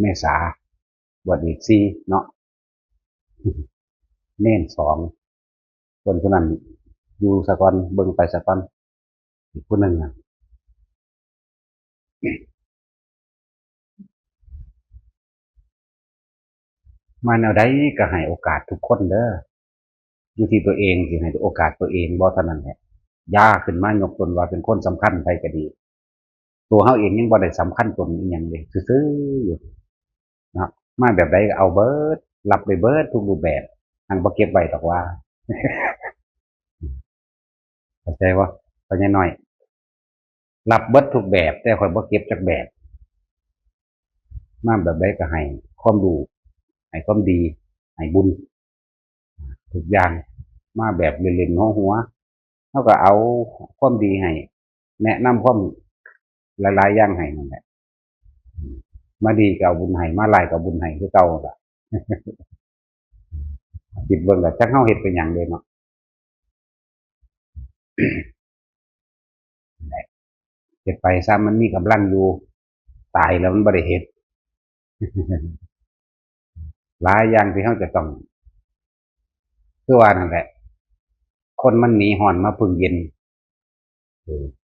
เมษาบวชอีก4เนาะเน้น2คนนั้นอยู่สะก่อนเบิ่งไปสะก่อนอีกคนหนึ่งมาแนวใดก็ให้โอกาสทุกคนเด้ออยู่ที่ตัวเองสิให้โอกาสตัวเองบ่เท่านั้นแหละย่าขึ้นมายกตนว่าเป็นคนสำคัญไปก็ดีตัวเฮาเองยังบ่ได้สำคัญตนอีหยังเลยซื่อๆอยู่นะมาแบบใดก็เอาเบิดรับได้เบิดทุกรูปแบบอันบ่เก็บไว้ดอกว่าเข้าใจบ่เข้าใจน้อยรับเบิดทุกแบบแต่ข่อยบ่เก็บจักแบบมาแบบใดก็ให้ความรู้ให้ความดีให้บุญทุกอย่างมาแบบเล่นๆหัวๆเฮาก็เอาความดีให้แนะนำความหลายๆอย่างให้นั่นแหละมาดีก็เอาบุญให้มาหลายก็เอาบุญให้คือเก่าล่ะคิดเบิ่งก็จักเฮาเฮ็ดเป็นหยังเด้เนาะเฮ็ดไปซะมันมีกำลังอยู่ตายแล้วมันบ่ได้เฮ็ดหลายอย่างที่เฮาจะต้องคือว่านั่นแหละคนมันหนีร้อนมาพึ่งเย็น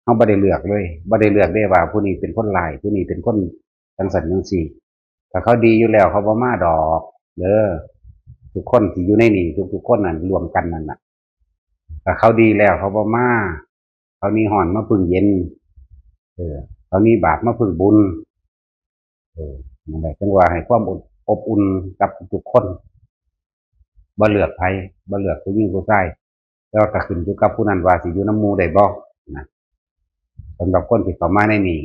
เฮาบ่ได้เลือกเลยบ่ได้เลือกได้ว่าผู้นี้เป็นคนร้ายผู้นี้เป็นคนจังซั่นจังซี่ถ้าเขาดีอยู่แล้วเขาบ่มาดอกเด้อทุกคนที่อยู่ในนี่ทุกๆคนนั่นรวมกันนั่นน่ะถ้าเขาดีแล้วเขาบ่มาเขาหนีร้อนมาพึ่งเย็นเขาหนีบาปมาพึ่งบุญนั่นแหละจังว่าให้ความอบอุ่นกับทุกคนบ่เลือกไผบ่เลือกผู้หญิงผู้ชายแล้วก็ขึ้นอยู่กับผู้นั้นว่าสิอยู่นำหมู่ได้บ่นะสำหรับคนที่เข้ามาในนี่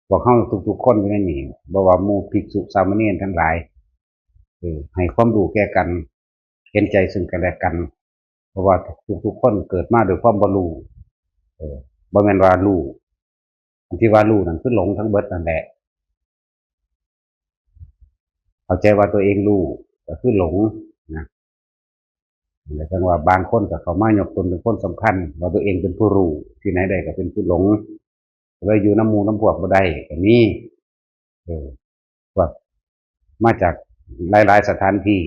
พวกเฮาทุกๆคนอยู่ในนี่บ่ว่าหมู่ภิกษุสามเณรทั้งหลายให้ความรู้แก่กันเห็นใจซึ่งกันและกันเพราะว่าทุกๆคนเกิดมาด้วยความบ่รู้บ่แม่นว่ารู้อันที่ว่ารู้นั่นคือหลงทั้งเบิดนั่นแหละเข้าใจว่าตัวเองรู้ก็คือหลงนะแต่จังว่าบางคนก็เข้ามายกตนเป็นคนสำคัญว่าตัวเองเป็นผู้รู้ที่ไหนได้ก็เป็นผู้หลงเลยอยู่น้ำหมู่น้ำพวกบ่ได้ก็มีว่ามาจากหลายๆสถานที่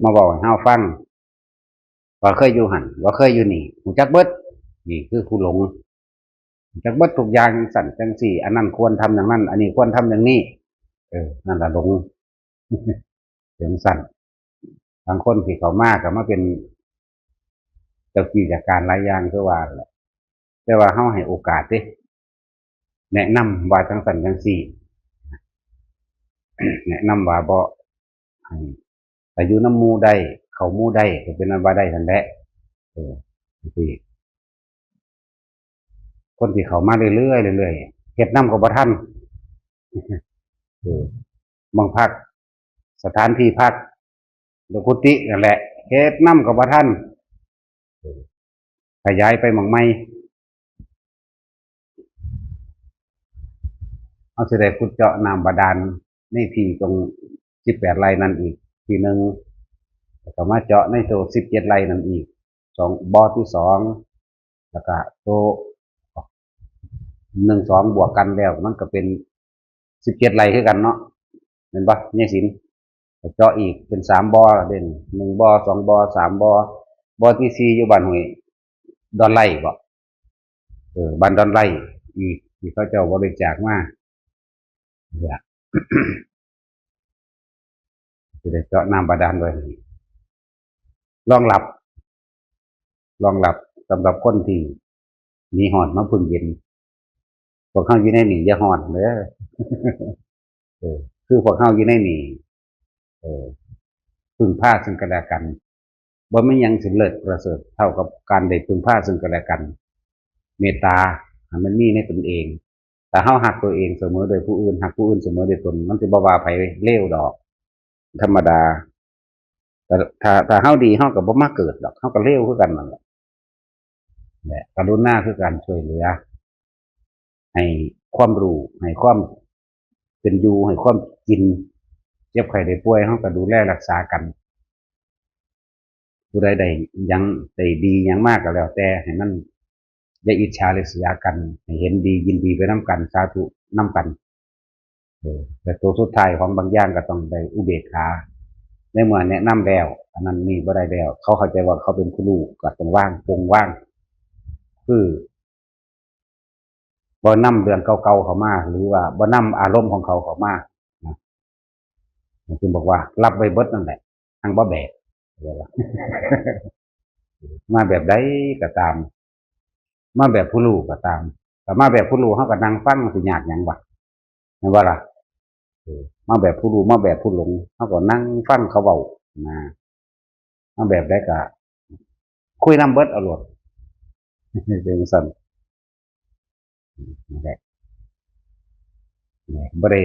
มาบอกให้เฮาฟังว่าเคยอยู่หั่นว่าเคยอยู่นี่ฮู้จักเบิดนี่คือผู้หลงฮู้จักเบิดทุกอย่างสั่นจังซี่อันนั้นควรทำอย่างนั้นอันนี้ควรทำอย่างนี้นั่นล่ะหลงจังซั่นบางคนที่เขามาก็มาเป็นเจ้าที่จากการหลายอย่างคือว่าแหละแต่ว่าเฮาให้โอกาสเด้แนะนำว่าจังซั่นจังซี่แนะนำว่าบ่ให้แต่อยู่น้ำหมู่ได้เข้าหมู่ได้ก็เป็นอันว่าได้นั่นแหละที่คนที่เข้ามาเรื่อยๆเรื่อยๆเฮ็ดนำก็บ่ทันบางพักสถานที่พักหรือกุฏินั่นแหละเฮ็ดนำก็บ่ทันขยายไปหม้องใหม่เฮาสิได้ขุดเจาะน้ำบาดาลในที่ตรง18ไร่นั่นอีกทีนึงแล้วก็มาเจาะในโต17ไร่นั่นอีก2บ่อที่2แล้วก็โต1 2บวกกันแล้วมันก็เป็น17ไร่คือกันเนาะเห็นบ่เนี่ยสินเจาะอีกเป็น3บ่อเด่น1บ่อ2บ่อ3บ่อบ่อที่4อยู่บ้านห้วยดอนไร่บ่บ้านดอนไร่อีกที่เขาเจ้าบริจาคมาเนี่ยจะได้เจาะน้ำบาดาลไว้รองรับสำหรับคนที่มีหอดมาพึ่งเย็นพวกเขาอยู่ในนี่อย่าหอดเด้อคือพวกเขาอยู่ในนี่พึ่งพาซึ่งกันและกันบ่มีหยังสิเลิศประเสริฐเท่ากับการได้พึ่งพาซึ่งกันและกันเมตตามันมีในตนเองแต่เฮาหักตัวเองเสมอโดยผู้อื่นหักผู้อื่นเสมอโดยตนมันสิบ่ว่าไผเลวดอกธรรมดาแต่ถ้าเฮาดีเฮาก็บ่มาเกิดดอกเฮาก็เลวคือกันนั่นแหละกรุณาคือการช่วยเหลือให้ความรู้ให้ความเป็นอยู่ให้ความกินเจ็บไข้ได้ป่วยเฮาก็ดูแลรักษากันผู้ใดได้ยังได้ดีหยังมากก็แล้วแต่ให้มันอย่าอิจฉาริษยากันให้เห็นดียินดีไปนำกันสาธุนำกัน แต่ตัวสุดท้ายของบางอย่างก็ต้องได้อุเบกขาในเมื่อแนะนำแล้วอันนั้นนี่บ่ได้แล้วเขาเข้าใจว่าเขาเป็นผู้รู้ก็ต้องว่างปรงว่างคือบ่นำเรื่องเก่าๆเข้ามาหรือว่าบ่นำอารมณ์ของเขาเข้ามานะจึงบอกว่ารับไว้เบิดนั่นแหละทางบ่แบกมาแบบใดก็ตามมาแบบผู้รู้ก็ตามแต่มาแบบผู้รู้เขาก็นั่งฟังสิยากหยังวะเห็นว่าล่ะมาแบบผู้รู้มาแบบผู้หลงเขาก็นั่งฟังเขาเบานะมาแบบใดก็คุยนำเบิดเอาโลดเป็นสั่นนั่นแหละบ่ได้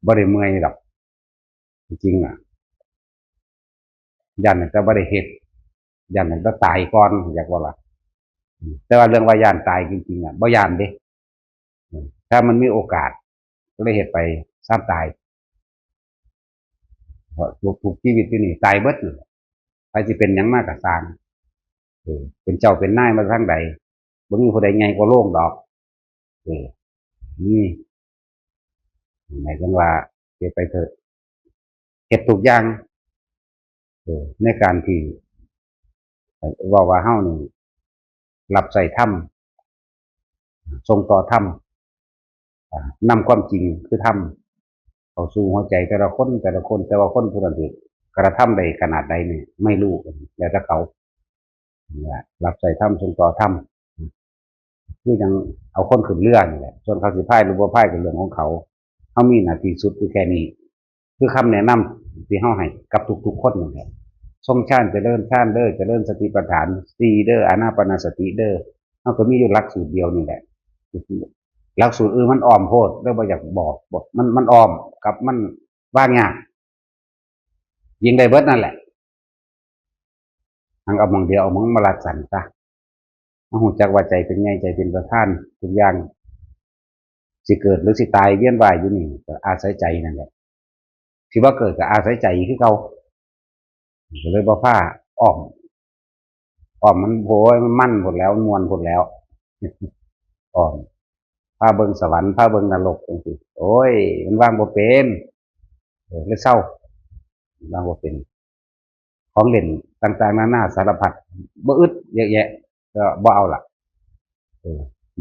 บ่ได้เมื่อยดอกจริงๆอ่ะยันแต่บ่ได้เฮ็ดยันแต่ตายก่อนอยากว่าล่ะแต่ว่าเรื่องว่าย่านตายจริงๆอ่ะบ่ย่านเด้ถ้ามันมีโอกาสก็เลยเฮ็ดไปซ้ำตายเพราะทุกชีวิตที่นี่ตายเบิดนี่ใครสิเป็นหยังมากก็สร้างเป็นเจ้าเป็นนายมาทางใดบ่มีผู้ใดใหญ่กว่าโลกดอกเออนี่หมายถึงว่าเฮ็ดไปเถอะเฮ็ดทุกอย่างในการที่ว่าเฮานี่รับใส่ถ้ำทรงต่อถ้ำนำความจริงคือถ้ำเข้าสู่หัวใจแต่ละคนแต่ละคนแต่ว่าคนผู้นั้นถือกระทำใดขนาดใดเนี่ยไม่รู้แล้วแต่เขารับใส่ถ้ำทรงต่อถ้ำคือยังเอาคนขึ้นเรือนี่แหละส่วนเขาสิพายหรือบ่พายเป็นเรื่องของเขาเขามีหน้าที่สุดคือแค่นี้คือคำแนะนำที่เฮาให้กับทุกๆคนนั่นแหละทรงชาติเจริญชาติเด้อเจริญสติปัฏฐานสี่เด้ออานาปานสติเด้อเขาก็มีอยู่หลักสูตรเดียวนี่แหละหลักสูตรอื่นมันอ้อมโพดแล้วบ่อยากบอกมันอ้อมกับมันว่างยากยิงได้เบิดนั่นแหละทางเอามองเดียวเอามองมาลัดสันซะมาหูจักว่าใจเป็นไงใจเป็นประธานทุกอย่างสิเกิดหรือสิตายเวียนว่ายอยู่นี่ก็อาศัยใจนั่นแหละที่ว่าเกิดก็อาศัยใจคือเขาก็เลยบ่ผ้าอ้อมมันโผล่มันมั่นหมดแล้วมวนหมดแล้วอ้อมผ้าเบิงสวรรค์ผ้าเบิงนรกจังซี่โอ้ยมันวางบ่เป็นเลยเศร้าวางบ่เป็นของเล่นต่างๆนานาสารพัดบ่อึดเยอะแยะก็บ่เอาล่ะ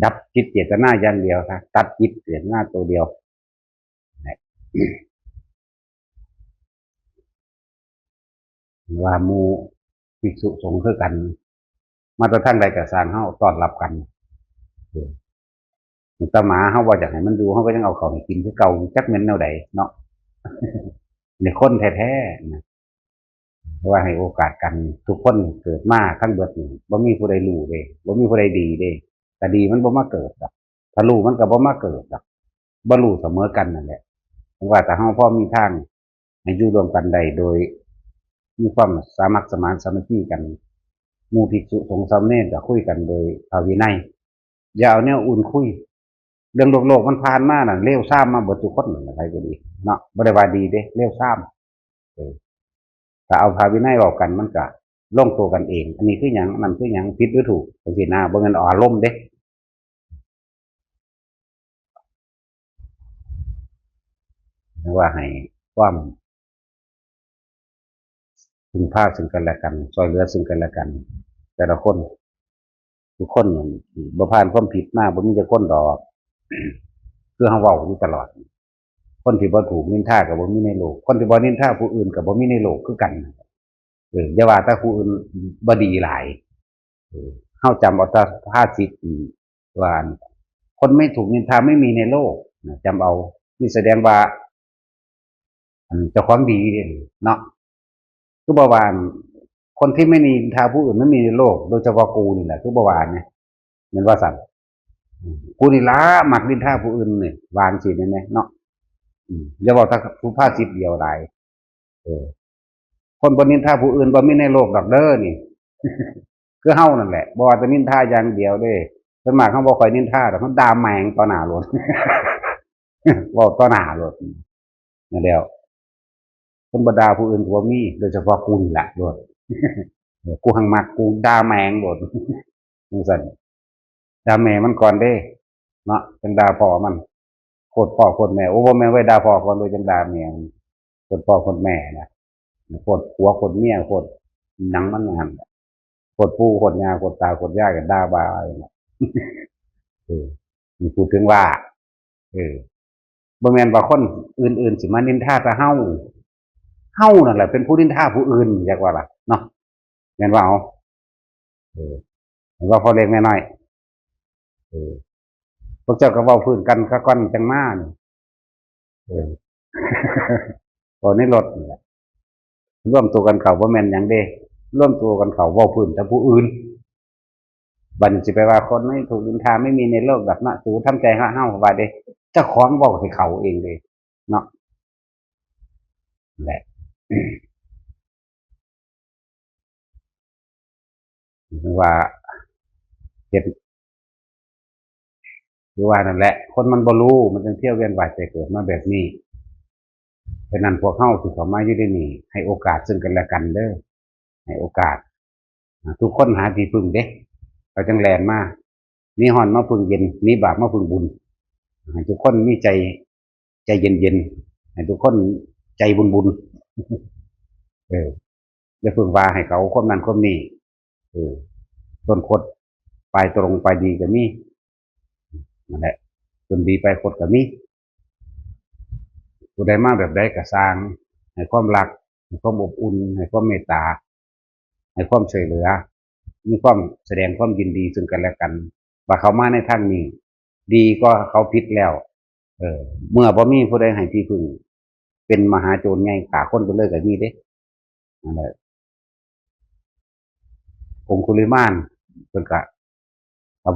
ดับจิตเจตนาอย่างเดียวครับตัดจิตเจตนาตัวเดียวว่าหมู่ภิกษุสงฆ์คือกันมาแต่ทางใดก็สร้างเฮาต้อนรับกันแตหมาเฮาบ่อยากให้มันอยู่เฮาก็ยังเอาเข้าให้กินคือเก่าจักแม่นแนวใดเนาะนี่คนแท้ๆนะเพราะว่าให้โอกาสกันทุกคนเกิดมาทั้งเบิดนี่บ่มีผู้ใดรู้เด้บ่มีผู้ใดดีเด้แต่ดีมันบ่มาเกิดดอกถ้ารู้มันก็บ่มาเกิดดอกบ่รู้เสมอกันนั่นแหละว่าแต่เฮาพอมีทางให้อยู่ร่วมกันได้โดยมีความสามัคสมานสามัคคีกันหมู่ภิกษุสงฆ์สามเณรก็คุยกันโดยภาวินัยอย่าเอาแนวอุ่นคุยเรื่องโลกมันผ่านมาน่ะเลวทรามมาเบิดทุกคนนั่นแหละใครก็ดีเนาะบ่ได้ว่าดีเด้เลวทรามถ้าเอาภาวินัยออกกันมันก็ลงตัวกันเองอันนี้คือหยังนั่นคือหยังผิดหรือถูกจังซี่นะบ่แม่นเอาอารมณ์เด้ว่าให้ความพึงพาซึ่งกันและกันช่วยเหลือซึ่งกันและกันแต่ละคนทุกคนบ่ผ่านความผิดมาบ่มีจักคนดอกคือเฮาเว้าอยู่ตลอดคนที่บ่ถูกนินทาก็บ่มีในโลกคนที่บ่นินทาผู้อื่นก็บ่มีในโลกคือกันอย่าว่าแต่ผู้อื่นบ่ดีหลายเฮาจำเอาแต่ภาษิตว่าคนไม่ถูกนินทาไม่มีในโลกจำเอานี่แสดงว่าเจ้าของดีเนาะคือบ่ว่าคนที่ไม่นินทาผู้อื่นไม่มีในโลกโดยเฉพาะกูนี่แหละคือบ่ว่าเนี่ยแม่นว่าซั่นกูนี่ล่ะมักนินทาผู้อื่นนี่วาจั่งซี้แม่นเนาะอย่าเว้าแต่สุภาษิตเดียวหลายเออคนบ่นินทาผู้อื่นบ่มีในโลกดอกเด้อนี่คือเฮานั่นแหละบ่ว่าแต่นินทาอย่างเดียวเด้ส่วนมากเฮาบ่ค่อยนินทาดอกเฮาด่าแม่งต่อหน้าโลดเว้าต่อหน้าโลดนั่นแล้วคนบ่ด่าผู้อื่นก็บ่มีโดยเฉพาะกูนี่ล่ะโลดกูหังมักกูด่าแม่งโลดจังซั่นด่าแม่มันก่อนเด้เนาะจังด่าพ่อมันค คตรพ่อโคตรแม่โอ้พ่อแม่ไว้ด่าพ่อก่อนโดยจังด่าแม่โคตรพ่อโคตรแม่นะโคตรผัวโคตรเมียโคตรหนังมันหันโคตรปู่โคตรยาโคตรตาโคตรย่ากันด่าบ้าเออนี่พูดถึงว่าเออบ่แม่นว่าคนอื่นๆสิมานินทาแต่เฮานั่นแหละเป็นผู้นินทาผู้อื่นอยากว่าล่ะเนาะแม่นว่าเอาเออแม่นว่าพอเล็กแม่น้อยเออพวกเจ้าก็เว้าพื้นกันซะก่อนจังมานี่เออตอนนี้รถนี่แหละร่วมตัวกันเข้าบ่แม่นหยังเด้ร่วมตัวกันเข้าเว้าพื้นแต่ผู้อื่นบัดนี้สิไปว่าคนไม่ถูกนินทาไม่มีในโลกแบบนั้นสูทำใจเฮาว่าเด้เจ้าของเว้าให้เขาเองเด้เนาะแหละว่าเฮ็ดหรือว่านั่นแหละคนมันบ่รู้มันจึงเที่ยวเวียนว่ายใจเกิดมาแบบนี้ฉะนั้นพวกเฮาที่เข้ามาอยู่ในนี้ให้โอกาสซึ่งกันและกันเด้อให้โอกาสทุกคนหาที่พึ่งเด้เขาจังแลนมามีฮ้อนมาพึ่งเย็นมีบาปมาพึ่งบุญให้ทุกคนมีใจเย็นๆให้ทุกคนใจบุญเอออย่าพึ่งว่าให้เขาคนนั้นคนนี้เออต้นคดปลายตรงปลายดีก็มีนั่นแหละต้นดีปลายคดก็มีผู้ใดมาแบบใดก็สร้างให้ความรักให้ความอบอุ่นให้ความเมตตาให้ความช่วยเหลือมีความแสดงความยินดีซึ่งกันและกันว่าเขามาในทางนี้ดีก็เขาผิดแล้วเออเมื่อบ่มีผู้ใดให้ที่พึ่งเป็นมหาโจรใหญ่ฆ่าคนไปเลยก็มีเด้นั่นแหละองคุลิมานเพิ่นก็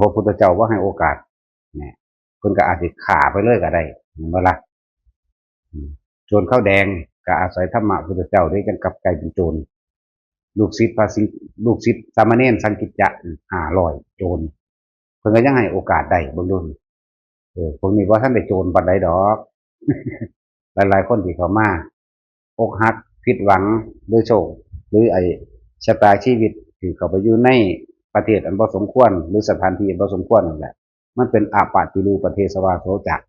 พระพุทธเจ้าว่าให้โอกาสเนี่ยเพิ่นก็อาจสิฆ่าไปเลยก็ได้เห็นบ่ล่ะโจรข้าวแดงก็อาศัยธรรมะพุทธเจ้าได้จังกลับกลายเป็นโจรลูกศิษย์พระสิงลูกศิษย์สามเณรสังกิจจะ500โจรเพิ่นก็ยังให้โอกาสได้เบิ่งดูพวกนี้บ่ทันได้โจรปานใดดอกหลายๆคนที่เข้ามาอกหักผิดหวังด้วยโชคหรือไอ้ชะตาชีวิตที่เขาไปอยู่ในประเทศอันบ่สมควรหรือสถานที่อันบ่สมควรนั่นแหละมันเป็นอาปาติรูปเทศวาโสจัก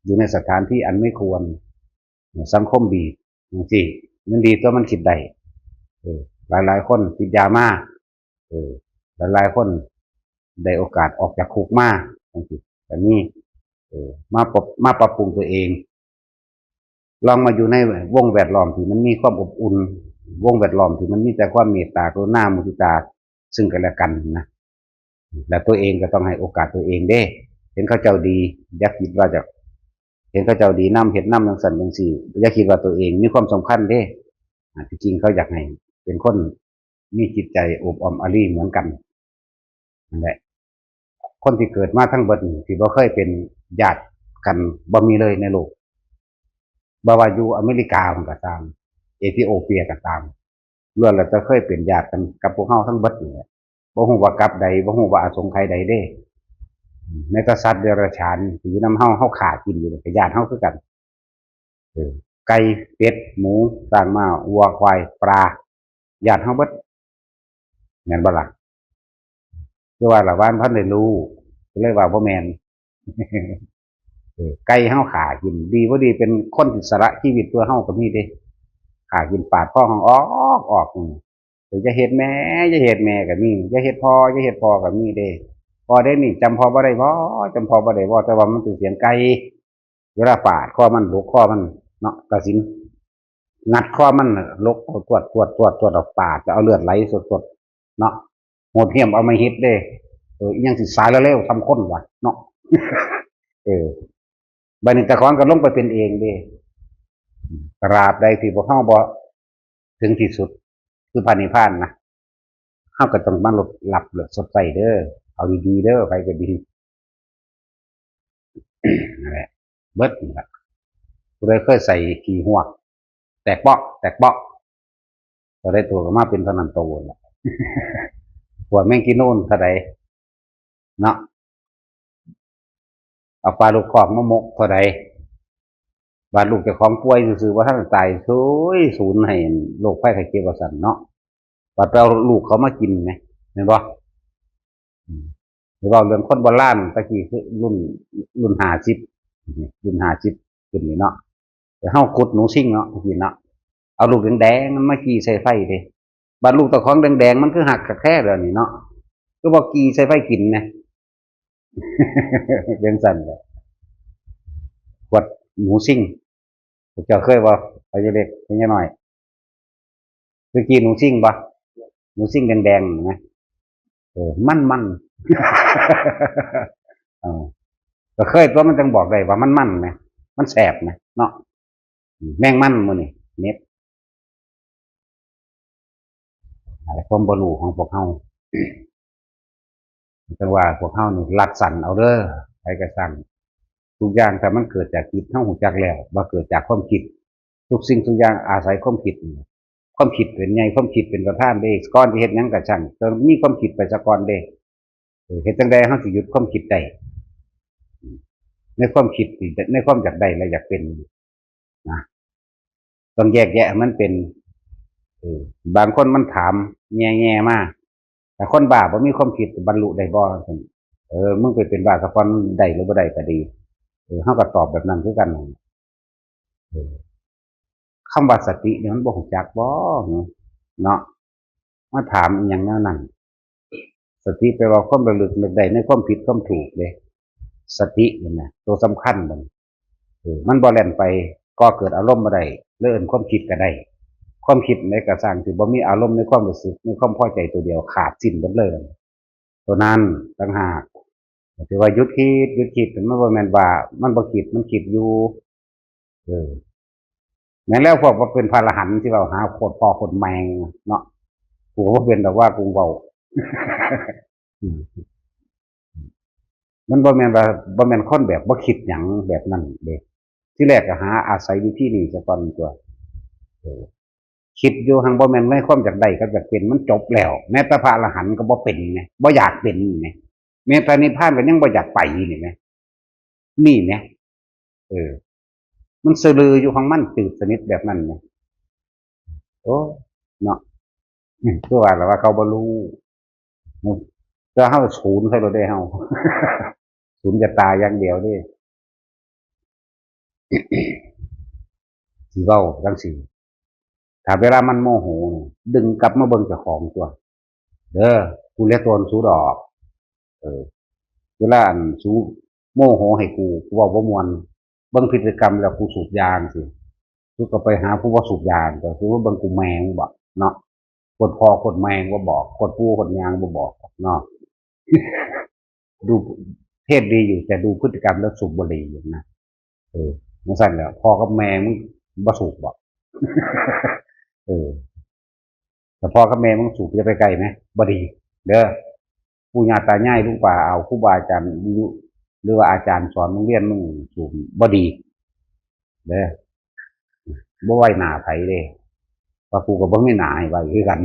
อยู่ในสถานที่อันไม่ควรสังคมบีบจังซี่มันดีตัวมันคิดได้หลายๆคนติดยามาหลายๆคนได้โอกาสออกจากคุกมาจังซี่แต่นี่มาปรับปรุงตัวเองลองมาอยู่ในวงแวดล้อมที่มันมีความอบอุ่นวงแวดล้อมที่มันมีแต่ความเมตตากรุณามุทิตาซึ่งกันและกันนะและตัวเองก็ต้องให้โอกาสตัวเองเด้เห็นเขาเจ้าดีอย่าคิดว่าจะเห็นเขาเจ้าดีน้ำเห็ดน้ำจังสันจังสี่อย่าคิดว่าตัวเองมีความสำคัญเด้ที่จริงเขาอยากให้เป็นคนมีจิตใจอบอ้อมอารีเหมือนกันนั่นแหละคนที่เกิดมาทั้งเบิดที่บ่เคยเป็นญาติกันบ่มีเลยในโลกบ่ว่าอยู่อเมริกามันก็ตามเอธิโอเปียก็ตามล้วนแล้วจะเคยเป็นญาติกันกับพวกเฮาทั้งเบิดนี่แหละบ่ฮู้ว่ากับใดบ่ฮู้ว่าอาสงไขยใดเด้ในตสัตว์เดรัจฉานที่อยู่นำเฮาฆ่ากินอยู่ก็ญาติเฮาคือกันไก่เป็ดหมูสร้างม้าวัวควายปลาญาติเฮาเบิดแม่นบ่ล่ะคือว่าละว่านพันได้รู้ก็เลยว่าบ่แม่นไก่เฮาฆ่ากินดีบ่ดีเป็นคนที่สละชีวิตตัวเฮาก็มีเด้ฆ่ากินปาดคอเฮาออกจะเฮ็ดแม่จะเฮ็ดแม่ก็มีจะเฮ็ดพ่อจะเฮ็ดพ่อก็มีเด้พอได้นี่จำพ่อบ่ได้บ่จำพ่อบ่ได้บ่แต่ว่ามันเป็นเสียงไก่เวลาปาดคอมันลกคอมันเนาะกสินงัดคอมันลกตรวจออกปาดจะเอาเลือดไหลสดๆเนาะโหดเหี้ยมเอามาเฮ็ดเด้อีหยังสิสายแล้วเร็วทำคนว่ะเนาะบัดนี้แต่ของก็ลงไปเป็นเองเด้ตราบใดที่พวกเฮาบ่ถึงที่สุดคือพระนิพพานนะเฮาก็ต้องมาหลบหลับสดใสเด้อเอาดีๆเด้อไปก็ดีนั่นแหละเบิดนี่ล่ะผู้ใดเคยใส่ขี้หวกแตกเปาะก็ได้ตัวก็มาเป็นพนันโตแหละปวดแม่งกินโน่นเท่าใดเนาะเอาปลาลูกคอกมะมกเท่าใดบาดลูกเจ้าของป่วยซื่อๆว่าท่านตายศูนย์ให้โรคภัยไข้เจ็บว่าซั่นเนาะบาดไปเอาลูกเขามากินไงเห็นบ่หรือว่าเรื่องคนโบราณตะกี้คือรุ่น50 รุ่น50ขึ้นนี่เนาะแต่เฮาขุดหนูซิ่งเนาะพี่เนาะเอาลูกแดงๆมันมากี้ใส่ไฟเด้บัดลูกตะของแดงๆมันคือหักกะแค่แล้วนี่เนาะก็บ่กี้ใส่ไฟกินนะ เป็นสั่นแหละขวดหนูซิ่งเจ้าเคยบ่ไปเล็กไปน้อยคือกินหนูซิ่งบ่หนูซิ่งแดงๆนะมันเออก็เคยตัวมันจังบอกได้ว่ามันไหมมันแสบนะเนาะแมงมันมื้อนี่เน็บอะไรความบ่รู้ของพวกเฮาจังว่าพวกเฮานี่รัดสั่นเอาเด้อใครก็สั่งทุกอย่างถ้ามันเกิดจากจิตเฮาฮู้จักแล้วว่าเกิดจากความคิดทุกสิ่งทุกอย่างอาศัยความคิดความคิดเป็นไงความคิดเป็นประธานเด้ก่อนสิเฮ็ดหยังก็ช่างต้องมีความคิดไปซะก่อนเด้เฮ็ดจังได๋เฮาสิหยุดความคิดได้ในความคิดที่ในความอยากได้และอยากเป็นนะต้องแยกแยะมันเป็นบางคนมันถามแง่ๆมาแต่คนบ้าบ่มีความคิดบรรลุได้บ่มึงไปเป็นบ้าสักคนได้หรือบ่ได้ก็ดีเฮาก็ตอบแบบนั้นคือกันเออคำว่าสติเนี่ยมันบ่รู้จักบ่เนาะมาถามอีหยังแนวนั้นสติแปลว่าความระลึกนึกได้ในความผิดความถูกเด้สตินี่นะตัวสำคัญมันบ่แล่นไปก่อเกิดอารมณ์บ่ได้หรือเอิ้นความคิดก็ได้ความคิดในกระสร้างที่บ่มีอารมณ์ในความรู้สึกในความพอใจตัวเดียวขาดสิ้นหมดเลยตัวนั้นต่างหากที่ว่าหยุดคิดมันบ่แม่นว่ามันบ่คิดมันคิดอยู่เออแม้แล้วพวกว่าเป็นพระอรหันต์ที่เราหาโคตรพ่อโคตรแมงเนาะกูก็บ่เป็นแต่ว่ากูเว้ามันบ่แม่นว่าบ่แม่นคนแบบบ่คิดหยังแบบนั้นเด้ที่แรกก็หาอาศัยวิธีนี้ซะก่อนตัวเออ คิดอยู่หังบ่แม่นในความอยากได้กับอยากเป็นมันจบแล้วแม้แต่พระอรหันต์ก็บ่เป็นไงบ่อยากเป็นไงแม้แต่นิพพานก็ยังบ่อยากไปนี่ไงนี่ไงเออมันสลืออยู่ของมันตื่นสนิทแบบนั้นไงโอ้เนาะคือว่าแล้วว่าเขาบ่รู้ก็เฮาศูนย์ใส่รถได้เฮาศูนย์จะตายอย่างเดียวเด้สิเว้าจังซี่ถ้าเวลามันโมโหนี่ดึงกลับมาเบิ่งเจ้าของตัวเด้อกูเรียกตัวสูดอกเออ เวลาอันสูโมโหให้กูเว้าบ่ม่วนเบิ่งพฤติกรรมแล้วกูสูบยาจั่งซี้กูก็ไปหาผู้บ่สูบยาก็คือว่าเบิ่งกูแมงบ่เนาะคนพ่อคนแมงบ่บอกคนปู่คนยางบ่บอกเนาะดูเทศดีอยู่แต่ดูพฤติกรรมแล้วสูบบุหรี่อยู่นะจั่งซั้นแหล้วพ่อกับแม่มึงบ่สูบบ่เออแต่พ่อกับแม่มึงสูบจะไปไกลไหมบ่ดีเด้อปู่ย่าตายายลุงป้าอาครูบาอาจารย์หรือว่าอาจารย์สอนโรงเรียนมึงสูบบ่ดีเด้อบ่ไว้หน้าไผเด้ว่ากูก็บ่มีหน้าให้ไว้คือกัน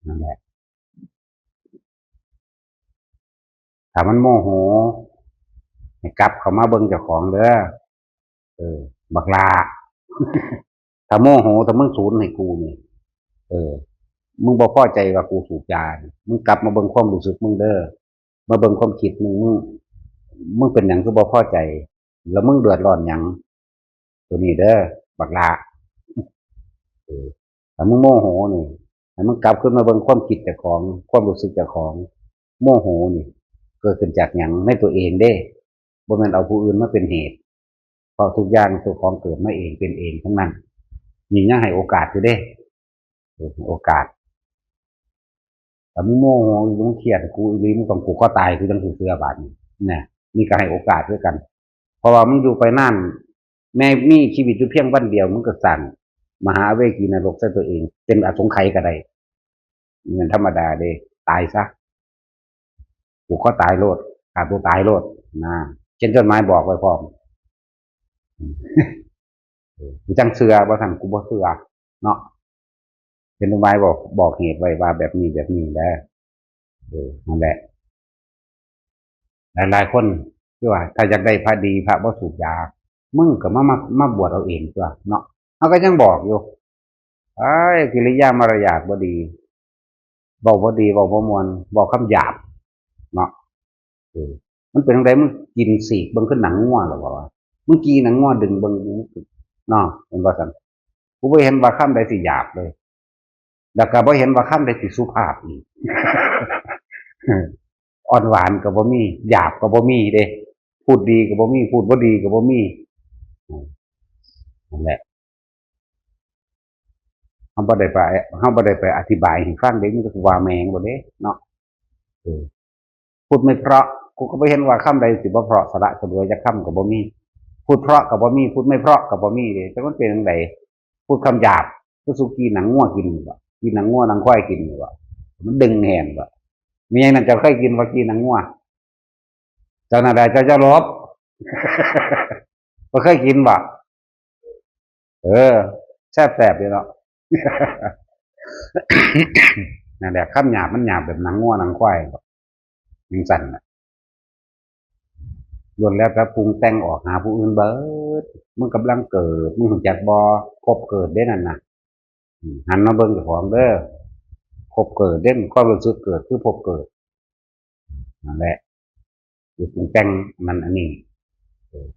นั่นแหละถ้ามันโมโหให้กลับเข้ามาเบิ่งเจ้าของเด้อเออบักลาถ้าโมโหถ้ามึงสูนให้กูนี่เออมึงบ่พอใจว่ากูสูบยามึงกลับมาเบิ่งความรู้สึกมึงเด้อมาเบิ่งความคิดมึงเป็นหยังคือบ่พอใจแล้วมึงเดือดร้อนหยังตัวนี้เด้อบักลาถ้ามึงโมโหนี่ให้มึงกลับขึ้นมาเบิ่งความคิดเจ้าของความรู้สึกเจ้าของโมโหนี่เกิดขึ้นจากหยังในตัวเองเด้บ่แม่นเอาผู้อื่นมาเป็นเหตุเพราะทุกอย่างตัวของเกิดมาเองเป็นเองทั้งนั้นยิ่งยังให้โอกาสอยู่เด้โอกาสแต่มึงโมโหมึงเครียดกูอีหลีมึงต้องกูก็ตายกูจังสิเชื่อบาดนี้เนี่ยนี่ก็ให้โอกาสด้วยกันเพราะว่ามึงอยู่ไปนั่นแม้มีชีวิตอยู่เพียงวันเดียวมึงก็สั่งมหาเวกีนรกใส่ตัวเองเป็นอสงไขยก็ได้เงินธรรมดาเด้ตายซะกูก็ตายโลดขาดตัวตายโลดนะเช่นจดหมายบอกไว้พร้อมกูจังเสือบ่ทันกูบ่เสือเนาะเป็นจดหมายบอกเหตุไว้ว่าแบบนี้แบบนี้แล้วนั่นแหละหลายๆคนคือว่าถ้าอยากได้พระดีพระบ่สูบยามึงก็มาบวชเอาเองตัวเนาะเขาก็ยังบอกอยู่ไอ้กิริยามารยาทบ่ดีเว้าบ่ดีเว้าบ่ม่วนเว้าคำหยาบเนาะ มันเป็นจังไดมึงกินสีกเบิ่งขึ้นหนังงัวหรอวะมึงกินหนังงัวดึงเบิ่งเนาะเห็นว่าซั่นกูบ่เห็นว่าคำใดสิหยาบเลยแล้วก็บ่เห็นว่าคำใดสิสุภาพอีก อ่อนหวานก็บ่มีหยาบก็บ่มีเด้พูดดีก็บ่มีพูดบ่ดีก็บ่มีนั่นแหละเฮาบ่ได้ไปอธิบายให้ฟังเด้มันก็ว่าแม่งบ่เด้เนาะเออพูดไม่เพราะกูก็บ่เห็นว่าคำใดสิบ่เพราะสระสลวยจักคำก็บ่มีพูดเพราะก็บ่มีพูดไม่เพราะก็บ่มีเด้แต่มันเป็นจังไดพูดคำหยาบคือสุกี้หนังงัวกินบ่กินหนังงัวหนังควายกินบ่มันดึงแหงบ่มีหยังนั่นเจ้าเคยกินบ่กินหนังงัวเจ้าน่ะได้เจ้าจะลบ บ่เคยกินบ่เออแซ่บๆอยู่เนาะ นั่นแหละคำหยาบมันหยาบแบบหนังงัวหนังควายบ่จังซั่นน่ะล้วนแล้วแต่ปรุงแต่งออกหาผู้อื่นเบิดมึงกำลังเกิดมึงรู้จักบ่พบเกิดเด้นั่นน่ะหันมาเบิ่งเจ้าของเด้อพบเกิดเด้ความรู้สึกเกิดคือพบเกิดนั่นแหละคือปรุงแต่งมันอันนี้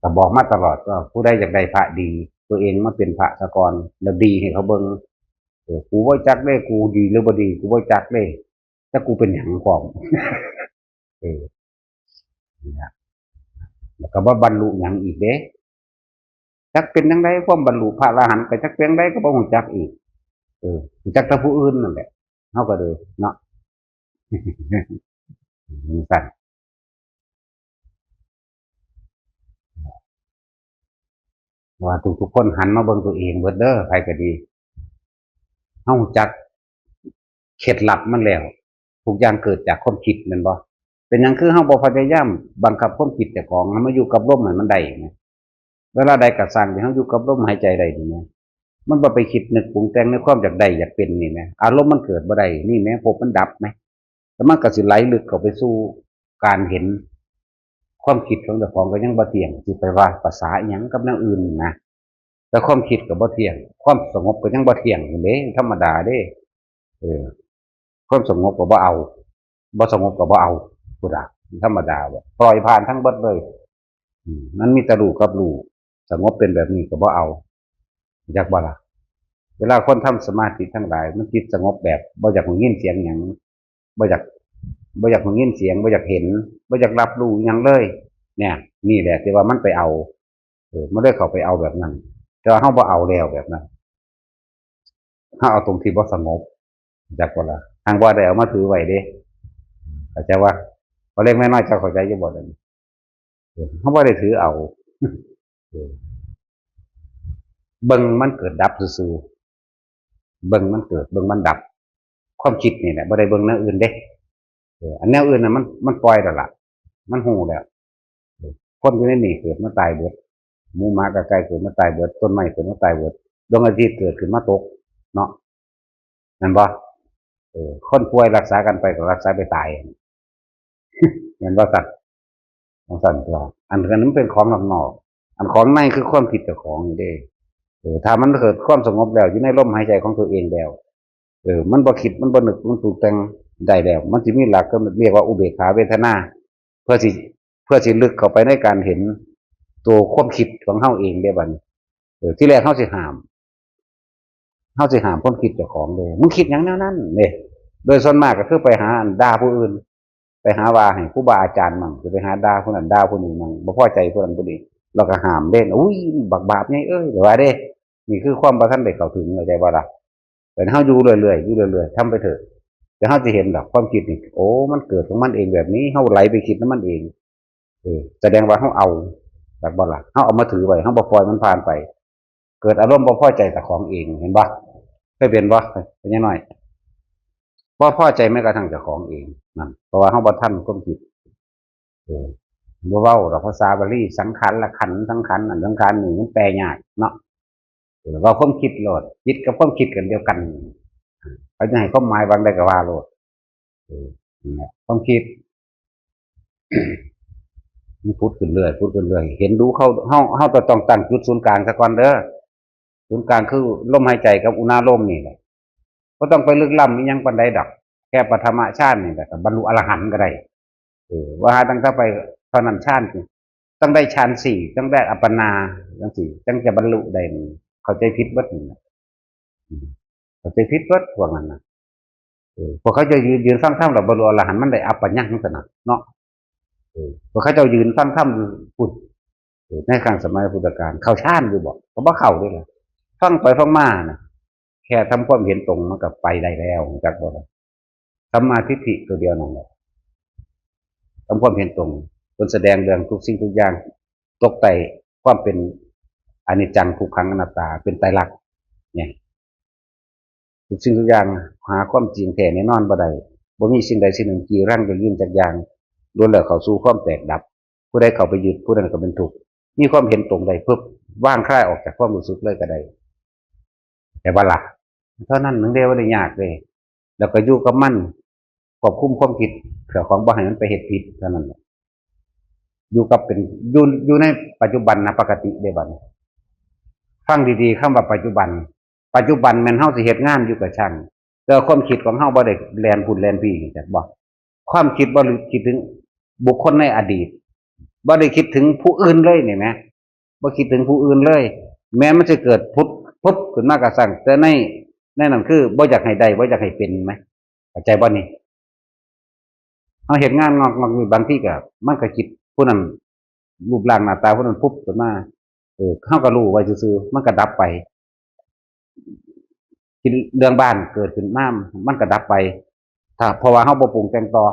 ก็บอกมาตลอดว่าผู้ใดอยากได้พระดีตัวเองมาเป็นพระซะก่อนแล้วดีให้เขาเบิ่งกูบ่จักเด้กูดีหรือบ่ดีกูบ่จักเด้แต่กูเป็นหยังพร้อม เออเนี่ยแล้วก็บ่บรรลุหยังอีกเด้จักเป็นจังไดความบรรลุพระอรหันต์ก็จักเป็นจังไดก็บ่ฮู้จักอีกรู้จักแต่ผู้อื่นนั่นแหละเฮาก็เลยเนาะ สั่นว่าทุกๆคนหันมาเบิ่งตัวเองเบิดเด้อไผก็ดีเฮารู้จักเคล็ดลับมันแล้วทุกอย่างเกิดจากความคิดแม่นบ่เป็นหยังคือเฮาบ่พยายามบังคับความคิดเจ้าของให้มาอยู่กับลมให้มันได้แหมเวลาใดก็สร้างที่เฮาอยู่กับลมหายใจได้นี่แหมมันบ่ไปคิดนึกปรุงแต่งในความอยากได้อยากเป็นนี่แหมอารมณ์มันเกิดบ่ได้นี่แหมภพมันดับแหมแล้วมันก็สิไหลลึกเข้าไปสู่การเห็นความคิดของเจ้าของก็ยังบ่เที่ยงสิไปว่าภาษาอิหยังกับแนวอื่นนะแต่ความคิดก็บ่เที่ยงความสงบก็ยังบ่เที่ยงอยู่เด้ธรรมดาเด้เออความสงบก็บ่เอาบ่สงบก็บ่เอาพุทธะธรรมดาบ่ปล่อยผ่านทั้งเบิดเลยมันมีแต่รู้กับรู้สงบเป็นแบบนี้ก็บ่เอาอยากบ่ล่ะเวลาคนทำสมาธิทั้งหลายมันจิตสงบแบบบ่อยากได้ยินเสียงหยังบ่อยากได้ยินเสียงบ่อยากเห็นบ่อยากรับรู้หยังเลยเนี่ยนี่แหละที่ว่ามันไปเอามันได้เข้าไปเอาแบบนั้นแต่ว่าเฮาบ่เอาแล้วแบบนั้นเฮาเอาตรงที่บ่สงบอยากบ่ล่ะทางบ่ได้เอามาถือไว้เด้เข้าใจว่าพอเล็กน้อยๆเจ้าเข้าใจอยู่บ่ล่ะเฮาบ่ได้ถือเอาเบิ่งมันเกิดดับซื่อๆเบิ่งมันเกิดเบิ่งมันดับความคิดนี่แหละบ่ได้เบิ่งแนวอื่นเด้อันแนวอื่นน่ะมันปล่อยแล้วล่ะมันฮู้แล้วคนอยู่ในนี่เกิดมาตายเบิดหมูหมากะไก่เกิดมาตายเบิดต้นไม้เกิดมาตายเบิดดวงอาทิตย์เกิดขึ้นมาตกเนาะนั่นบ่คนป่วยรักษากันไปก็รักษาไปตายเห็นบ่ซั่นของซั่นตัวอันนั้นมันเป็นของนอกๆอันของในคือความคิดเจ้าของนี่เด้ถ้ามันเกิดความสงบแล้วอยู่ในลมหายใจของตัวเองแล้วมันบ่คิดมันบ่นึกมันปรุงแต่งได้แล้วมันสิมีหลักก็เรียกว่าอุเบกขาเวทนาเพื่อสิลึกเข้าไปในการเห็นตัวความคิดของเฮาเองได้บัดนี้ที่แรกเฮาสิห้ามความคิดเจ้าของเลยมึงคิดหยังแนวนั้นนี่โดยส่วนมากก็คือไปหาด่าผู้อื่นไปหาว่าให้ครูบาอาจารย์มั่งหรือไปหาด่าผู้นั้นด่าผู้นี้มั่งบ่พอใจผู้นั้นผู้นี้เราก็ห้ามเล่นอุ้ยบักบาปไงหรือว่าเด้นี่คือความบ่ทันได้เข้าถึงเข้าใจบ่ล่ะแต่เฮาอยู่เรื่อยๆทำไปเถอะแต่เฮาสิเห็นดอกความคิดนี่โอ้มันเกิดของมันเองแบบนี้เฮาไหลไปคิดนำมันเองแสดงว่าเฮาเอาจากบ่ล่ะเฮาเอามาถือไว้เฮาบ่ปล่อยมันผ่านไปเกิดอารมณ์บ่พอใจกับของเองเห็นบ่เคยเป็นบ่เป็นยังน้อยบ่พอใจแม้กระทั่งเจ้าของเองนั่นเพราะว่าเฮาบ่ทันความคิดบ่เว้าดอกภาษาบาลีสังขารละขันธ์สังขารนั่นสังขารนี่มันแปลยากเนาะว่าความคิดโลดจิตกับความคิดกันเดียวกันเขาจะให้ความหมายบางได้ก็ว่าโลดความคิดมันพูดขึ้นเรื่อยเห็นดูเฮาต้องตั้งจุดศูนย์กลางซะก่อนเด้อศูนย์กลางคือลมหายใจกับอุณาโลมนี่แหละบ่ต้องไปลึกล้ำอีหยังปานใดดอกแค่ปฐมฌานนี่แหละก็บรรลุอรหันต์ก็ได้ว่าหาตั้งแต่ไป ตอนนั้นฌานต้องได้ฌานสี่ต้องได้อัปปนาจังสี่ต้องจะบรรลุได้เข้าใจผิดเบิดนี่เข้าใจผิดเบิดพวกนั้นนะพวกเขาจะยืนฟังธรรมแล้วบรรลุอรหันต์มันได้อัปปญังขนาดเนาะพวกเขาจะยืนฟังธรรมพุทธในครั้งสมัยพุทธกาลเข้าฌานอยู่บอกเขาบ่เข้าด้วยเลยฟังไปฟังมานะแค่ทำความเห็นตรงมันก็ไปได้แล้วจากบ่สัมมาทิฏฐิตัวเดียวนั่นแหละทำความเห็นตรงคนแสดงเรื่องทุกสิ่งทุกอย่างตกไต่ความเป็นอนิจจังทุกขังอนัตตาเป็นไตรลักษณ์เนี่ยทุกสิ่งทุกอย่างหาความจริงแท้แน่นอนบ่ได้บ่มีสิ่งใดสิ่งหนึ่งจีรังจะยืนจากอย่างล้วนแล้วเข้าสู่ความแตกดับผู้ใดเข้าไปยึดผู้นั้นก็เป็นทุกข์มีความเห็นตรงใดปุ๊บว่างคลายออกจากความรู้สึกเลยก็ได้แต่ว่าละเท่านั้นนึงเดียวว่าได้ยากเลยแล้วก็อยู่กับมันควบคุมความคิดเผื่อของบ่ให้มันไปเหตุผิดเท่านั้นอยู่กับเป็นอยู่ในปัจจุบันนะปกติได้บัดฟังดีๆคำว่าปัจจุบันปัจจุบันแม่นเฮาสิเฮ็ดงานอยู่กับช่างแต่ความคิดของเฮาบ่ได้แล่นพุ่นแล่นพี่จักบ่ความคิดบ่คิดถึงบุคคลในอดีตบ่ได้คิดถึงผู้อื่นเลยนี่แหมบ่คิดถึงผู้อื่นเลย แม้มันจะเกิดพุทธขึ้นมาก็สั่งแต่ในนั้นคือบ่อยากให้ได้บ่อยากให้เป็นไหมเข้าใจบ่นี่เอาเห็นงานงอกมีบางที่ก็มันก็คิดผู้นั้นรูปร่างหน้าตาผู้นั้นปุ๊บขึ้นมาเขาก็รู้ไว้ซื่อๆมันก็ดับไปคิดเรื่องบ้านเกิดขึ้นมามันก็ดับไปถ้าเพราะว่าเขาบ่ปรุงแต่งต่อ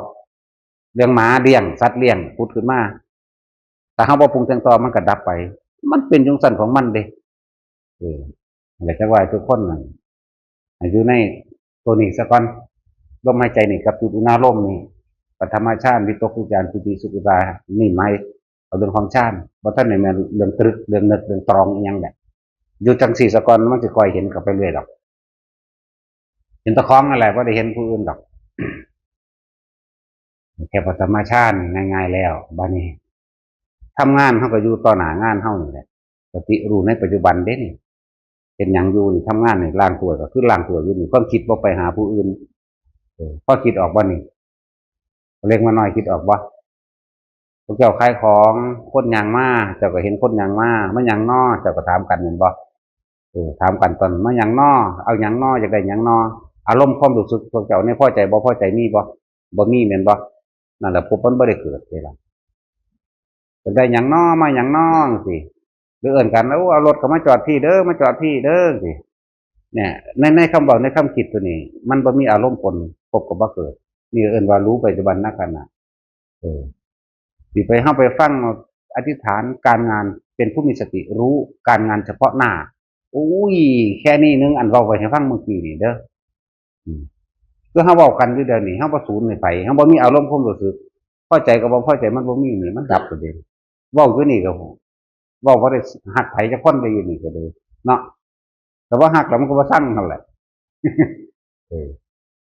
เรื่องหมาเลี้ยงสัตว์เลี้ยงพุดขึ้นมาแต่เขาบ่ปรุงแต่งต่อมันก็ดับไปมันเป็นจังซั่นของมันเด้อะไรจักว่าทุกคนนั่นอยู่ในตัวนี้ซะก่อนลมหายใจนี่กับจุดอุณาโลมนี่ปฐมฌานวิตกวิจารปิติสุขตานี่ไม่เอาเรื่องของฌานบ่ทันได้แม่นเรื่องตรึกเรื่องนึกเรื่องตรองอีหยังแบบอยู่จังสี่ซะก่อนมันสิค่อยเห็นกับไปเรื่อยดอกเห็นตะคองอะไรบ่ได้เห็นผู้อื่นดอกแค่ปฐมฌานง่ายๆแล้วบัดนี้ทำงานเฮาก็อยู่ต่อหน้างานเฮานี่แหละสติรู้ในปัจจุบันเด้นี่เป็นหยังอยู่นี่ทำงานนี่ล้างตัวก็คือล้างตัวอยู่นี่ความคิดบ่ไปหาผู้อื่นพอคิดออกบ่นี่เล็กมาน้อยคิดออกบ่พวกเจ้าขายของคนหยังมาเจ้าก็เห็นคนหยังมามันหยังน้อเจ้าก็ถามกันแม่นบ่ถามกันตอนมันหยังน้อเอาหยังน้ออยากได้หยังน้ออารมณ์ความรู้สึกพวกเจ้าเนี่ยพอใจบ่พอใจมีบ่มีแม่นบ่นั่นแหละปุ๊บมันบ่ได้เกิดเลยล่ะจะได้หยังน้อมาหยังน้อสิหรือเอิ้นกันแล้วเอารถเข้ามาจอดพี่เด้อมาจอดพี่เด้อสิเนี่ยในคำบอกในคำคิดตัวนี้มันบ่มีอารมณ์ปนพบกับบ่เกิดนี่เอิ้นว่ารู้ปัจจุบันณขณะสิไปเฮาไปฟังอธิษฐานการงานเป็นผู้มีสติรู้การงานเฉพาะหน้าอุ้ยแค่นี้นึงอันเว้าไว้ให้ฟังเมื่อกี้นี่เด้อคือเฮาเว้ากันอยู่เดี๋ยวนี้เฮาบ่สูญให้ไผเฮาบ่มีอารมณ์ความรู้สึกพอใจก็บ่พอใจมันบ่มีนี่มันดับประเด็นเว้าอยู่นี่ก็เว้าบ่ได้ฮักไผจักคนได้อยู่นี่ก็เลยเนาะแต่ว่าฮักแล้วมันก็บ่ซังนั่นแหละ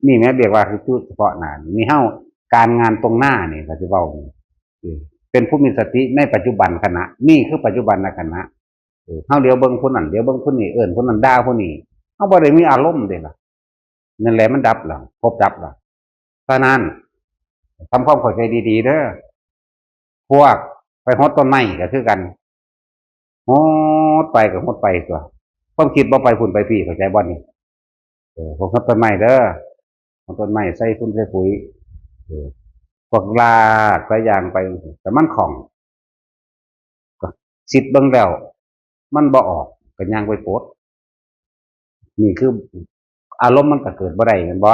นี่แม่เรียกว่าคือจุดเฉพาะหน้านี่เฮาการงานตรงหน้านี่ก็สิเว้าเป็นผู้มีสติในปัจจุบันขณะนี่คือปัจจุบันขณะเฮาเดี๋ยวเบิ่งคนนั้นเดี๋ยวเบิ่งคนนี้เอิ้นคนนั้นด่าคนนี้เฮาบ่ได้มีอารมณ์เด้ล่ะนั่นแหละมันดับแล้วพบดับแล้วเพราะนั้นทำความเข้าใจดีๆเด้อพวกไปฮดต้นไม้ก็คือกันฮดไปก็ฮดไปตัวความคิดบ่ไปพุ่นไปพี่เข้าใจบ่นี่พวกฮดต้นไม้เด้อฮดต้นไม้ใส่ฝุ่นใส่ปุ๋ยพวกลากไปอย่างไปแต่มันของก็สิทธิ์เบิ่งแล้วมันบ่ออกก็ย่างไปโพดนี่คืออารมณ์มันก็เกิดบ่ได้แม่นบ่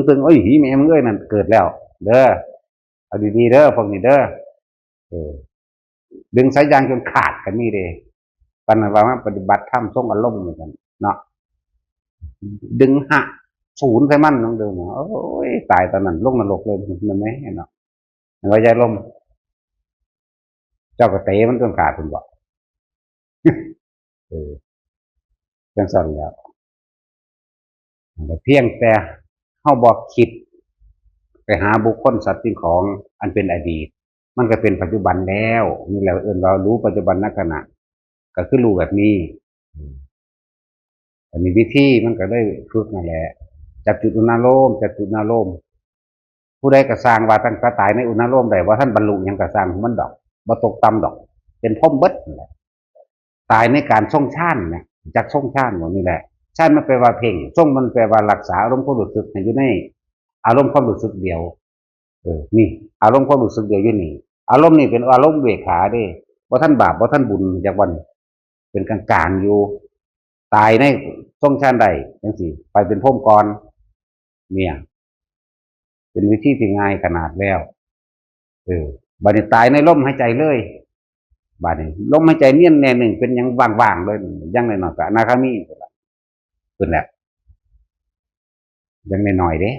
ตึงๆโอ้ยหีแม่มึงเอ้ยนั่นเกิดแล้วเด้อเอาดีๆเด้อพวกนี้เด้อดึงสายยางจนขาดกันนี่เด้ปานนั้นว่ามาปฏิบัติธรรมทรงอารมณ์เหมือนกันเนาะดึงหักศูนย์ใส่มันน้องเดิมโอ้ยตายตอนนั้นลงนรกเลยมันไหมเนาะว่าใจลมเจ้าก็เตะมันจนขาดคุณบอกจังสั่นแล้วเพียงแต่เข้าบอกคิดไปหาบุคคลสัตว์สิ่งของอันเป็นอดีตมันก็เป็นปัจจุบันแล้วนี่แหละเรารู้ปัจจุบันณขณะก็คือรู้แบบนี้อันนี้วิธีมันก็ได้ฝึกนั่นแหละจับจุดอุณาโลมจับจุดนาโลม ผู้ใดก็สร้างว่าตั้งแต่ตายในอุณหโลมได้ว่าท่านบรรลุหยังก็สร้างมันดอกบ่ตกต่ำดอกเป็นพรหมเบิดนั่นแหละตายในการทรงฌานนะจากทรงฌานบ่นี่แหละฌานมันแปลว่าเพ่งทรงมันแปลว่ารักษาอารมณ์ความรู้สึกให้อยู่ในอารมณ์ความรู้สึกเดียวนี่อารมณ์ความรู้สึกเดียวอยู่นี่อารมณ์นี่เป็นอารมณ์เวขาเด้บ่ท่านบาปบ่ท่านบุญจากวันเป็นกลางๆอยู่ตายในทรงฌานใดจังซี่ไปเป็นพรหมก่อนเนี่ยเป็นวิธีที่ง่ายขนาดแล้วบัดนี้ตายในลมหายใจเลยบัดนี้ลมหายใจเนียนแน่หนึ่งเป็นยังว่างๆเลยยังน้อยๆก็อนาคามีขึ้นแล้วยังน้อยๆเด้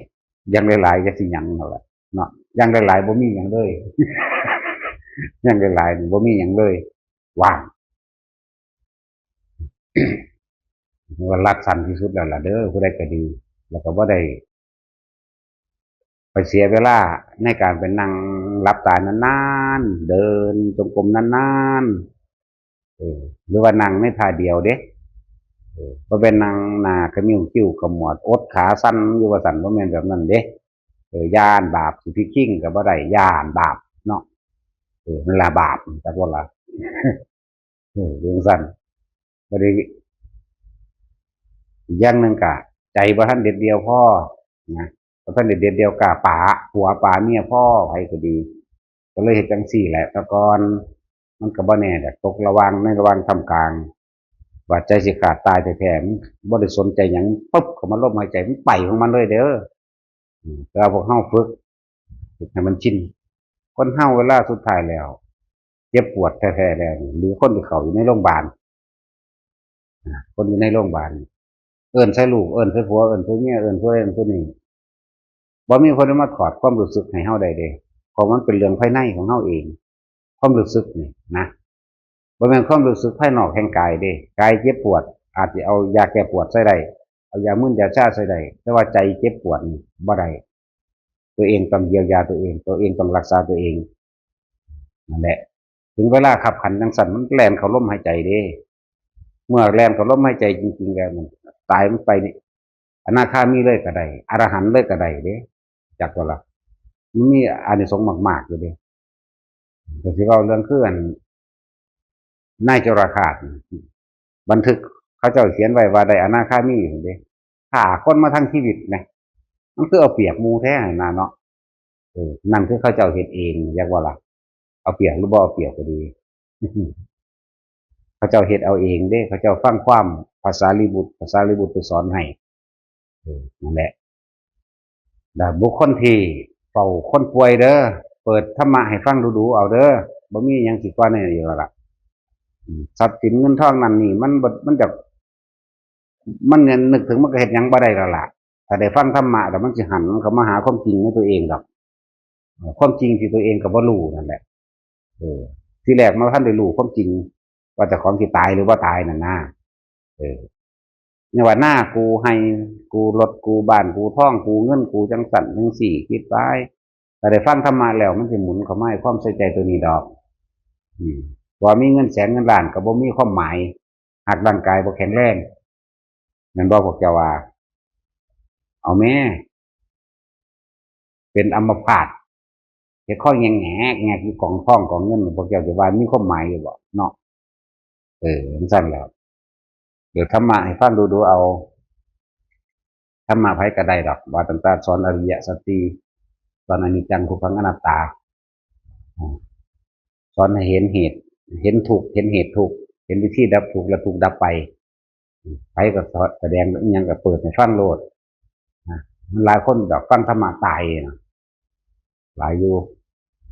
ยังหลายๆก็สิหยังนั่นแหละเนาะยังหลายๆบ่มีหยังเลยยังหลายๆนี่บ่มีหยังเลยว่างว่ารัดสั้นที่สุดแล้วล่ะเด้อผู้ใดก็ดีแล้วก็บ่ได้ไปเสียเวลาในการไปนั่งรับตานานๆเดินจงกรมนานๆหรือว่านั่งในท่าเดียวเด้บ่เป็นนั่งหน้าขมิ้วคิ้วขมวดอดขาสั่นอยู่ว่าสั่นบ่แม่นแบบนั้นเด้ย้านบาปสิพิขิงก็บ่ได้ย้านบาปเนาะมันละบาปจักว่าล่ะเรื่องสั่นบ่ได้อีกอย่างหนึงก็ใจบ่ทันเด็ดเดียวพอนะบ่ทันเด็ดเดียวกะป๋าผัวป๋าเมียพ่อไผก็ดีก็เลยเฮ็ดจังซี่แหละแต่ก่อนมันก็บ่แน่ดอกตกระหว่างในระหว่างท่ามกลางว่าใจสิขาดตายแท้ๆมันบ่ได้สนใจหยังปึ๊บเข้ามาลมหายใจมันไปของมันเลยเด้อแต่ว่าพวกเฮาฝึกให้มันชินคนเฮาเวลาสุดท้ายแล้วเจ็บปวดแท้ๆแล้วหรือคนที่เขาอยู่ในโรงพยาบาลคนอยู่ในโรงพยาบาลเอิ้นใส่ลูกเอิ้นใส่ผัวเอิ้นใส่เมียเอิ้นผู้ใดเอิ้นผู้นี้บ่มีคนมาถอดความรู้สึกให้เฮาได้เด้เพราะมันเป็นเรื่องภายในของเฮาเองความรู้สึกนี่นะบ่แม่นความรู้สึกภายนอกแห่งกายเด้กายเจ็บปวดอาจสิเอายาแก้ปวดใส่ได้เอายามึนยาชาใส่ได้แต่ว่าใจเจ็บปวดนี่บ่ได้ตัวเองต้องเยียวยาตัวเองต้องรักษาตัวเองนั่นแหละถึงเวลาขับขันจังสั่นมันแล่นเข้าลมหายใจเด้เมื่อแล่นเข้าลมหายใจจริงๆแล้วมันตายมันไปนี่อนาคามีเลยก็ได้อรหันต์เลยก็ได้เด้จักว่าล่ะมันมีอานิสงส์มากๆอยู่เด้ก็สิเว้าเรื่องคืออันนายจราคาสบันทึกเขาเจ้าเขียนไว้ว่าได้อนาคามีอยู่เด้ฆ่าคนมาทั้งชีวิตนะมันคือเอาเปรียบหมู่แท้น่ะเนาะนั่นคือเขาเจ้าเฮ็ดเองอยากว่าล่ะเอาเปรียบหรือบ่เอาเปรียบก็ดีเขาเจ้าเฮ็ดเอาเองเด้เขาเจ้าฟังความภาษาลิบุตรไปสอนให้นั่นแหละแต่บุคคลที่เฝ้าคนป่วยเด้อเปิดธรรมะให้ฟังดูๆเอาเด้อบ่มีหยังสิกว่านี้อยู่แล้วล่ะทรัพย์สินเงินทองนั่นนี่มันบ่มันจะมันเนี่ยนึกถึงมันก็เฮ็ดหยังบ่ได้แล้วล่ะถ้าได้ฟังธรรมะแล้วมันสิหันเข้ามาหาความจริงในตัวเองดอกความจริงที่ตัวเองก็บ่รู้นั่นแหละทีแรกมันบ่ทันได้รู้ความจริงว่าเจ้าของสิตายหรือบ่ตายนั่นนะเออเนี่ยว่าหน้ากูให้กูรถกูบ้านกูท่องกูเงินกูจังสั่นจังสี่คิดไปแต่ได้ฟังธรรมะแล้วมันสิหมุนเข้ามาให้ความใส่ใจตัวนี้ดอกว่ามีเงินแสนเงินล้านก็บ่มีความหมายหากร่างกายบ่แข็งแรงนั่นบ่พวกเจ้าว่าเอาแม่เป็นอัมพาตเฮ็ดข้อแงกอยู่กองท่องกองเงินพวกเจ้าจะว่ามีความหมายอยู่บ่เนาะจังซั่นแล้วเดี๋ยวธรรมะให้ฟังดูเอาธรรมะไผก็ได้ดอกว่าตั้งแต่สอนอริยสัจสี่สอนอนิจจังทุกขังอนัตตาสอนให้เห็นเหตุเห็นทุกข์เห็นเหตุทุกข์เห็นวิธีดับทุกข์และทุกข์ดับไปไผก็แสดงอิหยังก็เปิดให้ฟังโลดหลายคนดอกฟังธรรมะตายนะหลายอยู่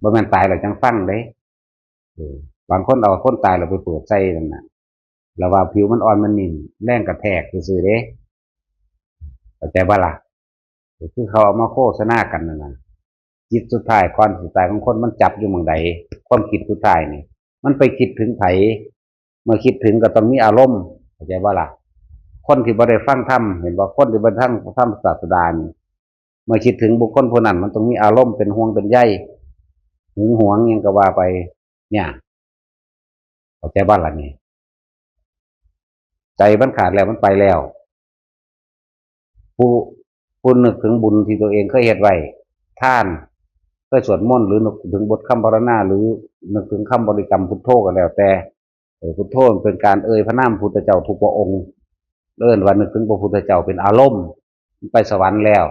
บ่แม่นตายแล้วจังฟังเด้บางคนเอาคนตายแล้วไปเปิดใส่นั่นน่ะแล้วว่าผิวมันอ่อนมันนิ่มแรงกระแทกซื่อๆเด้เข้าใจบ่ล่ะคือเขาเอามาโฆษณากันนั่นน่ะจิตสุดท้ายก่อนสุดท้ายของคนมันจับอยู่หม้องใดความคิดสุดท้ายนี่มันไปคิดถึงไผเมื่อคิดถึงก็ต้องมีอารมณ์เข้าใจบ่ล่ะคนที่บ่ได้ฟังธรรมเห็นบ่คนที่บ่ทังธรรมศาสดานี่เมื่อคิดถึงบุคคลผู้นั้นมันต้องมีอารมณ์เป็นห่วงเป็นใยหึงหวงหยังก็ว่าไปเนี่ยเข้าใจบ่ล่ะนี่ใจมันขาดแล้วมันไปแล้วผู้นึกถึงบุญที่ตัวเองเคยเฮ็ดไว้ทาน เคยสวดมนต์หรือนึกถึงบทคำภาวนาหรือนึกถึงคำบริกรรมพุทโธก็แล้วแต่พุทโธเป็นการพระนามพุทธเจ้าทุกพระองค์วันนึกถึงพระพุทธเจ้าเป็นอารมณ์ไปสวรรค์แล้ว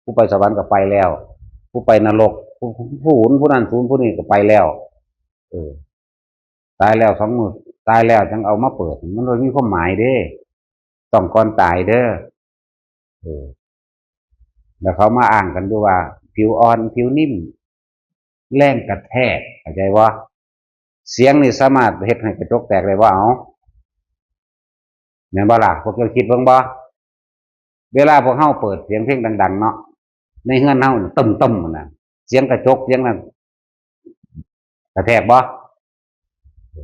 ผู้ไปสวรรค์ก็ไปแล้วผู้ไปนรกผู้หุนผู้นั้นผู้นี้ก็ไปแล้วเออตายแล้ว2 มื้อตายแล้วจังเอามาเปิดมันมีความหมายเด้ต้องก่อนตายเด้อเออแล้วเขามาอ้างกันด้วยว่าผิวอ่อนผิวนิ่มแรงกระแทกเข้าใจว่าเสียงนี่สามารถเฮ็ดให้กระจกแตกได้ว่าเอาแม่นบ่ล่ะพวกเจ้าคิดเบิ่งบ่เวลาพวกเฮาเปิดเสียงเพลงดังๆเนาะในเฮือนเฮาตึมๆน่ะเสียงกระจกเสียงนั้นกระแทกบ่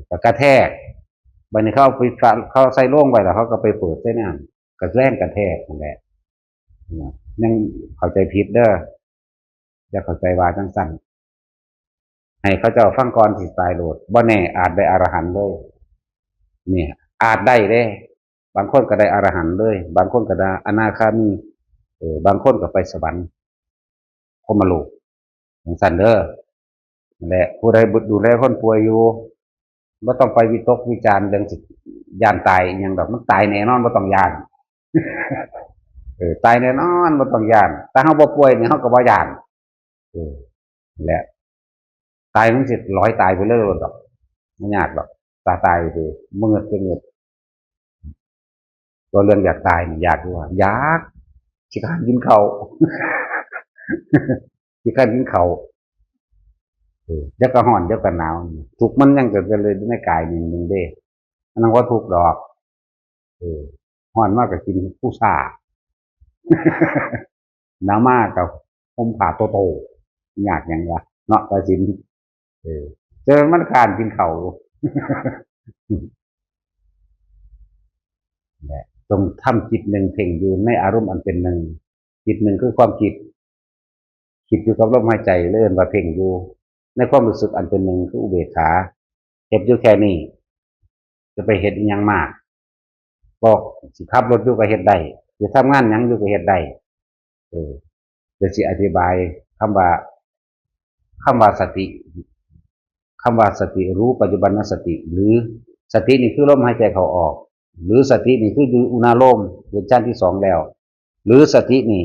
ก็กระแทกบัดนี้เขาใส่โล่งไว้แล้วเขาก็ไปเปิดใส่นั่นก็แรงกระแทกนั่นแหละยังเข้าใจผิดเด้ออย่าเข้าใจว่าจังซั่นให้เขาเจ้าฟังก่อนสิตายโลดบ่แน่อาจได้อรหันต์เลยเนี่ยอาจได้เด้บางคนก็ได้อรหันต์เลยบางคนก็ได้อนาคามีบางคนก็ไปสวรรค์พรหมโลกจังซั่นเด้อนั่นแหละผู้ใดดูแลคนป่วยอยู่บ่ต้องไปวิตกวิจารณ์เรื่องสิย้านตายอิหยังดอกมันตายแน่นอนบ่ต้องย้านตายแน่นอนบ่ต้องย้านถ้าเฮาบ่ป่วยนี่เฮาก็บ่ย้านนั่นแหละตายมันสิลอยตายไปเลยดอกบ่ยากดอกตายไปบ่เงิดไปเงิดตัวเรื่องอยากตายนี่อยากอยู่ว่าอยากขี้คร้านกินข้าวขี้คร้านกินข้าวเดี๋ยวก็ร้อนเดี๋ยวก็หนาวทุกข์มันยังเกิดขึ้นเลยในกายนึงเด้อันนั้นว่าทุกข์ดอกร้อนมากก็กินผู้ซ่าหนาวมากก็ห่มผ้าโตๆยากหยังวะเนาะก็สินเจอมันคร้านกินข้าวแหละจงทำจิตหนึ่งเพ่งอยู่ในอารมณ์อันเป็นหนึ่งจิตหนึ่งคือความคิดอยู่กับลมหายใจเลื่อนว่าเพ่งอยู่ในความรู้สึกอันเป็นหนึ่งคืออุเบกขาเห็นอยู่แค่นี้จะไปเห็นอีกอย่างมากบอกสิขับรถอยู่ก็เห็นได้จะทำงานยังอยู่ก็เห็นได้จะสิอธิบายคำว่าสติรู้ปัจจุบันสติหรือสตินี่คือลมหายใจเข้าออกหรือสตินี่คืออยู่อุณาโลมเป็นชั้นที่2แล้วหรือสตินี่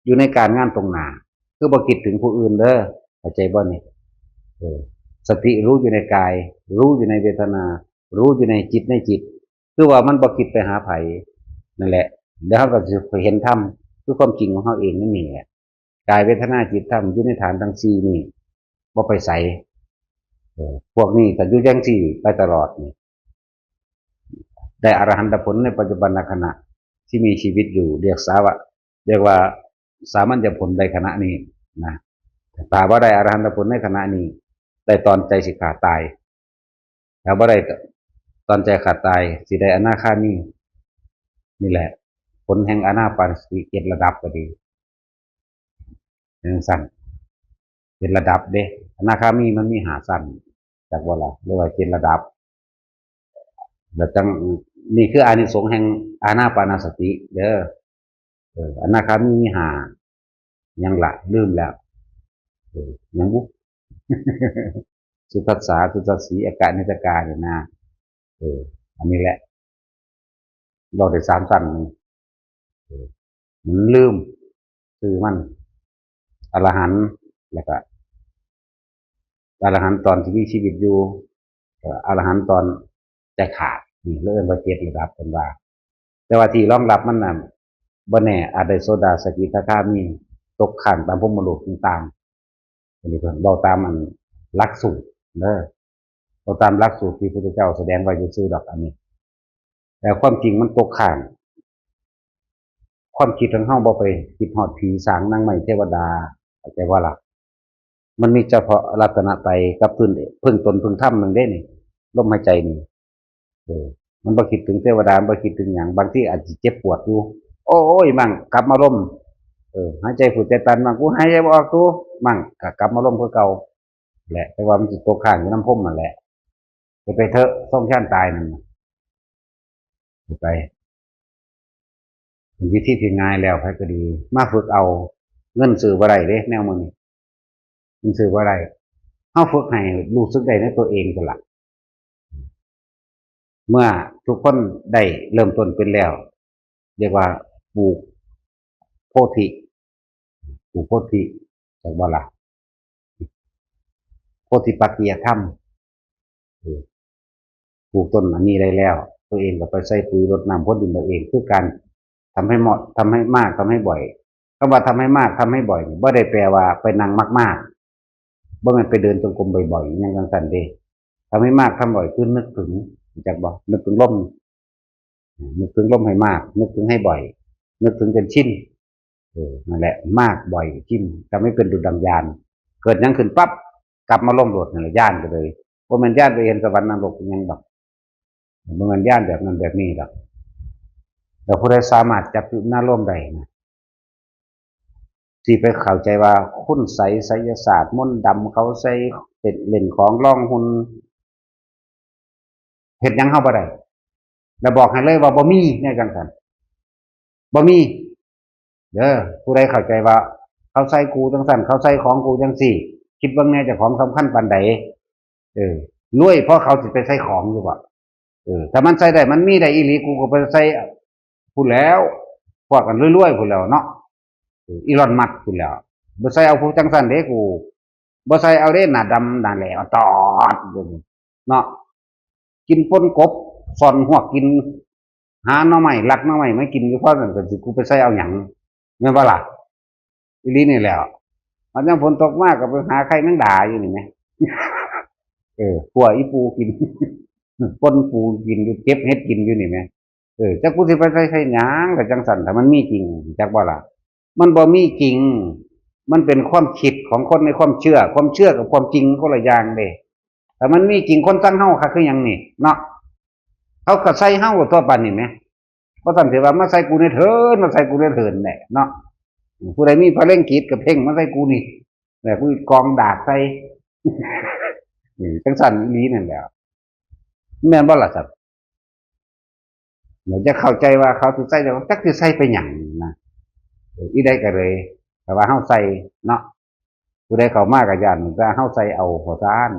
อยู่ในการงานตรงหน้าคือบ่คิดถึงผู้อื่นเด้อเข้าใจบ่นี่สติรู้อยู่ในกายรู้อยู่ในเวทนารู้อยู่ในจิตคือว่ามันบ่คิดไปหาไผนั่นแหละแล้วเราก็จะเห็นธรรมคือความจริงของเราเองนั่นนี่แหละกายเวทนาจิตธรรมอยู่ในฐานทั้ง4นี่บ่ไปใส่พวกนี้ก็อยู่จังซี่ไปตลอดนี่ได้อรหันตผลในปัจจุบันขณะที่มีชีวิตอยู่เรียกว่าสามัญญผลในขณะนี้นะถ้าว่าได้อรหันตผลในขณะนี้ได้ตอนใจสิขาดตายถ้าว่าได้ตอนใจขาดตายสิได้อนาคามีนี่แหละผลแห่งอนาปานสติ7 ระดับก็ดีอย่างสั้น7 ระดับเด้อนาคามีมันมี5 สั้นจากว่าล่ะเรียกว่า7 ระดับแล้วจังนี่คืออานิสงส์แห่งอานาปานสติเด้ออนาคามี5ยังละลืมแล้วยังบุสุทัสสาสุทัสสีอากาศนิจกาเนี่ยนะอันนี้แหละเราได้3 สั้นมันลืมคือมันอรหันต์แล้วก็อรหันต์ตอนที่มีชีวิตอยู่อรหันต์ตอนจะขาดนี่เริ่มว่า7 ระดับเป็นว่าแต่ว่าที่รองรับมันน่ะบ่แน่อาจได้โซดาสกิทาคามีตกขันตามพรหมโลกต่างๆอันนี้เพิ่นเว้าตามอันหลักสูตรเด้อเว้าตามหลักสูตรที่พระพุทธเจ้าแสดงไว้ซื่อๆดอกอันนี้แต่ความจริงมันตกข้างความคิดของเฮาบ่ไปคิดฮอดผีสางนางไม้เทวดาเข้าใจว่าล่ะมันมีเฉพาะรัตนตรัยกับพึ่งตนพึ่งธรรมนึงเด้นี่ลมหายใจนี่มันบ่คิดถึงเทวดาบ่คิดถึงหยังบางทีอาจสิเจ็บปวดอยู่โอ้ยมั่งกลับมาล้มหายใจฝืดใจตันมั่งกูหายใจบ่ออกกูมั่งก็กลับมาล้มคือเก่าแหละแต่ว่ามันสิตกข้างอยู่น้ำพรมนั่นแหละไปเถอะส่งชั้นตายนั่นไปวิธีที่ง่ายแล้วไผก็ดีมาฝึกเอาเงินซื้อบ่ได้เด้แนวมื้อนี้ มันสื่อว่าอะไรเฮาฝึกให้รู้สึกได้ในตัวเองก็ละเมื่อทุกคนได้เริ่มต้นเป็นแล้วเรียกว่าปลูกโพธิปลูกโพธิจากบ่ละโพธิปัจจยธรรมปลูกต้นอันนี้ได้แล้วตัวเองก็ไปใส่ปุ๋ยรดน้ำพ่นดินตัวเองคือการทำให้เหมาะทำให้มากทำให้บ่อยคำว่าทำให้มากทำให้บ่อยบ่ได้แปลว่าไปนั่งมากๆบ่แมันไปเดินจงกรมบ่อยๆอย่างนั้นสั่นเด้ทำให้มากทำบ่อยคือนึกถึงจากบ่นึกถึงลมนึกถึงลมให้มากนึกถึงให้บ่อยนึกถึงจนชินนั่นแหละมากบ่อยชินทำให้เป็นดุจดังยานเกิดยังขึ้นปั๊บกลับมาล่มโดดนั่นแหละย่านไปเลยว่ามันย่านไปเห็นสวรรค์นรกยังดอกมันย่านแบบนั้นแบบนี้ดอกแต่ผู้ใดสามารถจับจุดหน้าร่มได้นะที่ไปเข้าใจว่าคุณไสยไสยศาสตร์มนต์ดำเขาใส่เป็นเล่นของล่องหุ่นเฮ็ดยังเข้าบ่ได้แล้วบอกให้เลยว่าบ่มีเนี่ยจังซั่นบ่มีเด้อผู้ใดเข้าใจว่าเขาใส่กูจังซั่นเขาใส่ของกูจังซี่คิดว่าแน่เจ้าของสำคัญปานใดรวยเพราะเขาสิไปใส่ของอยู่บ่ถ้ามันใส่ได้มันมีได้อีหลีกูก็ไปใส่พูดแล้วพวกกันรวยๆพูดแล้วเนาะอีรอนมัสพูดแล้วบ่ใส่เอาผู้จังซั่นเด้กูบ่ใส่เอาเด้หน้าดำหน้าแหลวตอดเนาะกินป่นกบสอนหัวกินหาหน่อไม้ลักหน่อไม้ไม่กินอยู่เพราะนั่นก็สิกูไปใส่เอาหยังแม่นบ่ล่ะอีหลีนี่แหล้วมันยังฝนตกมากก็ไปหาไข่แมงดาอยู่นี่แหมขัวอีปูกินป่นปูกินอยู่เก็บเห็ดกินอยู่นี่แหมจักกูสิไปใส่หยังก็จังซั่นถ้ามันมีจริงจักบ่ล่ะมันบ่มีจริงมันเป็นความคิดของคนในความเชื่อกับความจริงคนละอย่างเด้แต่มันมีจริงคนตั้งเฮาค่ะคือหยังนี่เนาะเขาก็ใส่เฮาตัวปานนี้แหมบ่ซั่นสิว่ามาใส่กูในเถินมาใส่กูในเถินแหละเนาะผู้ใดมีพระเล่งกิจก็เพ่งมาใส่กูนี่แต่กูกองดากใส่จังซั่นอีหลีนั่นแหละแม่นบ่ล่ะครับเดี๋ยวจะเข้าใจว่าเขาสิใส่แล้วจักสิใส่ไปหยังนะอีใดก็เลยแต่ว่าเฮาใส่เนาะผู้ใดเข้ามาก็ย่านว่าเฮาใส่เอาหัวซาน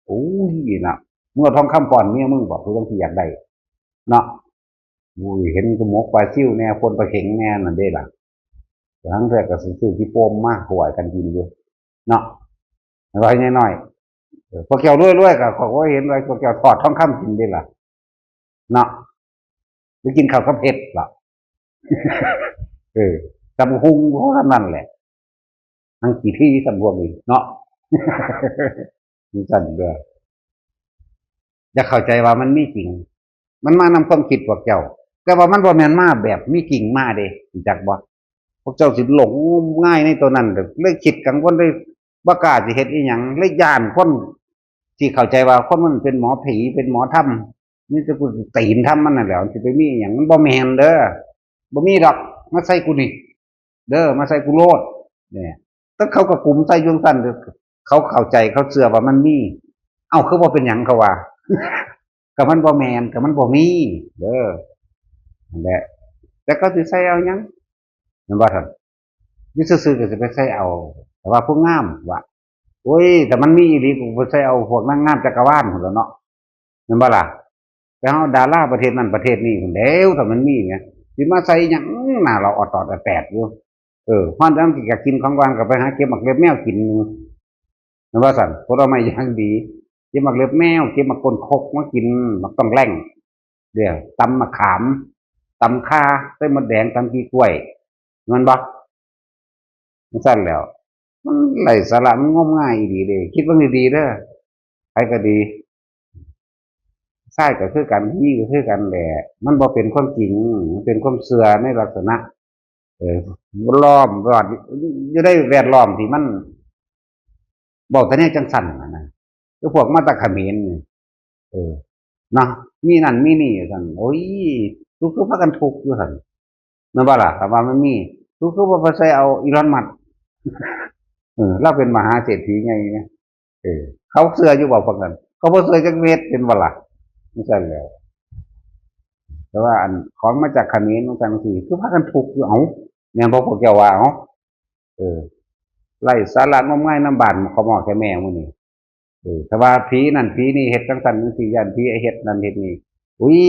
โอ้ยน่ะเมื่อทองคำป้อนเมียมึงบอกกูจังสิอยากได้เนาะกูเห็นกระหมกปลาซิ่วแน่คนปลาเข็งแน่นั่นเด้ล่ะทั้งแรกก็ซื้อที่โปมมากหวยกันกินอยู่เนาะไว้น้อยๆพวกแก้วรวยๆก็เขาก็เห็นไว้พวกแก้วทอดทองคำกินได้ล่ะเนาะไปกินข้าวกับเผ็ดล่ะตำหุงเพราะนั่นแหละทั้งกี่ที่สำรวมอีกเนาะมีสั่นเด้อจะเข้าใจว่ามันมีจริงมันมานำความคิดพวกเจ้าแต่ว่ามันบ่แม่นมาแบบมีจริงมาเด้จักบ่พวกเจ้าสิหลงง่ายในตัวนั้นเลยคิดกังวลเลยบ่กล้าสิเฮ็ดอีหยังเลยย่านคนที่เข้าใจว่าคนมันเป็นหมอผีเป็นหมอธรรมนี่จะกูตีนทำมันนั่นแหละสิไปมีอย่างมันบ่แม่นเด้อบ่มีดอกมาใส่กูนี่เด้อมาใส่กูโลดเนี่ยถ้าเขาก็กลุ่มใส่ยุงสั้นเขาเข้าใจเขาเชื่อว่ามันมีเอ้าคือบ่เป็นหยังเขาว่าก็มันบ่แม่นก็มันบ่มีเด้อนั่นแหละแต่ก็สิใส่เอาหยังแม่นบ่ครับอยู่ซื่อๆก็สิไปใส่เอาแต่ว่าผู้งามว่าโอ้ยแต่มันมีอีหลีกูไปใส่เอาพวกนางงามจักรวาลพุ่นแล้วเนาะแม่นบ่ล่ะแต่เฮาดาราประเทศนั้นประเทศนี้พุ่นแล้วถ้ามันมีไงสิมาใส่หยังหน้าเราออดตอดแตกอยู่ฮ้อนจังสิอยากกินของหวานก็ไปหาเก็บหมักเล็บแมวกินแม่นบ่ซั่นผลไม้อย่างดีเก็บหมักเล็บแมวเก็บหมักก้นคกมากินหมักต้องแล่งเดี๋ยวตำมะขามตำข่าใส่มดแดงตำขี้กล้วยแม่นบ่มันซั่นแล้วมันไร้สาระมันงมงายอีหลีเด้คิดเบิ่งดีๆเด้อใครก็ดีชายก็คือกันหญิงก็คือกันแหละมันบ่เป็นความจริงมันเป็นความเชื่อในลักษณะล้อมรอดอยู่ได้แวดล้อมที่มันบอกแต่เนี่ยจังสั่นนะคือพวกมาตะเขมรนี่เนาะมีนั่นมีนี่สั่นโอ้ยทุกคือพากันทุกข์อยู่สั่นนั่นบ่ล่ะแต่ว่ามันมีทุกคือบ่ไปใส่เอาอีลอนมัสก์เราเป็นมหาเศรษฐีไงเนี่ยเขาเชื่ออยู่บ่พวกนั้นเขาบ่เชื่อจักเม็ดเป็นบ่ล่ะนี่ซั่นแหล้วแต่ว่าอันของมาจากเขมรมันจังซี่คือพากันทุกข์อยู่เอ้าแม่นบ่พวกเจ้าว่าเอ้าเออ ไล่สาระงมง่ายน้ำบานเขาหมอแค่แม่มื้อนี้แต่ว่าผีนั่นผีนี่เฮ็ดจังซั่นจังซี่ย่านผีไอ้เฮ็ดนั่นเฮ็ดนี่อุ้ย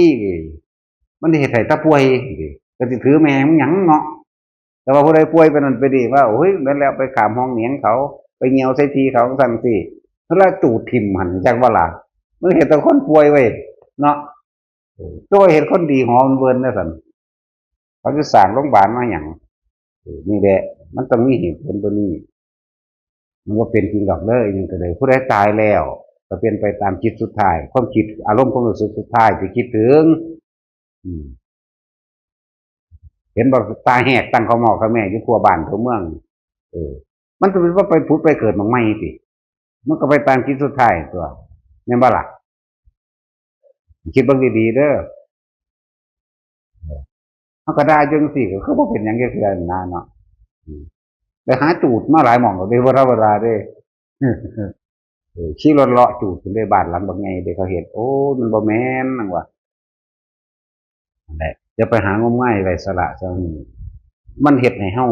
มันเฮ็ดให้ตาป่วยก็สิถือแม่มึงหยังเนาะแต่ว่าผู้ใดป่วยไปนั่นไปนี่ว่าโอ้ยแม่นแล้วไปขามห้องเหนียงเขาไปเหี่ยวใส่ทีเขาซั่นสิเพิ่นละตูดทิ่มหั่นจักว่าล่ะมึงเฮ็ดแต่คนป่วยเว้ยเนาะตัวเฮ็ดคนดีหอมเวินนะซั่นเขาจะสร้างโรงพยาบาลมาหยังนี่แหละมันต้องมีเหตุผลตัวนี้มันก็เป็นจริงดอกเด้อยังก็เลยผู้ใดตายแล้วก็เป็นไปตามจิตสุดท้ายความคิดอารมณ์ความรู้สึกสุดท้ายที่คิดถึงอืมเห็นบอกตาแหกตั้งเขาหมอเขาแม่อยู่ทั่วบ้านทั่วเมืองเออมันจะเป็นว่าไปพุดไปเกิดมันไม่สิมันก็ไปตามคิดสุดท้ายตัวเนี่ยบ้าล่ะคิดบางดีๆเด้อมันก็ได้จังสิก็คือว่าเป็นอย่างเงี้ยคืออะไรนะเนาะไปหาจูดมาหลายหม่องก็ได้เวลาได้ชี้รถเลาะจูดถึงได้บ้านหลังบางไงเด็กเขาเห็นโอ้มันบ่แม่นนั่งว่ะนั่นแหละจะไปหางมง่ายไรสละซะนี่มันเห็ดให้เฮา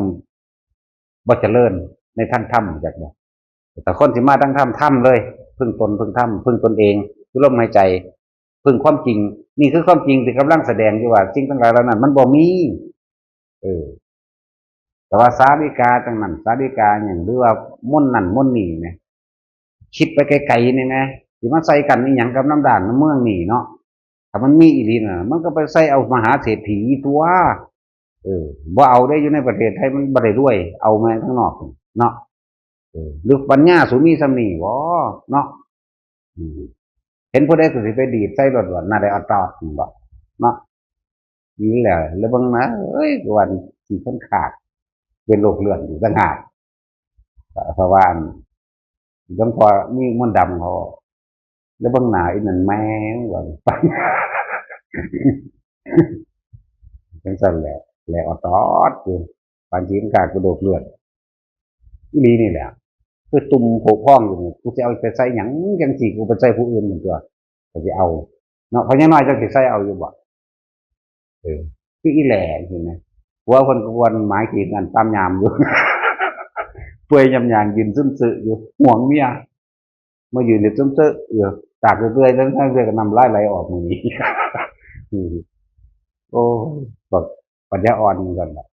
บ่เจริญในท่านถ้ำจากบ่แต่คนที่มาทั้งถ้ำเลยพึ่งตนพึ่งถ้ำพึ่งตนเองคือลมหายใจพึ่งความจริงนี่คือความจริงที่กำลังแสดงอยู่ว่าสิ่งทั้งหลายเหล่านั้นมันบ่มีเออแต่ว่าสาริกาจังนั้นสาริกาอย่างหรือว่าม่นนั่นม่นนี่เนี่ยคิดไปไกลๆนี่นะที่มาใส่กันนี่หยังกับน้ำด่านน้ำเมืองนี่เนาะถ้ามันมีอีหลีน่ะมันก็ไปใส่เอามหาเศรษฐีตัวบ่เอาได้อยู่ในประเทศไทยมันบ่ได้รวยเอามาข้างนอกเนาะหรือปัญญาสูมีสำนีบ่เนาะเห็นผู้ใดก็สิไปดีดใส่รถว่าน่าได้เอาตอดบ่เนาะนี่แหละแล้วบางนะเอ้ยวันที่คนขาดเป็นโรคเลือดอยู่ต่างหากเพราะว่าจังพอมีมนต์ดำเขาแล้วบางหนาอีนั่นแม่งว่าจังซั่นแหละแล้วเอาตอดอยู่ปานจีนขาดกระโดดเลือดอีหลีนี่แหละคือตุ่มโผพองอยู่นี่กูจะเอาไปใส่หยังจังสิกูไปใส่ผู้อื่นเหมือนตัวก็สิเอาเนาะเพราะยังน้อยจังสิใส่เอาอยู่บ่คืออีแหล่เห็นไหมหัวคนกวนหมายขีดกันตามยามอยู่เปื่อยยำยางยืนซึมซึอยู่ห่วงเมียมายืนอยู่ซึมซึอยู่ตากเรื่อยๆแล้วเรื่อยๆก็นำไล่ไหลออกมือนี้โอ้แบบปัญญาอ่อนเหมือนกันแบบ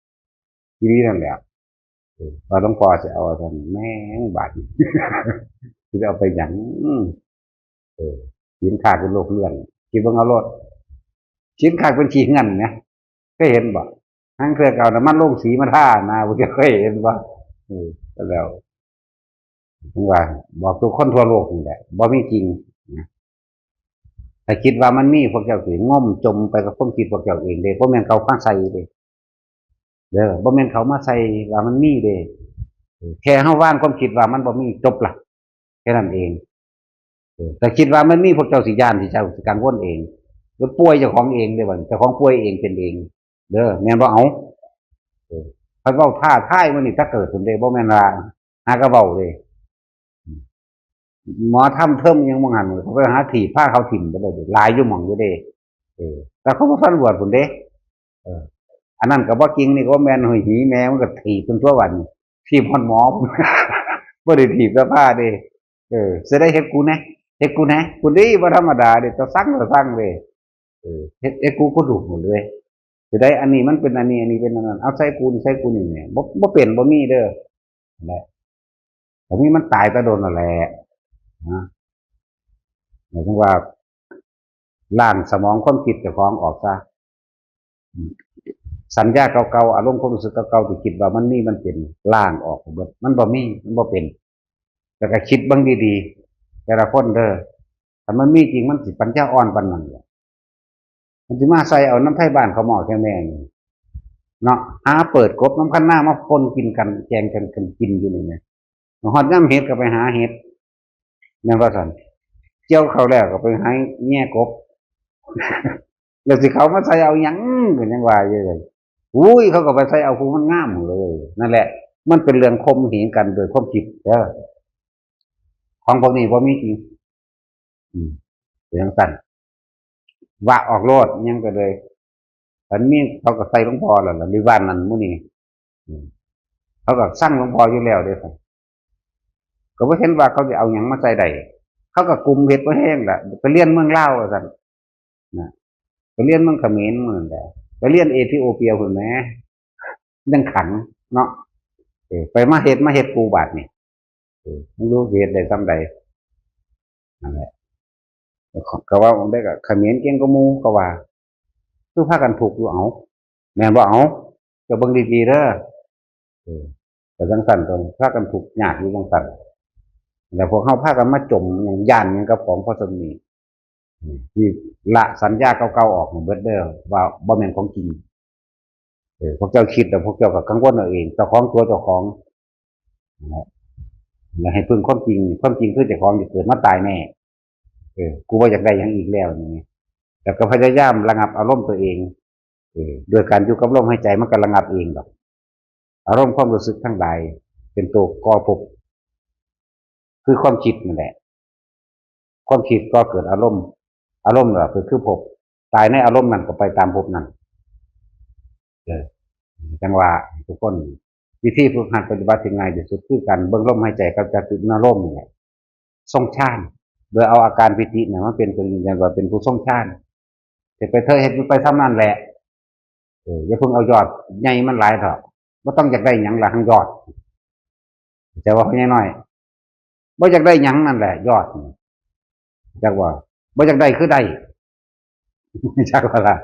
ทีนี้นั่นแหละเราต้องพอจะเอาทำแม่งบาดจะเอาไปหยังชิ้นขาดเป็นโรคเลื่อนคิดว่าเอารถชิ้นขาดเป็นขี้เงินเนี่ยก็เห็นบ่ทั้งเครือเก่าน้ำมันลงสีมาท่านะผมจะเคยเห็นว่าก็แล้วถึงว่าบอกทุกคนทั่วโลกนี่แหละบ่มีจริงนะแต่คิดว่ามันมีพวกเจ้าสิง่มจมไปกับความคิดพวกเจ้าเองเด้บ่แม่นเขาข้างใส่เด้บ่แม่นเขามาใส่ว่ามันมีเด้แค่เฮาว่างความคิดว่ามันบ่มีจบล่ะแค่นั้นเองแต่คิดว่ามันมีพวกเจ้าสิย่านที่เจ้าสิกังวลเองหรือป่วยเจ้าของเองเด้บ่เจ้าของป่วยเองเป็นเองแม่นบ่เอาเขาเว้าท่าทายมันนี่ถ้าเกิดขึ้นเด้บ่แม่นว่าหาก็เว้าเด้หมอทำเทิมยังบ่หันเขาไปหาถีบผ้าเขาถิ่มไปเลยหลายอยู่หม่องอยู่เด้แต่เขาบ่ทันบวชพุ่นเด้อันนั้นก็บ่จริงนี่ก็แม่นหุยหีแม่มันก็ถีบจนทั่ววันถีบฮอดหมอบ่ได้ถีบแต่ผ้าเด้สิได้เฮ็ดกูแหน่เฮ็ดกูแหน่กูดีบ่ธรรมดาเด้ต้องสั่งเด้เฮ็ดกูก็ถูกหมดเลยสิได้อันนี้มันเป็นอันนี้อันนี้เป็นอันนั้นเอาใส่กูนี่ใส่กูนี่แหน่บ่เป็นบ่มีเด้อนั่นแหละแต่นี่มันตายแต่โดนนั่นแหละนะหมายถึงว่าล้างสมองความคิดเจ้าของออกซะสัญญาเก่าๆอารมณ์ความรู้สึกเก่าๆที่คิดว่ามันมีมันเป็นล้างออกหมดมันบ่มีมันบ่เป็นแต่ก็คิดเบิ่งดีๆแต่ละคนเด้อถ้ามันมีจริงมันสิปัญญาอ่อนปานนั้นมันสิมาใส่เอาน้ำไทยบ้านเขาหม้อแค่แม่งเนาะหาเปิดกบน้ำคั้นหน้ามาปนกินกันแกงกันกินอยู่นี่ไงฮอดย่ำเห็ดก็ไปหาเห็ดนั่นว่าสันเจียวเขาแล้วก็ไปหาแง่กบแล้วสิเขามาใส่เอาหยังก็ยังว่าอยู่เลยอุ้ยเขาก็ไปใส่เอาผู้มันงามเลยนั่นแหละมันเป็นเรื่องคมเหงกันโดยความคิดของพวกนี้พอมีจริงเป็นอย่างสั้นว่าออกโลดยังก็เลยอันนี้เขาก็ใส่หลวงพ่อแล้วล่ะในบ้านนั้นมื้อนี้เขาก็สร้างหลวงพ่ออยู่แล้วเด้อ ก็บ่เห็นว่าเขาจะเอาหยังมาใส่ได้เขาก็กุมเฮ็ดบ่แห้งล่ะไปเรียนเมืองลาวว่าซั่นนะไปเรียนเมืองเขมรมื้อนั้นแหละไปเรียนเอธิโอเปียพุ่นแหมยังขังเนาะไปมาเฮ็ดกูบาดนี่มึงรู้เฮ็ดได้ซำใดนั่นแหละก็ว่าได้ก็เขมรเก่งกว่าหมู่ก็ว่าคือพากันถูกอยู่เอาแม่นบ่เอาจะเบิ่งดีๆเด้อแต่จังซั่นต้องพากันถูกยากอยู่จังซั่นแล้วพวกเฮาพากันมาจมหยังย้านหยังกับของพอสมนี้ที่ละสัญญาเก่าๆออกเบิดเด้อว่าบ่แม่นของจริงพวกเจ้าคิดแต่พวกเจ้าก็กังวลเอาเองเจ้าของตัวเจ้าของนะแล้วให้พึ่งความจริงความจริงคือเจ้าของจะเกิดมาตายแน่กูบ่อยากได้หยังอีกแล้วนี่แต่ก็พยายามระงับอารมณ์ตัวเองด้วยการอยู่กับลมหายใจมันก็ระงับเองดอกอารมณ์ความรู้สึกทั้งหลายเป็นตัวก่อภพคือความคิดนั่นแหละความคิดก็เกิดอารมณ์น่ะคือภพตายในอารมณ์นั้นก็ไปตามภพนั้นจังว่าทุกคนวิธีฝึกหัดปฏิบัติที่ง่ายที่สุดคือการเบิ่งลมหายใจกับจักจุดนารมณ์นี่แหละทรงฌานโดยเอาอาการปิติเนี่ยมาเป็นตัวยืนยันว่าเป็นผู้ทรงฌานแต่ไปเธอเห็นไปซ้ำนั่นแหละอย่าเพิ่งเอายอดใหญ่มันหลายเถอะบ่ต้องอยากได้หยังละทั้งยอดแต่ว่าใหญ่น้อยบ่อยากได้หยังนั่นแหละยอดจักว่าบ่อยากได้คือได้จักว่าล่ะ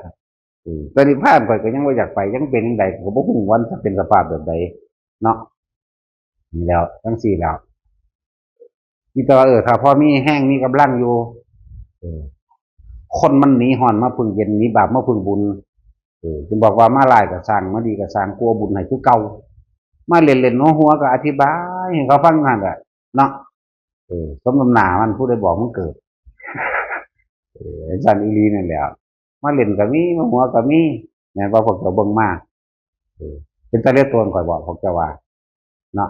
ตอนนี้ภาพข่อยก็ยังบ่อยากไปยังเป็นจังไดก็บ่ฮู้ว่าจะเป็นสภาพแบบใดเนาะนี่แล้วจังซี่แล้วที่ต่อถ้าพอมีแห้งมีกำลังอยู่คนมันหนีร้อนมาพึ่งเย็นหนีบาปมาพึ่งบุญจึงบอกว่ามาหลายก็สร้างมาดีก็สร้างกลัวบุญให้คือเก่ามาเล่นๆหัวๆก็อธิบายให้เขาฟังนั่นแหละเนาะสมน้ำหน้ามันผู้ใดบอกมันเกิดอาจารย์อีหลีนั่นแหละมาเล่นก็มีมาหัวก็มีแม่นว่าพวกเจ้าเบิ่งมาเป็นตะเลียตนข่อยบอกพวกเจ้าว่าเนาะ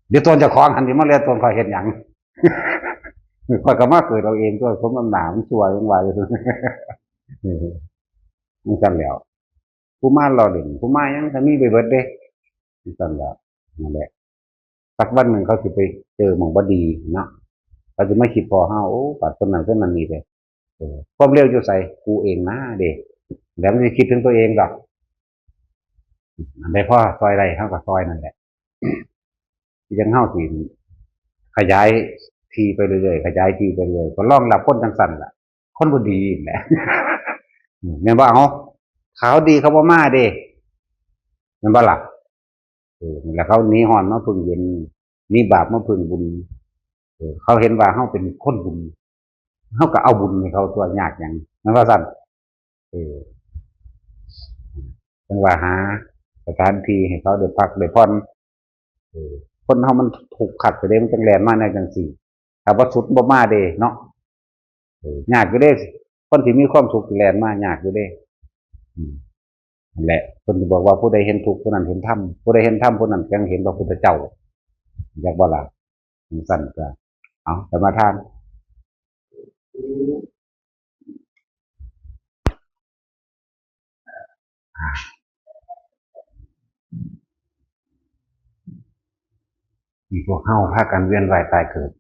เดี๋ยวตนเจ้าของหันสิมาเลียตนข่อยเฮ็ดหยังข่อยก็มาเกิดเอาเองตัวสมน้ำหน้ามันชั่วจังว่าอยู่มันซั่นแล้วผู้มาเราเล่นผู้มายังถ้ามีไปเบิดเด้มันซั่นแล้วนั่นแหละสักวันหนึ่งเขาสิไปเจอหม่องบ่ดีเนาะเขาจะไม่คิดพอเฮาโอ้ปัดคนนั้นคนนั้นนี่เด้ความเร็วอยู่ใส่กูเองนะเด้แล้วมันจะคิดถึงตัวเองดอกอันใดพ่อซอยใดเฮาก็ซอยนั่นแหละยังเฮาสิขยายทีไปเรื่อยๆขยายทีไปเรื่อยก็รองรับคนจังซั่นล่ะคนบ่ดีแหละแม่นบ่เอาขาวดีเขาบ่มาเด้แม่นบ่ล่ะนั่นแหละเขาหนีร้อนมาพึ่งเย็นหนีบาปมาพึ่งบุญเขาเห็นว่าเฮาเป็นคนบุญเฮาก็เอาบุญให้เขาตัวยากหยังแม่นว่าซั่นจังว่าหาสถานที่ให้เขาได้พักได้ผ่อนคนเฮามันถูกขัดไปเด้มันจังแล่นมาในจังซี่ถ้าบ่สุดบ่มาเด้เนาะยากอยู่เด้คนที่มีความสุขแล่นมายากอยู่เด้นั่นแหละเพิ่นบอกว่าผู้ใดเห็นทุกข์ผู้นั้นเห็นธรรมผู้ใดเห็นธรรมผู้นั้นยังเห็นพระพุทธเจ้าอยากบ่ล่ะสั่นก็เอาสมาทานมีพวกเฮาพากันเวียนว่ายตายเกิด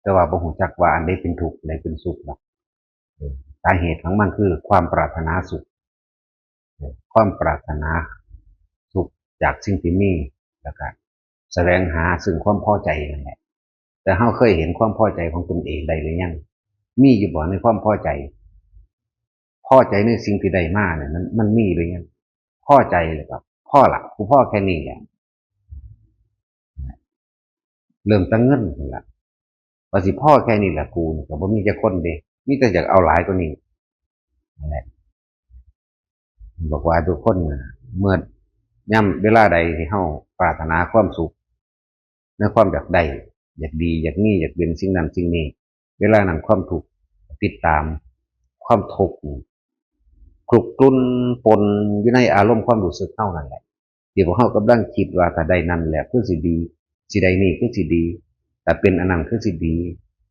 แต่ว่าบ่ฮู้จักว่าอันใดเป็นทุกข์อันใดเป็นสุขเนาะสาเหตุของมันคือความปรารถนาสุขความปรารถนาสุขจากสิ่งที่มีแล้วก็แสวงหาซึ่งความพอใจนั่นแหละแต่เฮาเคยเห็นความพอใจของตนเองได้หรือยังมีอยู่บ่ในความพอใจในสิ่งที่ได้มาเนี่ยมันมีหรือยังพอใจเลยครับพ่อละกูพ่อแค่นี้แหละเริ่มตั้งเงินนี่แหละว่าสิพ่อแค่นี้แหละกูก็บ่มีจะคนเด้มีแต่อยากเอาหลายกว่านี้นั่นแหละบอกว่าทุกคนเมื่อย่ำเวลาใดที่เฮาปรารถนาความสุขในความอยากได้อยากดีอยากมีอยากเป็นสิ่งนั้นสิ่งนี้เวลานั้นความทุกข์ติดตามความทุกข์คลุกกลุ้นปนอยู่ในอารมณ์ความรู้สึกเฮานั่นแหละที่พวกเฮากำลังคิดว่าถ้าได้นั่นแหละคือสิดีสิได้นี่คือสิดีแต่เป็นอันนั้นคือสิดี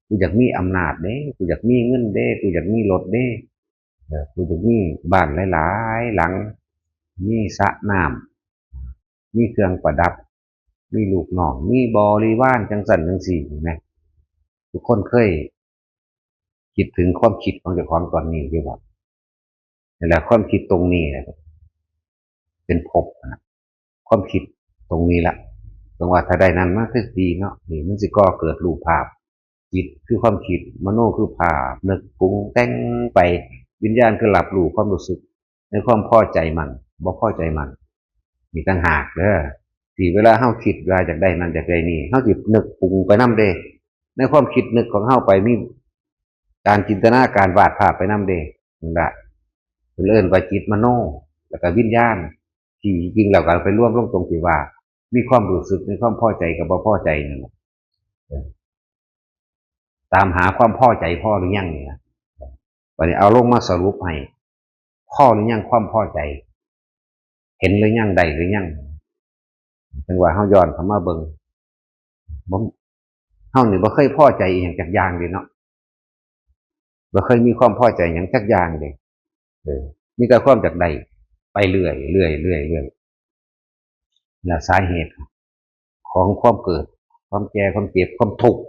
กูอยากมีอำนาจเด้กูอยากมีเงินเด้กูอยากมีรถเด้กูอยากมีบ้านหลายๆหลังมีสระน้ำมีเครื่องประดับ มีลูกน้องมีบริวารจังสันจังสี่นะทุกคนเคยคิดถึงความคิดของเจ้าของตอนนี้อยู่บ่นี่แหละความคิดตรงนี้นะเป็นภพนะความคิดตรงนี้ละตรงว่าถ้าได้นั้นมากขึ้นดีเนาะนี่มันสิก็เกิดรูปภาพจิตคือความคิดมโนคือภาพนึกปรุงแต่งไปวิญญาณคือหลับรู้ความรู้สึกในความพอใจมันบ่พอใจมันมีต่างหากเด้อที่เวลาเฮาคิดว่าจากได้นั่นจากได้นี่เฮาสินึกปรุงไปนำเด้ในความคิดนึกของเฮาไปมีการจินตนาการวาดภาพไปนำเด้นั่นล่ะเพิ่นเอิ้นว่าจิตมโนแล้วก็วิญญาณที่จริงแล้วก็ไปรวมลงตรงที่ว่ามีความรู้สึกมีความพอใจกับบ่พอใจนั่นแหละตามหาความพอใจพอหรือยังนี่นะวันนี้เอาลงมาสรุปให้พอหรือยังความพอใจเห็นหรือยังใดหรือยังถึงว่าเฮาย้อนเข้ามาเบิ่งบ่เฮานี่บ่เคยพอใจอีหยังจักอย่างเดะเนาะบ่เคยมีความพอใจหยังจักอย่างเดะมีแต่ความจากใดไปเรื่อยเรื่อยเรื่อยเรื่อยและสาเหตุของความเกิดความแก่ความเจ็บความทุกข์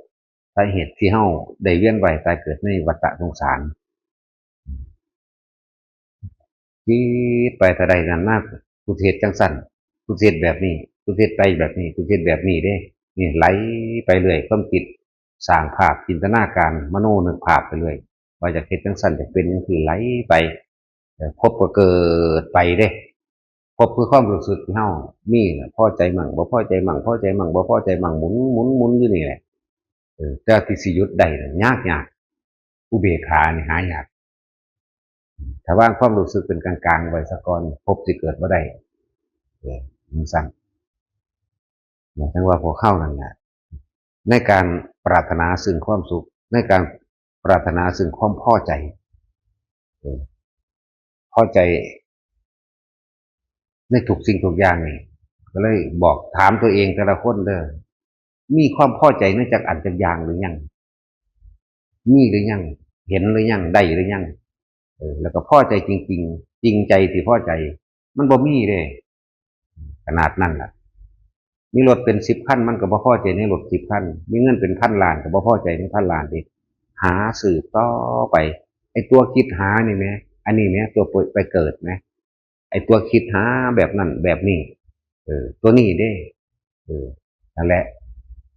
สาเหตุที่เฮาได้เวียนว่ายตายเกิดในวัฏสงสารคิดไปแต่ใดนั้นมากกุเทศจังสั่นกุเทศแบบนี้กุเทศไปแบบนี้กุเทศแบบนี้เด้นี่ไหลไปเรื่อยความคิดสร้างภาพจินตนาการมโนนึกภาพไปเรื่อยว่าจะเฮ็ดจังสั่นจะเป็นจังซี่ไหลไปพบก็เกิดไปเด้พบคือความรู้สึกที่เฮามีน่ะพอใจมั่งบ่พอใจมั่งพอใจมั่งบ่พอใจมั่งหมุนหมุนหมุนอยู่นี่แหละแต่ที่สิหยุดได้น่ะยากยากอุเบกขานี่หายากถ้าวางความรู้สึกเป็นกลางๆไว้ซะก่อนพบสิเกิดบ่ได้มันสั่นจังว่าพวกเข้านั่นแหละในการปรารถนาซึ่งความสุขในการปรารถนาซึ่งความพอใจพอใจในทุกสิ่งทุกอย่างนี่ก็เลยบอกถามตัวเองแต่ละคนเด้อมีความพอใจในจากอันจากอย่างหรือยังมีหรือยังเห็นหรือยังได้หรือยังแล้วก็พอใจจริงๆจริงใจที่พอใจมันบ่มีเด้ขนาดนั้นล่ะมีรถเป็น10 คันมันก็บ่พอใจในรถ10 คันมีเงินเป็นพันล้านก็บ่พอใจในพันล้านอีกหาสืบต่อไปไอ้ตัวคิดหานี่แหมอันนี้แหมตัวไปเกิดแหมไอ้ตัวคิดหาแบบนั้นแบบนี้ตัวนี้เด้นั่นแหละ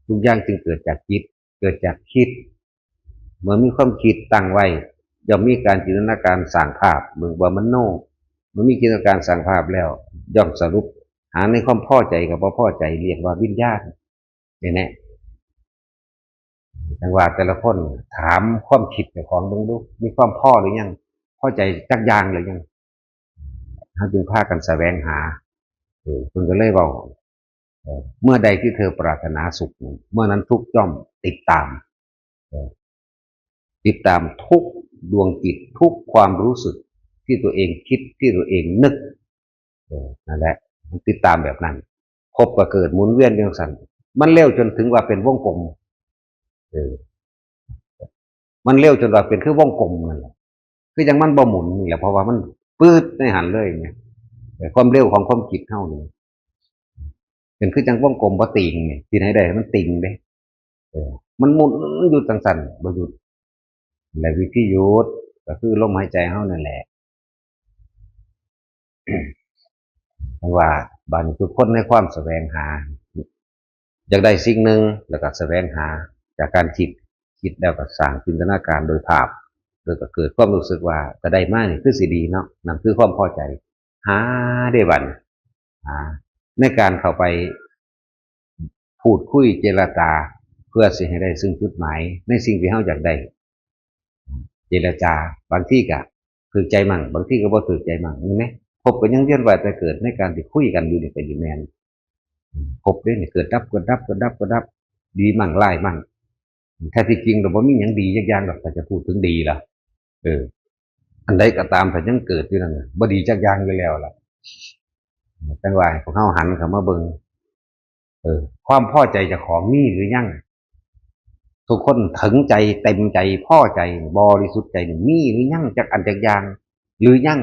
ทุกอย่างจึงเกิดจากจิตเกิดจากคิดเมื่อมีความคิดตั้งไว้ย่อมมีการจินตนาการสร้างภาพเมืองว่ามโนเมื่อมีจินตนาการสร้างภาพแล้วย่อมสรุปหาในความพอใจกับบ่พอใจเรียกว่าวิญญาณอย่างนี้จังว่าแต่ละคนถามความคิดเจ้าของเบิ่งดูมีความพอหรือยังพอใจจักอย่างหรือยังเฮาจึงพากันแสวงหาเพิ่นก็เลยเว้าเมื่อใดที่เธอปรารถนาสุขเมื่อนั้นทุกย่อมติดตามติดตามทุกดวงจิตทุกความรู้สึกที่ตัวเองคิดที่ตัวเองนึกนั่นแหละมันติดตามแบบนั้นพบก็เกิดหมุนเวียนจังซั่นมันเร็วจนถึงว่าเป็นวงกลมเออมันเร็วจนว่าเป็นคือวงกลมนั่นแหละคือจังมันบ่หมุนนี่แหละเพราะว่ามันปื๊ดในหันเลยเนี่ยความเร็วของความคิดเฮานี่เป็นคือจังวงกลมบ่ติงนี่ที่ไหนได้มันติงเด้มันหมุนอยู่จังซั่นบ่หยุดและวิธีหยุดก็คือลมหายใจเฮานั่นแหละเพราะว่าบัดนี้ทุกคนในความแสวงหาอยากได้สิ่งหนึ่งแล้วก็แสวงหาจากการคิดแล้วก็สร้างจินตนาการโดยภาพโดยก็เกิดความรู้สึกว่าจะได้มานี่คือสิดีเนาะนั่นคือความพอใจหาได้บัดหาในการเข้าไปพูดคุยเจรจาเพื่อสิให้ได้ซึ่งจุดหมายในสิ่งที่เฮาอยากได้เจรจาบางที่ก็ถูกใจมั่งบางที่ก็บ่ถูกใจมั่งนี่แหมพบก็ยังเวียนว่ายแต่เกิดในการที่คุยกันอยู่นี่ก็อยู่แม่นพบเด้นี่เกิดดับเกิดดับเกิดดับเกิดดับดีมั่งร้ายมั่งแท้ที่จริงแล้วบ่มีหยังดีจักอย่างดอกถ้าจะพูดถึงดีล่ะเอออันใดก็ตามถ้ายังเกิดอยู่นั่นน่ะบ่ดีจักอย่างอยู่แล้วล่ะจังว่าให้พวกเฮาหันเข้ามาเบิ่งความพอใจเจ้าของมีหรือยังทุกคนถึงใจเต็มใจพอใจบริสุทธิ์ใจนี่มีหรือยังจักอันจักอย่างหรือยัง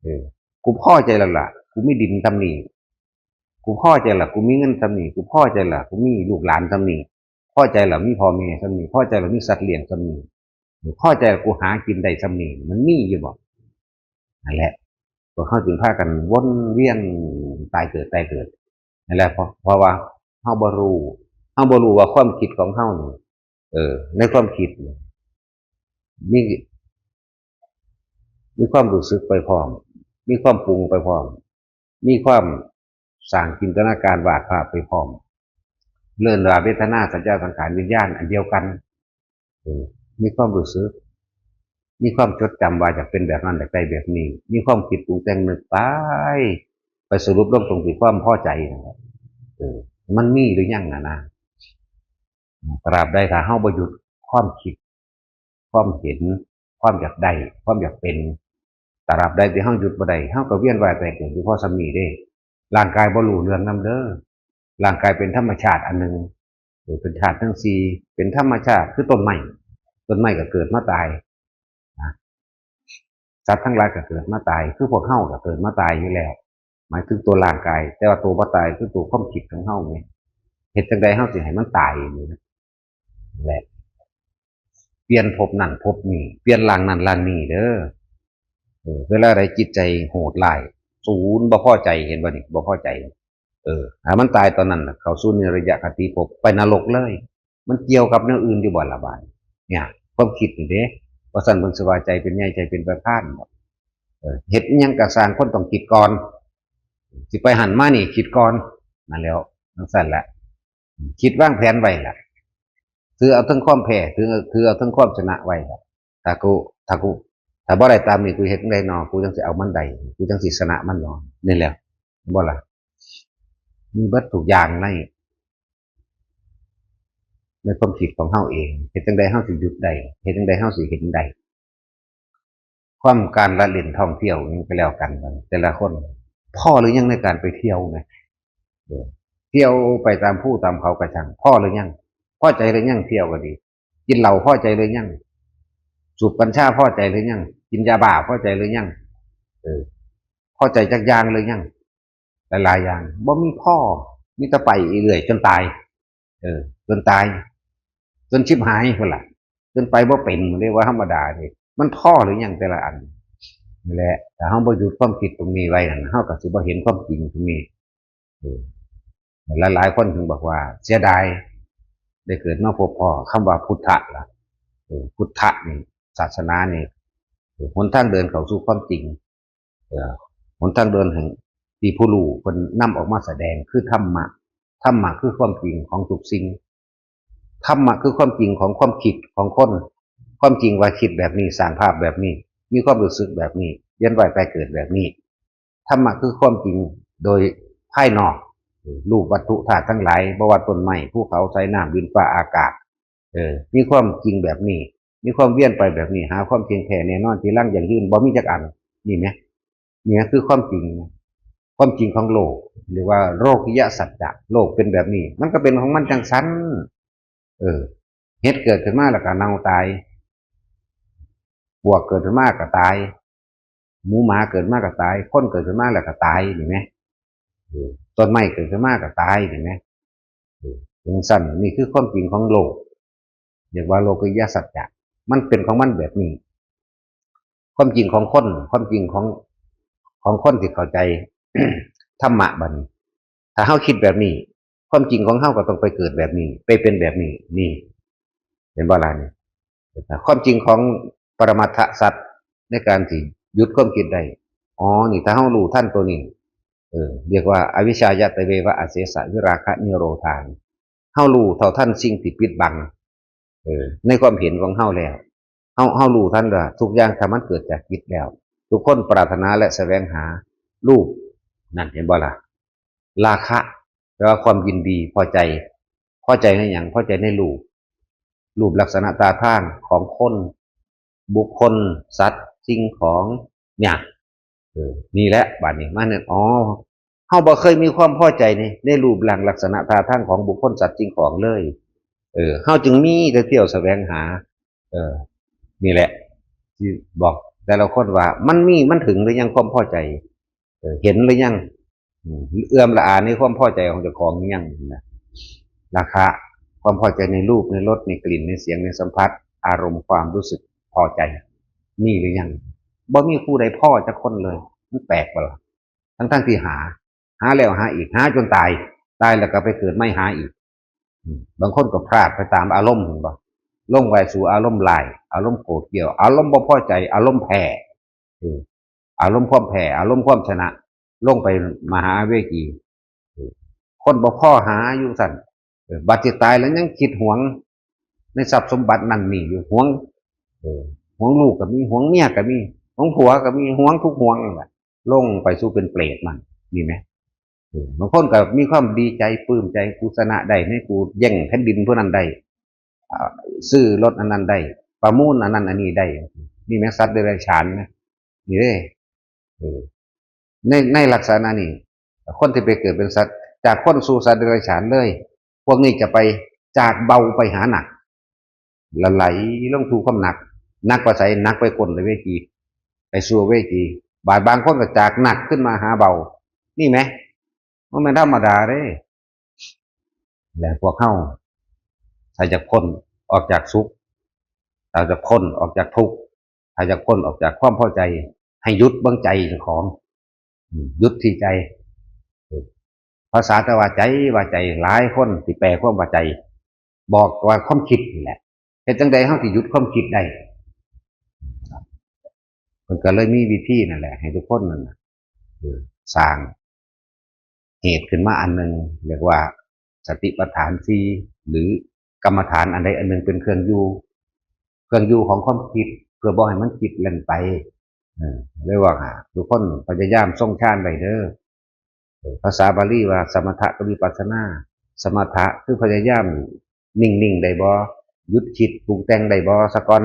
เออกูพอใจแล้วล่ะกูไม่ดินตำหนิ กูพอใจล่ะกูมีเงินซำนี้กูพอใจล่ะกูมีลูกหลานซำนี้พอใจล่ะมีพ่อแม่ซำนี้พอใจล่ะมีสัตว์เลี้ยงซำนี้พอใจล่ะกูหากินได้ซำนี้มันมีอยู่บ่นั่นแหละพวกเขาจึงพากันวนเวียนตายเกิดตายเกิดนั่นแหละเพราะว่าเฮาบ่รู้เฮาบ่รู้ว่าความคิดของเฮานี่ในความคิดนี่มีมีความรู้สึกไปพร้อมมีความปรุงไปพร้อมมีความสร้างจินตนาการวาดภาพไปพร้อมเรื่องราวเวทนาสัญญาสังขารวิญญาณอันเดียวกันมีความรู้สึกมีความจดจำว่าจะเป็นแบบนั้นแบบใดแบบนี้มีความคิดปรุงแต่งนึกไปสรุปลงตรงที่ความพอใจนะครับมันมีหรือยังนะตราบใดถ้าเฮาบ่หยุดความคิดความเห็นความอยากได้ความอยากเป็นตราบใดที่เฮาหยุดบ่ได้เฮาก็เวียนว่ายตายเกิดอยู่เพราะสำนี้เด้ร่างกายบ่รู้เรื่องนำเด้อร่างกายเป็นธรรมชาติอันหนึ่งเป็นธาตุทั้งสี่เป็นธรรมชาติคือต้นไม้ก็เกิดมาตายสัตว์ทั้งหลายก็เกิดมาตายคือพวกเฮาก็เกิดมาตายอยู่แล้วหมายถึงตัวร่างกายแต่ว่าตัวบ่ตายคือตัวความคิดของเฮาไงเฮ็ดจังใดเฮาสิให้มันตายนี่แหละเปลี่ยนภพนั่นภพนี้เปลี่ยนร่างนั่นร่างนี้เด้อเวลาใดจิตใจโหดร้ายศูนย์บ่พอใจเห็นบ่นี่บ่พอใจถ้ามันตายตอนนั้นเข้าสู่นิระยะคติภพไปนรกเลยมันเกี่ยวกับแนวอื่นอยู่บ่ล่ะบาดเนี่ยความคิดนี่เด้ว่าซั่นเพิ่นสิว่าใจเป็นใหญ่ใจเป็นประธานบ่เฮ็ดอิหยังก็สร้างคนต้องคิดก่อนสิไปหันมานี่คิดก่อนนั่นแล้วจังซั่นแหละคิดวางแผนไว้ล่ะถือเอาทั้งความแพ้ถือเอาทั้งความชนะไว้ล่ะถ้าบ่ได้ตามนี่กูเฮ็ดจังได๋น้อกูจังสิเอามันได้กูจังสิชนะมันน้อนี่แหละบ่ล่ะมีเบิดทุกอย่างในความคิดของเฮาเองเฮ็ดจังได๋เฮาสิหยุดได้เฮ็ดจังได๋เฮาสิเห็นได้ความการละเล่นท่องเที่ยวนี่ก็แล้วกันแต่ละคนพอหรือยังในการไปเที่ยวไงเที่ยวไปตามผู้ตามเขากระชังพอหรือยังพอใจหรือยังเที่ยวก็ดีกินเหล้าพอใจหรือยังสูบกัญชาพอใจหรือยังกินยาบ้าพอใจหรือยังพอใจจักอย่างหรือยังหลายๆอย่างบ่มีพ่อมีแต่ไปเรื่อยจนตายจนตายจนชิบหายพุ่นล่ะจนไปบ่เป็นเรียกว่าธรรมดานี่มันพ่อหรือยังแต่ละอันนี่แหละแต่เฮาบ่หยุดความคิดตรงนี้ไว้นั่นเฮาก็สิบ่เห็นความจริงตรงนี้หลายๆคนถึงบอกว่าเสียดายได้เกิดมาพบพ่อคำว่าพุทธะล่ะพุทธะนี่ศาสนานี่หนทางเดินเข้าสู่ความจริงหนทางเดินแห่งที่ผู้รู้เพิ่นนำออกมาแสดงคือธรรมะคือความจริงของทุกสิ่งธรรมะคือความจริงของความคิดของคนความจริงว่าคิดแบบนี้สร้างภาพแบบนี้มีความรู้สึกแบบนี้เวียนว่ายตายเกิดแบบนี้ธรรมะคือความจริงโดยภายนอกรูปวัตถุธาตุทั้งหลายบ่ว่าต้นไม้ภูเขาทรายน้ำดินฟ้าอากาศมีความจริงแบบนี้มีความเวียนไปแบบนี้หาความเที่ยงแท้แน่นอนที่ยั่งยั่งยืนบ่มีจักอันนี่ไหมนี่คือความจริงความจริงของโลกหรือว่าโลกิยสัจจะโลกเป็นแบบนี้มันก็เป็นของมันจังสั้นเฮ็ดเกิดขึ้นมาแล้วก็เน่าตายปวกเกิดขึ้นมาก็ตายหมูหมาเกิดมาก็ตายคนเกิดขึ้นมาแล้วก็ตายเห็นไหมต้นไม้เกิดขึ้นมาก็ตายเห็นไหมจังสั้นนี่คือความจริงของโลกเรียกว่าโลกิยสัจจะมันเป็นของมันแบบนี้ความจริงของคนความจริงของคนที่เข้าใจ ธรรมะบัดนี้ถ้าเฮาคิดแบบนี้ความจริงของเฮาก็ต้องไปเกิดแบบนี้ไปเป็นแบบนี้นี่เห็นบ่ล่ะนี่ความจริงของปรมัตถสัจในการที่หยุดความคิดได้นี่ถ้าเฮารู้ท่านตัวนี้เรียกว่าอวิชชายตเววะอเสสะวิราคะนิโรธาเฮารู้เท่าท่านสิ่งที่ปิดบังในความเห็นของเฮาแล้วเฮารู้ท่านว่าทุกอย่างถ้ามันเกิดจากจิตแล้วทุกคนปรารถนาและแสวงหารูปนั่นเห็นบ่ล่ะราคะแปลว่าความยินดีพอใจในอย่างพอใจในรูปลักษณะตาท่างของคนบุคคลสัตว์สิ่งของเนี่ยนี่แหละบัดนี้มาเนี่ยเฮาบ่เคยมีความพอใจในรูปร่างลักษณะตาท่างของบุคคลสัตว์สิ่งของเลยเฮาจึงมีแต่เที่ยวแสวงหานี่แหละที่บอกแต่ละคนว่ามันถึงหรือยังความพอใจเห็นหรือยัง เอื้อมละอาในความพอใจของเจ้าของยังนะราคาความพอใจในรูปในรสในกลิ่นในเสียงในสัมผัสอารมณ์ความรู้สึกพอใจนี่หรือยังบ่มีผู้ใดพ่อจะคนเลยมันแปลกเปล่าทั้งที่หาแล้วหาอีกหาจนตายแล้วก็ไปเกิดไม่หาอีกบางคนก็พลาดไปตามอารมณ์บ่ลงไปสู่อารมณ์ลายอารมณ์โกรธเกี่ยวอารมณ์บ่พอใจอารมณ์แพ้อารมณ์ความแพ้อารมณ์ความชนะลงไปมหาเวทีคนบ่พ่อหาอยู่สั่นบัดจิตตายแล้วยังคิดหวงในทรัพย์สมบัตินั่นนี่อยู่หวงหวงลูกก็มีหวงเมียก็มีหวงผัวก็มีหวงทุกหวงนั่นแหละลงไปสู่เป็นเปรตมันมีไหมบางคนก็มีความดีใจปลื้มใจกูชนะได้ให้กูแย่งแผ่นดินพวกนั้นได้ซื้อรถอันนั้นได้ประมูลอันนั้นอันนี้ได้นี่แม้สัตว์เดรัจฉานนะนี่เด้ในลักษณะนี้คนที่ไปเกิดเป็นสัตว์จากคนสู่สัตว์เดรัจฉานเลยพวกนี้จะไปจากเบาไปหาหนักละไหลลงสู่ความหนักนักประสัยนักไปคนเลยเวทีไปสู่เวทีบางคนก็จากหนักขึ้นมาหาเบานี่ไหมมันไม่ธรรมดาเด้แล้วพวกเข้าถ้าจะพ้นออกจากสุขถ้าจะพ้นออกจากทุกข์ถ้าจะพ้นออกจากความพอใจให้ยุดเบื้องใจของยุดที่ใจภาษาแต่ว่าใจหลายคนที่แปลความว่าใจบอกว่าความคิดนี่แหละเหตุจังใดเฮาสิหยุดความคิดได้มันก็เลยมีวิธีนั่นแหละให้ทุกคนนั่นน่ะสร้างเหตุขึ้นมาอันหนึ่งเรียกว่าสติปัฏฐานสี่หรือกรรมฐานอันใดอันหนึ่งเป็นเครื่องอยู่ของความคิดเพื่อบ่ให้มันคิดเล่นไปเรียกว่าทุกคนพยายามทรงฌานไว้เด้อภาษาบาลีว่าสมถะกับวิปัสสนาสมถะคือพยายามนิ่งได้บ่หยุดคิดปรุงแต่งได้บ่ซะก่อน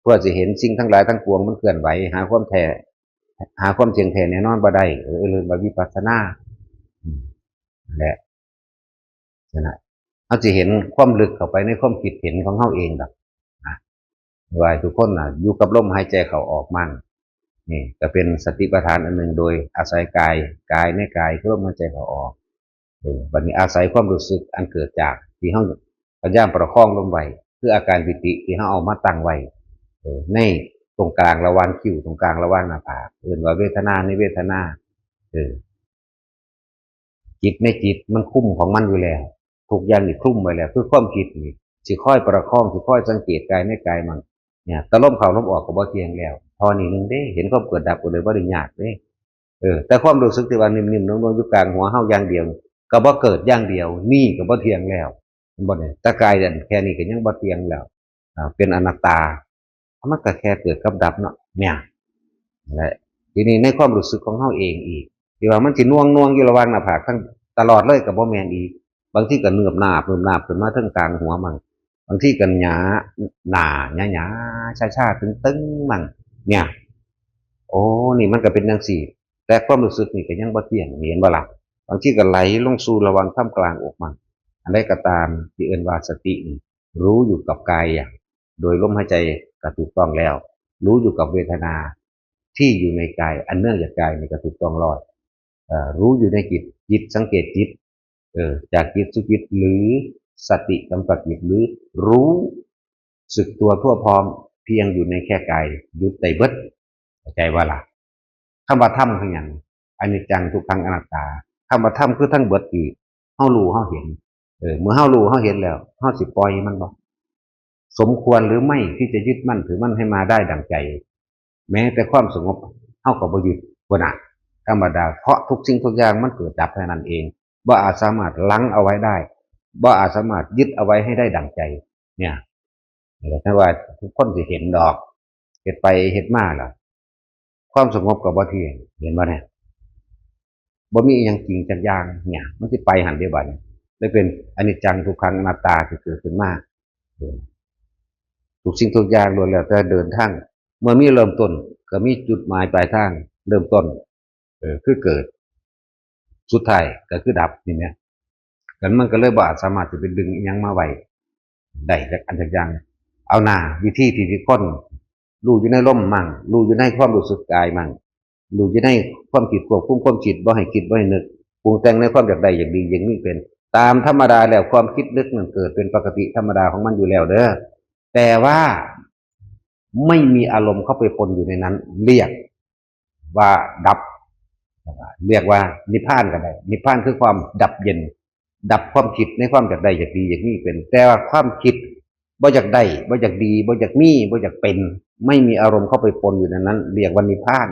เพื่อสิเห็นสิ่งทั้งหลายทั้งปวงมันเคลื่อนไหวหาความเที่ยงแท้แน่นอนบ่ได้เลยว่าวิปัสสนาแหละนะเราจะเห็นความลึกเข้าไปในความคิดเห็นของเฮาเองดอกว่าทุกคนน่ะอยู่กับลมหายใจเข้าออกมั่งนี่ก็เป็นสติปัฏฐานอันหนึ่งโดยอาศัยกายในกายลมหายใจเข้าออกบัดนี้อาศัยความรู้สึกอันเกิดจากที่เฮาพยายามประคองลมไว้คืออาการปิติที่เฮาเอามาตั้งไว้ในตรงกลางระหว่างคิ้วตรงกลางระหว่างหน้าผากเรียกว่าเวทนาในเวทนาจิตในจิตมันคุ้มของมันอยู่แล้วทุกอย่างนี่คุ้มไว้แล้วคือความคิดนี่สิค่อยประคองสิค่อยสังเกตกายในกายมันเนี่ยตะล่มเข้าล่มออกก็บ่เที่ยงแล้วพอนี่นึงเด้เห็นความเกิดดับก็เลยบ่ได้ยากเด้แต่ความรู้สึกที่ว่านิ่มๆนุ่มๆอยู่กลางหัวเฮาอย่างเดียวก็บ่เกิดอย่างเดียวนี่ก็บ่เที่ยงแล้วมันบ่ได้แต่กายนั่นแค่นี้ก็ยังบ่เที่ยงแล้วเป็นอนัตตามันก็แค่เกิดกับดับเนาะเนี่ยแหละทีนี้ในความรู้สึกของเฮาเองอีกที่ว่ามันสิน่วงอยู่ระหว่างหน้าผากทั้งตลอดเลยก็บ่แม่นอีกบางทีก็เนือบหนาบขึ้นมาทั้งกลางหัวมันบางทีก็หนาหนาช้าๆตึงๆมันเนี่ยโอ้นี่มันก็เป็นจังซี่แต่ความรู้สึกนี่ก็ยังบ่เที่ยงเห็นบ่ล่ะบางทีก็ไหลลงสู่ระหว่างท่ามกลางอกมันอันใดก็ตามที่เอิ้นว่าสติรู้อยู่กับกายอย่างโดยลมหายใจก็ถูกต้องแล้วรู้อยู่กับเวทนาที่อยู่ในกายอันเนื่องจากกายนี่ก็ถูกต้องรอดรู้อยู่ในจิตสังเกตจิตจากจิตสู่จิตหรือสติกำกับจิตหรือรู้สึกตัวทั่วพร้อมเพียงอยู่ในแค่กายหยุดได้เบิดเข้าใจว่าล่ะคำว่าธรรมคือหยังอนิจจังทุกขังอนัตตาคำว่าธรรมคือทั้งเบิดที่เฮารู้เฮาเห็นเมื่อเฮารู้เฮาเห็นแล้วเฮาสิปล่อยมันบ่สมควรหรือไม่ที่จะยึดมั่นถือมั่นให้มาได้ดั่งใจแม้แต่ความสงบเฮาก็บ่ยึดบ่น่ะธรรมดาเพราะทุกสิ่งทุกอย่างมันเกิดดับแค่นั้นเองบ่อาจสามารถลังเอาไว้ได้บ่อาจสามารถยึดเอาไว้ให้ได้ดั่งใจเนี่ยถ้าว่าทุกคนสิเห็นดอกเฮ็ดไปเฮ็ดมาล่ะความสงบก็บ่เที่ยงเห็นบ่เนี่ยบ่มีอิหยังจริงจักอย่างเนี่ยมันสิไปหันเด้บัดนี้เลยเป็นอนิจจังทุกขังอนัตตาที่เกิดขึ้นมาทุกสิ่งทุกอย่างล้วนแล้วแต่เดินทางเมื่อมีเริ่มต้นก็มีจุดหมายปลายทางเริ่มต้นคือเกิดสุดท้ายก็คือดับนี่แหมกันมันก็เลยบ่อาจสามารถจะไปดึงอิหยังมาไว้ได้จักอันจักอย่างเอาหน้าวิธีที่ทุกคนรู้อยู่ในลมมั่งรู้อยู่ในความรู้สึกกายมั่งรู้อยู่ในความคิดควบคุมความคิดบ่ให้คิดบ่ให้นึก ปรุงแต่งในความอยากได้อยากดีอย่างนี้เป็นตามธรรมดาแล้วความคิดนึกมันเกิดเป็นปกติธรรมดาของมันอยู่แล้วเด้อแต่ว่าไม่มีอารมณ์เข้าไปปนอยู่ในนั้นเรียกว่าดับเรียกว่านิพพานก็ได้นิพพานคือความดับเย็นดับความคิดในความอยากได้อยากดีอยากนี้เป็นแต่ว่าความคิดบ่อยากได้บ่อยากดีบ่อยากมีบ่อยากเป็นไม่มีอารมณ์เข้าไปปนอยู่ในนั้นเรียกว่านิพพาน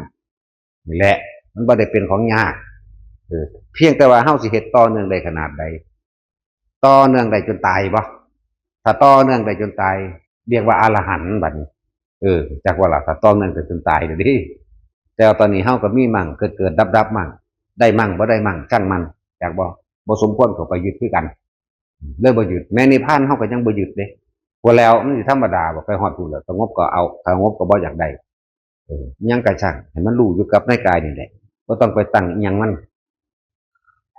นี่แหละมันบ่ได้เป็นของยากเพียงแต่ว่าเฮาสิเฮ็ดต่อเนื่องได้ขนาดใดต่อเนื่องได้จนตายบ่ถ้าต่อเนื่องได้จนตายเรียกว่าอรหันต์บัดนี้จักว่าล่ะถ้าต่อเนื่องได้จนตายเด้อดิแต่ตอนนี้เฮาก็มีมั่งเกิดดับมั่งได้มั่งบ่ได้มั่งช่างมันจักบ่สมควรเข้าไปยึดคือกันเลยบ่ยึดแม้นิพพานเฮาก็ยังบ่ยึดเด้พอแล้วมันสิธรรมดาบ่ไปฮอดพู้นแล้วสงบก็เอาถ้างบก็บ่อยากได้ยังก็ช่างให้มันรู้อยู่กับในกายนี่แหละบ่ต้องไปตั้งอิหยังมัน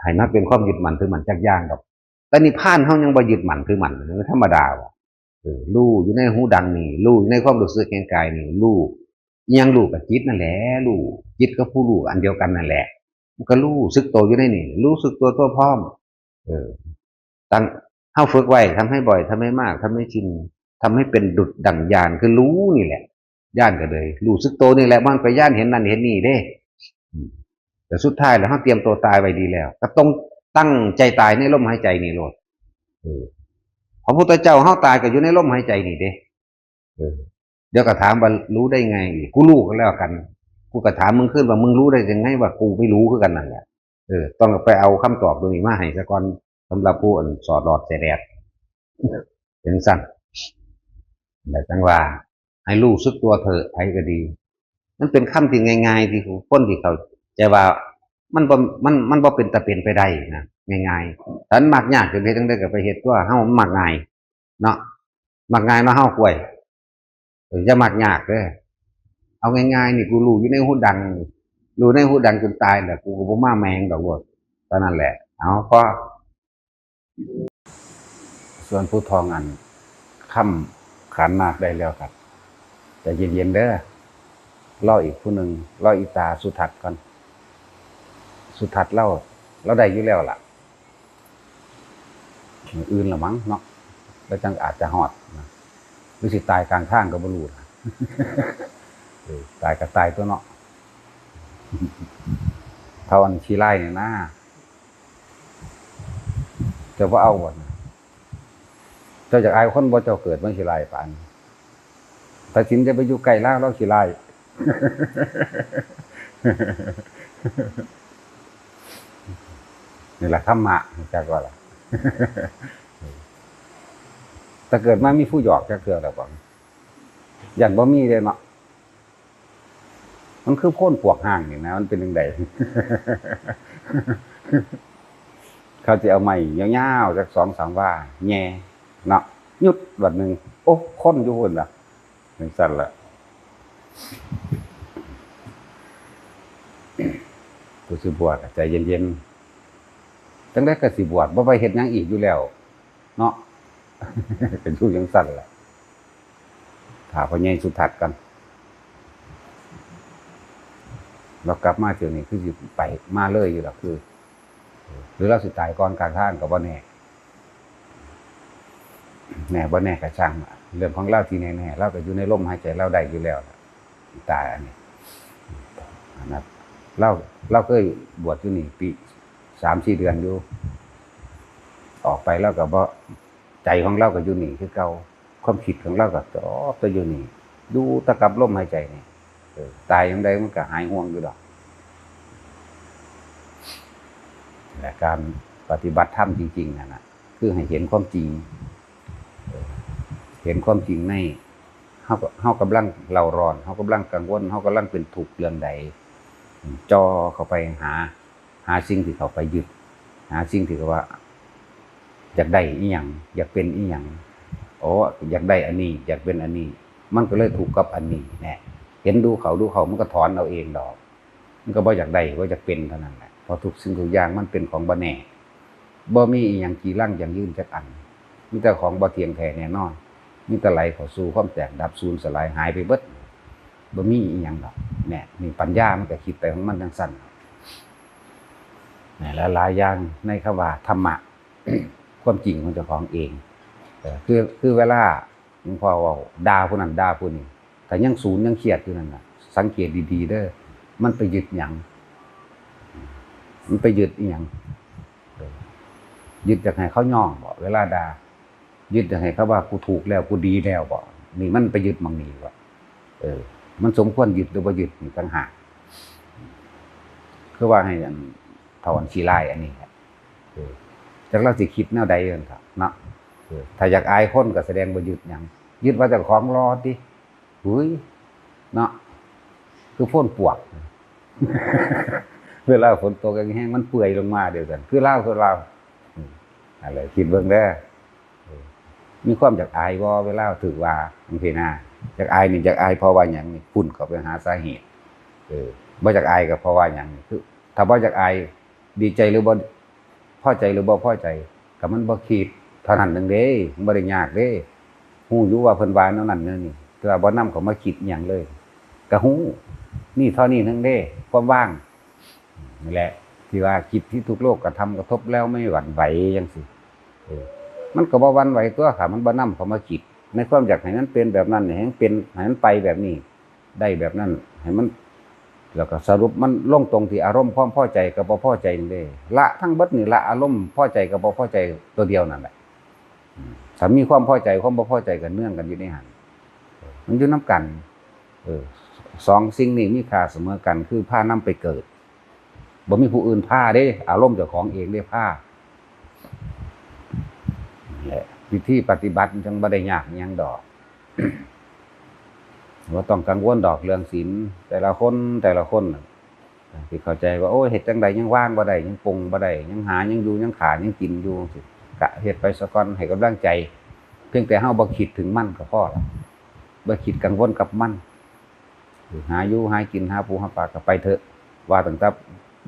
ให้มันเป็นความยึดมั่นถือมั่นจักอย่างดอกแต่นิพพานเฮายังบ่ยึดมั่นถือมั่นมันธรรมดาว่ะรู้อยู่ในหูดังนี่รู้อยู่ในความรู้สึกแห่งกายนี่รู้อิหยังรู้กับจิตนั่นแหละรู้จิตกับผู้รู้อันเดียวกันนั่นแหละมันก็รู้สึกตัวอยู่ในนี่รู้สึกตัวพร้อมตั้งเฮาฝึกไว้ทำให้บ่อยทำให้มากทำให้ชินทำให้เป็นดุจดั่งญาณคือรู้นี่แหละญาณก็เลยรู้สึกตัวนี่แหละมันไปญาณเห็นนั่นเห็นนี่เด้แต่สุดท้ายแล้วเฮาเตรียมตัวตายไว้ดีแล้วก็ต้องตั้งใจตายในลมหายใจนี่โลดพระพุทธเจ้าเฮาตายก็อยู่ในลมหายใจนี่เด้เดี๋ยวก็ถามว่ารู้ได้ไงกูรู้ก็แล้วกันกูก็ถามมึงขึ้นว่ามึงรู้ได้ยังไงว่ากูไม่รู้คือกันนั่นแหละต้องไปเอาคำตอบตรงนี้มาให้ซะก่อนสำหรับผู้อ่อนสอดหลอดแสดดเป็นสั่นแต่จังว่าให้รู้สึกตัวเถอะไอ้ก็ดีมันเป็นคำที่ง่ายๆที่คนที่เขาใจว่ามันบ่เป็นตะเป็นไปได้นะง่ายๆฉันมักยากจนเฮ็ดจังได๋ก็ไปเฮ็ดตัวเฮามักง่ายเนาะมักง่ายเนาะเฮากล้วยอย่ามักยากเด้อเอาง่ายๆนี่กูรู้อยู่ในหูดังรู้ในหูดังจนตายแหละกูก็บ่มาแมงดอกบ่ตอนนั้นแหละเอาก็ส่วนผู้ทองอันค่ำขันมากได้แล้วครับแต่เย็นๆเด้อรออีกผู้หนึ่งรออีตาสุทัศน์ก่อนสุทัศน์เราได้อยู่แล้วล่ะอื่นละมั้งเนาะแล้วจังอาจจะหอดนะหรือสิตายกลางทางก็บ่รู้นะตายก็ตายตัวเนาะเท่าอันขี้ไล่เนี่ยนะจะว่าเอาบ่เจ้าจากอายคนบ่เจ้าเกิดมันขี้ไล่ปานแต่สินจะไปอยู่ไกลล่างเราขี้ไล่นี่แหละธรรมะจักว่าล่ะแต่เกิดมามีผู้หยอกจักเทื่อแล้วบ่ยันบ่มีเลยเนาะมันคือโพ่นปวกห่างนี่นะมันเป็นจังได๋เขาสิเอาไม้ยาวๆจัก 2-3 ว่าแย่เนาะหยุดบัดนึงโอ้คนอยู่พุ่นล่ะจังซั่นล่ะผู้สิบวชใจเย็นๆจังได๋ก็สิบวชบ่ไปเฮ็ดหยังอีกอยู่แล้วเนาะเป็นอยู่จังซั่นล่ะถ้าพ่อใหญ่สุทัศน์กันเรากลับมาเที่ยวนี้คือสิไปมาเลยอยู่ล่ะคือหรือเราสิตายก่อนกลางทางก็บ่แน่บ่แน่ก็ช่างเรื่องของเราที่แน่ๆเราก็อยู่ในลมหายใจเราได้อยู่แล้วตายอันนี้นะเราเคยบวชอยู่นี่ปี 3-4 เดือนอยู่ออกไปแล้วก็บ่ใจของเราก็อยู่นี่คือเก่าความคิดของเราก็จ่อแต่อยู่นี่ดูแตะกับลมหายใจนี่ตายจังไดมันก็หายห่วงอยู่ดอกและการปฏิบัติธรรมจริงๆนั่นน่ะคือให้เห็นความจริงเห็นความจริงในเฮากำลังเร่าร้อนเฮากำลังกังวลเฮากำลังเป็นทุกข์เรื่องใดจ่อเข้าไปหาสิ่งที่เขาไปยึดหาสิ่งที่เขาว่าอยากได้อีหยังอยากเป็นอีหยังโอ้อยากได้อันนี้อยากเป็นอันนี้มันก็เลยถูกกับอันนี้แน่เห็นดูเขามันก็ถอนเอาเองดอกมันก็บ่อยากได้บ่อยากเป็นเท่านั้นแหละเพราะทุกสิ่งทุกอย่างมันเป็นของบ่แน่บ่มีอีหยังจีรังอย่างยืนจักอันมีแต่ของบ่เที่ยงแท้แน่นอนมีแต่ไหลเข้าสู่ความแตกดับสูญสลายหายไปเบิดบ่มีอีหยังดอกแน่นี่ปัญญามันก็คิดไปของมันจังซั่น และหลายอย่างในคำว่าธรรมะ ความจริงของเจ้าของเองคือเวลาหลวงพ่อว่าด่าผู้นั้นด่าผู้นี้แต่ยังศูนย์ยังเครียดอยู่นั่นน่ะสังเกตดีๆเด้อมันไปยึดหยังมันไปยึดอีหยังยึดจากให้เขาย่องบ่เวลาด่ายึดจากให้เขาว่ากูถูกแล้วกูดีแล้วบ่นี่มันไปยึดมั่งนี่บ่มันสมควรยึดหรือบ่ยึดนี่ต่างหากคือว่าให้ถอนขี้ร้ายอันนี้ครับจากเราสิคิดแนวใดกันครับเนาะถ้าอยากอายคนก็แสดงว่ายึดหยังยึดว่าเจ้าของรอติหุยเนาะคือฝนปวก เวลาฝนตกแห้งมันเปื่อยลงมาเดียวกันคือเล่าอะไรคิดเบิ่งเด้อมีความอยากอายบ่เวลาถือว่าบางทีนะอยากอายนี่อยากอายเพราะว่าหยังนี่พุ่นเข้าไปหาสาเหตุบ่อยากอายก็เพราะว่าหยังคือถ้าบ่อยากอายดีใจหรือบ่พอใจหรือบ่พอใจก็มันบ่คิดเท่านั้นนึงเด้มันบ่ได้ยากเด้ฮู้อยู่ว่าเพิ่นว่าแนวนั้นแนวนี้แต่ว่าบ่นำเขามาคิดหยังเลยก็ฮู้นี่เท่านี้นึงเด้ความว่างนี่แหละที่ว่าจิตที่ทุกโลกกระทำกระทบแล้วไม่หวั่นไหวจังซี่มันก็บ่หวั่นไหวตัวค่ะมันบ่นำเขามาคิดในความอยากให้มันเป็นแบบนั้นให้มันเป็นให้มันไปแบบนี้ได้แบบนั้นให้มันแล้วก็สรุปมันลงตรงที่อารมณ์ความพอใจกับบ่พอใจนี่เด้ละทั้งเบิดนี่ละอารมณ์พอใจกับบ่พอใจตัวเดียวนั่นแหละถ้ามีความพอใจความบ่พอใจกันเนื่องกันอยู่ในหันมันอยู่นำกันสองสิ่งนี้มีค่าเสมอกันคือพานำไปเกิดบ่มีผู้อื่นพาเด้อารมณ์เจ้าของเองได้พาแหละวิธีปฏิบัติจังบ่ได้ยากหยังดอกว่าต้องกังวลดอกเรื่องศีลแต่ละคนที่เข้าใจว่าโอ้เฮ็ดจังไดยังว่างบ่ได้ยังปรุงบ่ได้ยังหายังอยู่ยังขายังกินอยู่สิกะเฮ็ดไปซะก่อนให้กำลังใจเพียงแต่เฮาบ่คิดถึงมันก็พอแล้วบ่คิดกังวลกับมันหาอยู่หากินหาปูหาปลาก็ไปเถอะว่าตั้งแต่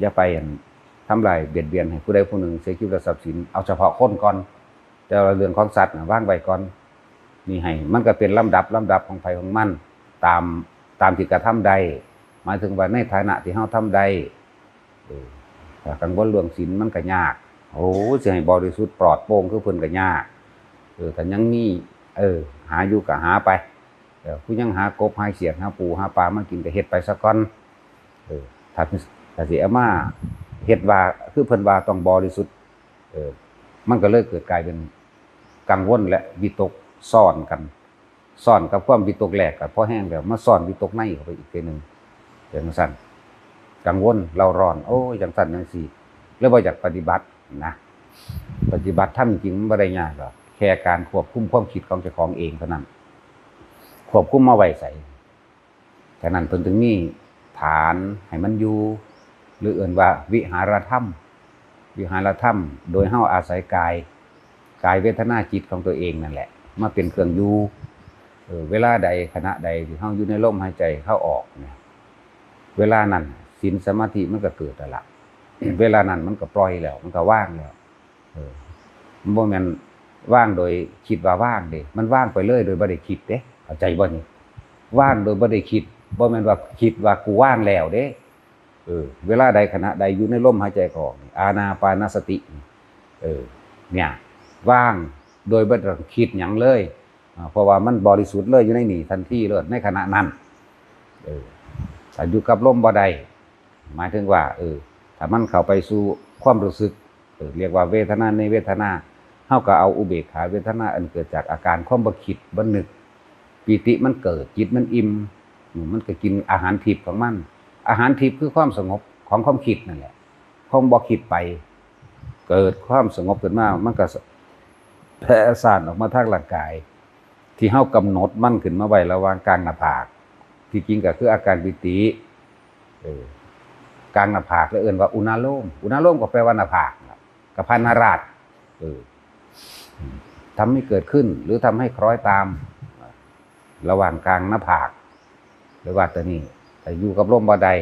อย่าไปทำลายเบียดเบียนให้ผู้ใดผู้หนึ่งเสียชีวิตและทรัพย์สินเอาเฉพาะคนก่อนแต่เรื่องของสัตว์ว่างไว้ก่อนนี่ให้มันก็เป็นลำดับของไผของมันตามที่กระทำใดหมายถึงว่าในฐานะที่เฮาทำใดถ้ากังวลเรื่องศีลมันก็ยากโอ้สิให้บริสุทธิ์ปลอดโปร่งคือเพิ่นก็ยากแต่ยังมีหาอยู่ก็หาไปผู้ยังหากบหาเขียดหาปูหาปลามากินก็เฮ็ดไปซะก่อนถ้าสิเอามาเฮ็ดว่าคือเพิ่นว่าต้องบริสุทธิ์มันก็เลยเกิดกลายเป็นกังวลและวิตกซ้อนกันซ้อนกับความวิตกแรกกับพอแห้งแล้วมาซ้อนวิตกในเข้าไปอีกทีนึงจังซั่นกังวลเราร้อนโอ้ยจังซั่นจังซี่แล้วบ่อยากปฏิบัตินะปฏิบัติทำจริงมันบ่ได้ยากหรอกแค่การควบคุมความคิดของเจ้าของเองเท่านั้นควบคุมมาไว้ใส่ฉะนั้นเพิ่นถึงมีฐานให้มันอยู่หรือเอื่นว่าวิหารธรรมโดยเฮาอาศัยกายเวทนาจิตของตัวเองนั่นแหละมาเป็นเครื่องอยู่เวลาใดขณะใดที่เฮาอยู่ในลมหายใจเข้าออกเนี่ยเวลานั้นศีลสมาธิมันก็เกิดแล้วล่ะ เวลานั้นมันก็ปล่อยแล้วมันก็ว่างแล้วมันบ่แม่นว่างโดยคิดว่าว่างเด้มันว่างไปเลยโดยบ่ได้คิดเด้เข้าใจบ่นี่ว่างโดยบ่ได้คิดบ่แม่นว่าคิดว่ากูว่างแล้วเด้เวลาใดขณะใดอยู่ในลมหายใจเข้าออกอานาปานสติเนี่ยว่างโดยบ่ต้องคิดหยังเลยเพราะว่ามันบริสุทธิ์เลยอยู่ในนี่ทันทีเลยในขณะนั้นถ้าอยู่กับลมบ่ได้หมายถึงว่าถ้ามันเข้าไปสู่ความรู้สึกเรียกว่าเวทนาในเวทนาเฮาก็เอาอุเบกขาเวทนาอันเกิดจากอาการความบ่คิดบ่นึกปีติมันเกิดจิตมันอิ่มมันก็กินอาหารทิพย์ของมันอาหารทิพย์คือความสงบของความคิดนั่นแหละความบ่คิดไปเกิดความสงบขึ้นมามันก็แผ่ซ่านออกมาทางร่างกายที่เฮากำหนดมันขึ้นมาไว้ระหว่างกลางหน้าผากที่จริงก็คืออาการปิติกลางหน้าผากแล้วเอิ้นว่าอุณาโลมก็แปลว่าหน้าผากกะพันหราชทำให้เกิดขึ้นหรือทำให้คล้อยตามระหว่างกลางหน้าผากหรือว่าตัวนี้แต่อยู่กับลมบ่ได้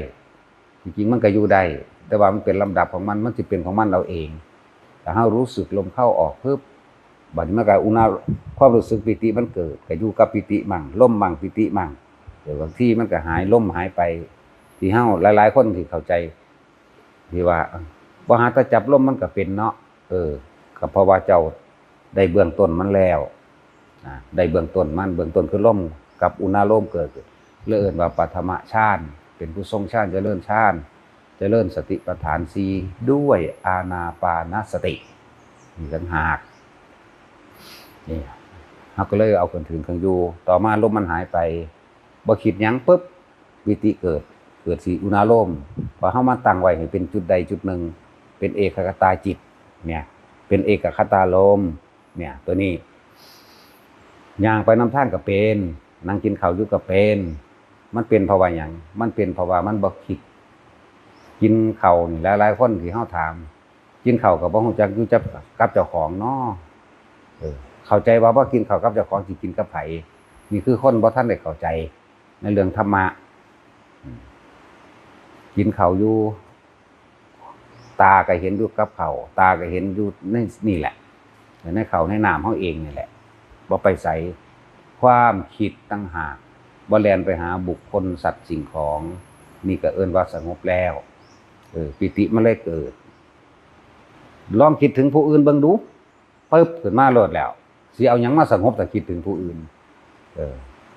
จริงๆมันก็อยู่ได้แต่ว่ามันเป็นลำดับของมันสิเป็นของมันเราเองแต่เฮารู้สึกลมเข้าออกปึ๊บบัดนี้มันก็อุณาความรู้สึกปิติมันเกิดก็อยู่กับปิติมั่งลมมั่งปิติมั่งเดี๋ยวบางทีมันก็หายลมหายไปที่เฮาหลายๆคนที่เข้าใจที่ว่า บ่หาแต่จับลมมันก็เป็นเนาะก็เพราะว่าเจ้าได้เบื้องต้นมันแล้วได้เบื้องต้นคือลมกับอุณาโลมเกิดเอิ้นว่าปฐมฌานเป็นผู้ทรงฌานเจริญฌานเจริญสติปัฏฐาน4ด้วยอานาปานสตินี่ต่างหากนี่เฮาก็เลยเอาขึ้นถึงอยู่ต่อมาลมมันหายไปบ่คิดหยังปึ๊บวิติเกิดสีอุณาโลมพอเฮามาตั้งไว้ให้เป็นจุดใดจุดหนึ่งเป็นเอกคตาจิตเนี่ยเป็นเอกคตาลมเนี่ยตัวนี้ย่างไปนำทางก็เป็นนั่งกินข้าวอยู่ก็เป็นมันเป็นเพราะว่าหยังมันเป็นเพราะว่ามันบ่คิดกินข้าวนี่หลายๆคนที่เฮาถามกินข้าวก็บ่ฮู้จักอยู่จักกับเจ้าของเนาะเข้าใจว่าบ่กินข้าวกับเจ้าของสิกินกับไผนี่คือคนบ่ทันได้เข้าใจในเรื่องธรรมะกินข้าวอยู่ตาก็เห็นอยู่กับข้าวตาก็เห็นอยู่นี่แหละในข้าวในน้ำเฮาเองนี่แหละบ่ไปใส่ความคิดต่างหากบ่แล่นไปหาบุคคลสัตว์สิ่งของนี่ก็เอิ้นว่าสงบแล้วปิติมันเลยเกิดลองคิดถึงผู้อื่นเบิ่งดูปึ๊บขึ้นมาโลดแล้วสิเอาหยังมาสงบแต่คิดถึงผู้อื่น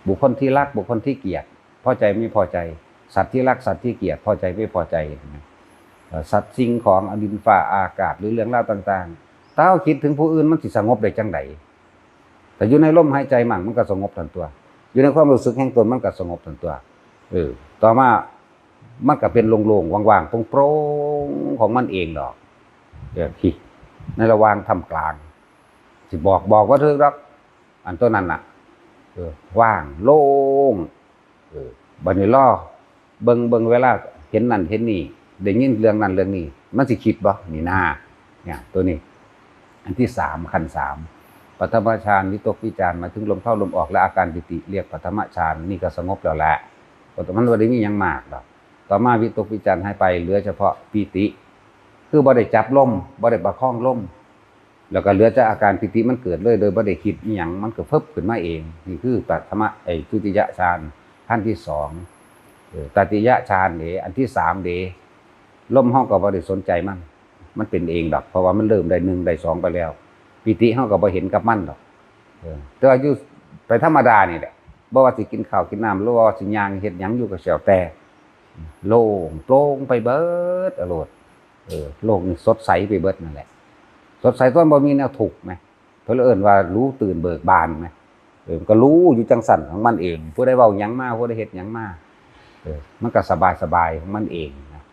บุคคลที่รักบุคคลที่เกลียดพอใจไม่พอใจสัตว์ที่รักสัตว์ที่เกลียดพอใจไม่พอใจสัตว์สิ่งของดินฟ้าอากาศหรือเรื่องราวต่างๆถ้าเราคิดถึงผู้อื่นมันสิสงบได้จังไดแต่อยู่ในลมหายใจมันก็สงบทันตัวอยู่ในความรู้สึกแห่งตนมันก็สงบทันตัวต่อมามันก็เป็นโล่งๆว่างๆโปร่งๆของมันเองดอกที่ในระหว่างทำกลางสิบอกว่าเธอรักอันตัวนั้นน่ะว่างโล่งบัดนี้ล่อเบิ่งเวลาเห็นนั่นเห็นนี่ได้ยินเรื่องนั้นเรื่องนี้มันสิคิดบ่นี่นาเนี่ยตัวนี้อันที่3ขั้น3ปฐมฌานวิตกวิจารมาถึงลมเข้าลมออกและอาการปิติเรียกปฐมฌานนี่ก็สงบแล้วแหละแต่มันบ่ได้มีหยังมากดอกต่อมาวิตกวิจารให้ไปเหลือเฉพาะปิติคือบ่ได้จับลมบ่ได้ประคองลมแล้วก็เหลือแต่อาการปิติมันเกิดเลยโดยบ่ได้คิดอีหยังมันก็เพิ่มขึ้นมาเองนี่คือปฐมทุติยฌานขั้นที่2ตติยฌานนี่อันที่3เด้ลมเฮาก็บ่ได้สนใจมันเป็นเองดอกเพราะว่ามันเริ่มได้1ได้2ไปแล้วปิติเฮาก็บ่เห็นกับมันดอกแต่ว่าอยู่ไปธรรมดานี่แหละบ่ว่าสิกินข้าวกินน้ำหรือว่าสิย่างเฮ็ดหยังอยู่ก็แล้วแต่โล่งโปร่งไปเบิดอโลดโลกนี่สดใสไปเบิดนั่นแหละสดใสต้นบ่มีแนวทุกข์มั้ยเพิ่นเอิ้นว่ารู้ตื่นเบิกบานมั้ยมันก็รู้อยู่จังสั่นของมันเองผู้ใดเว้าหยังมาผู้ใดเฮ็ดหยังมามันก็สบายๆของมันเองนะ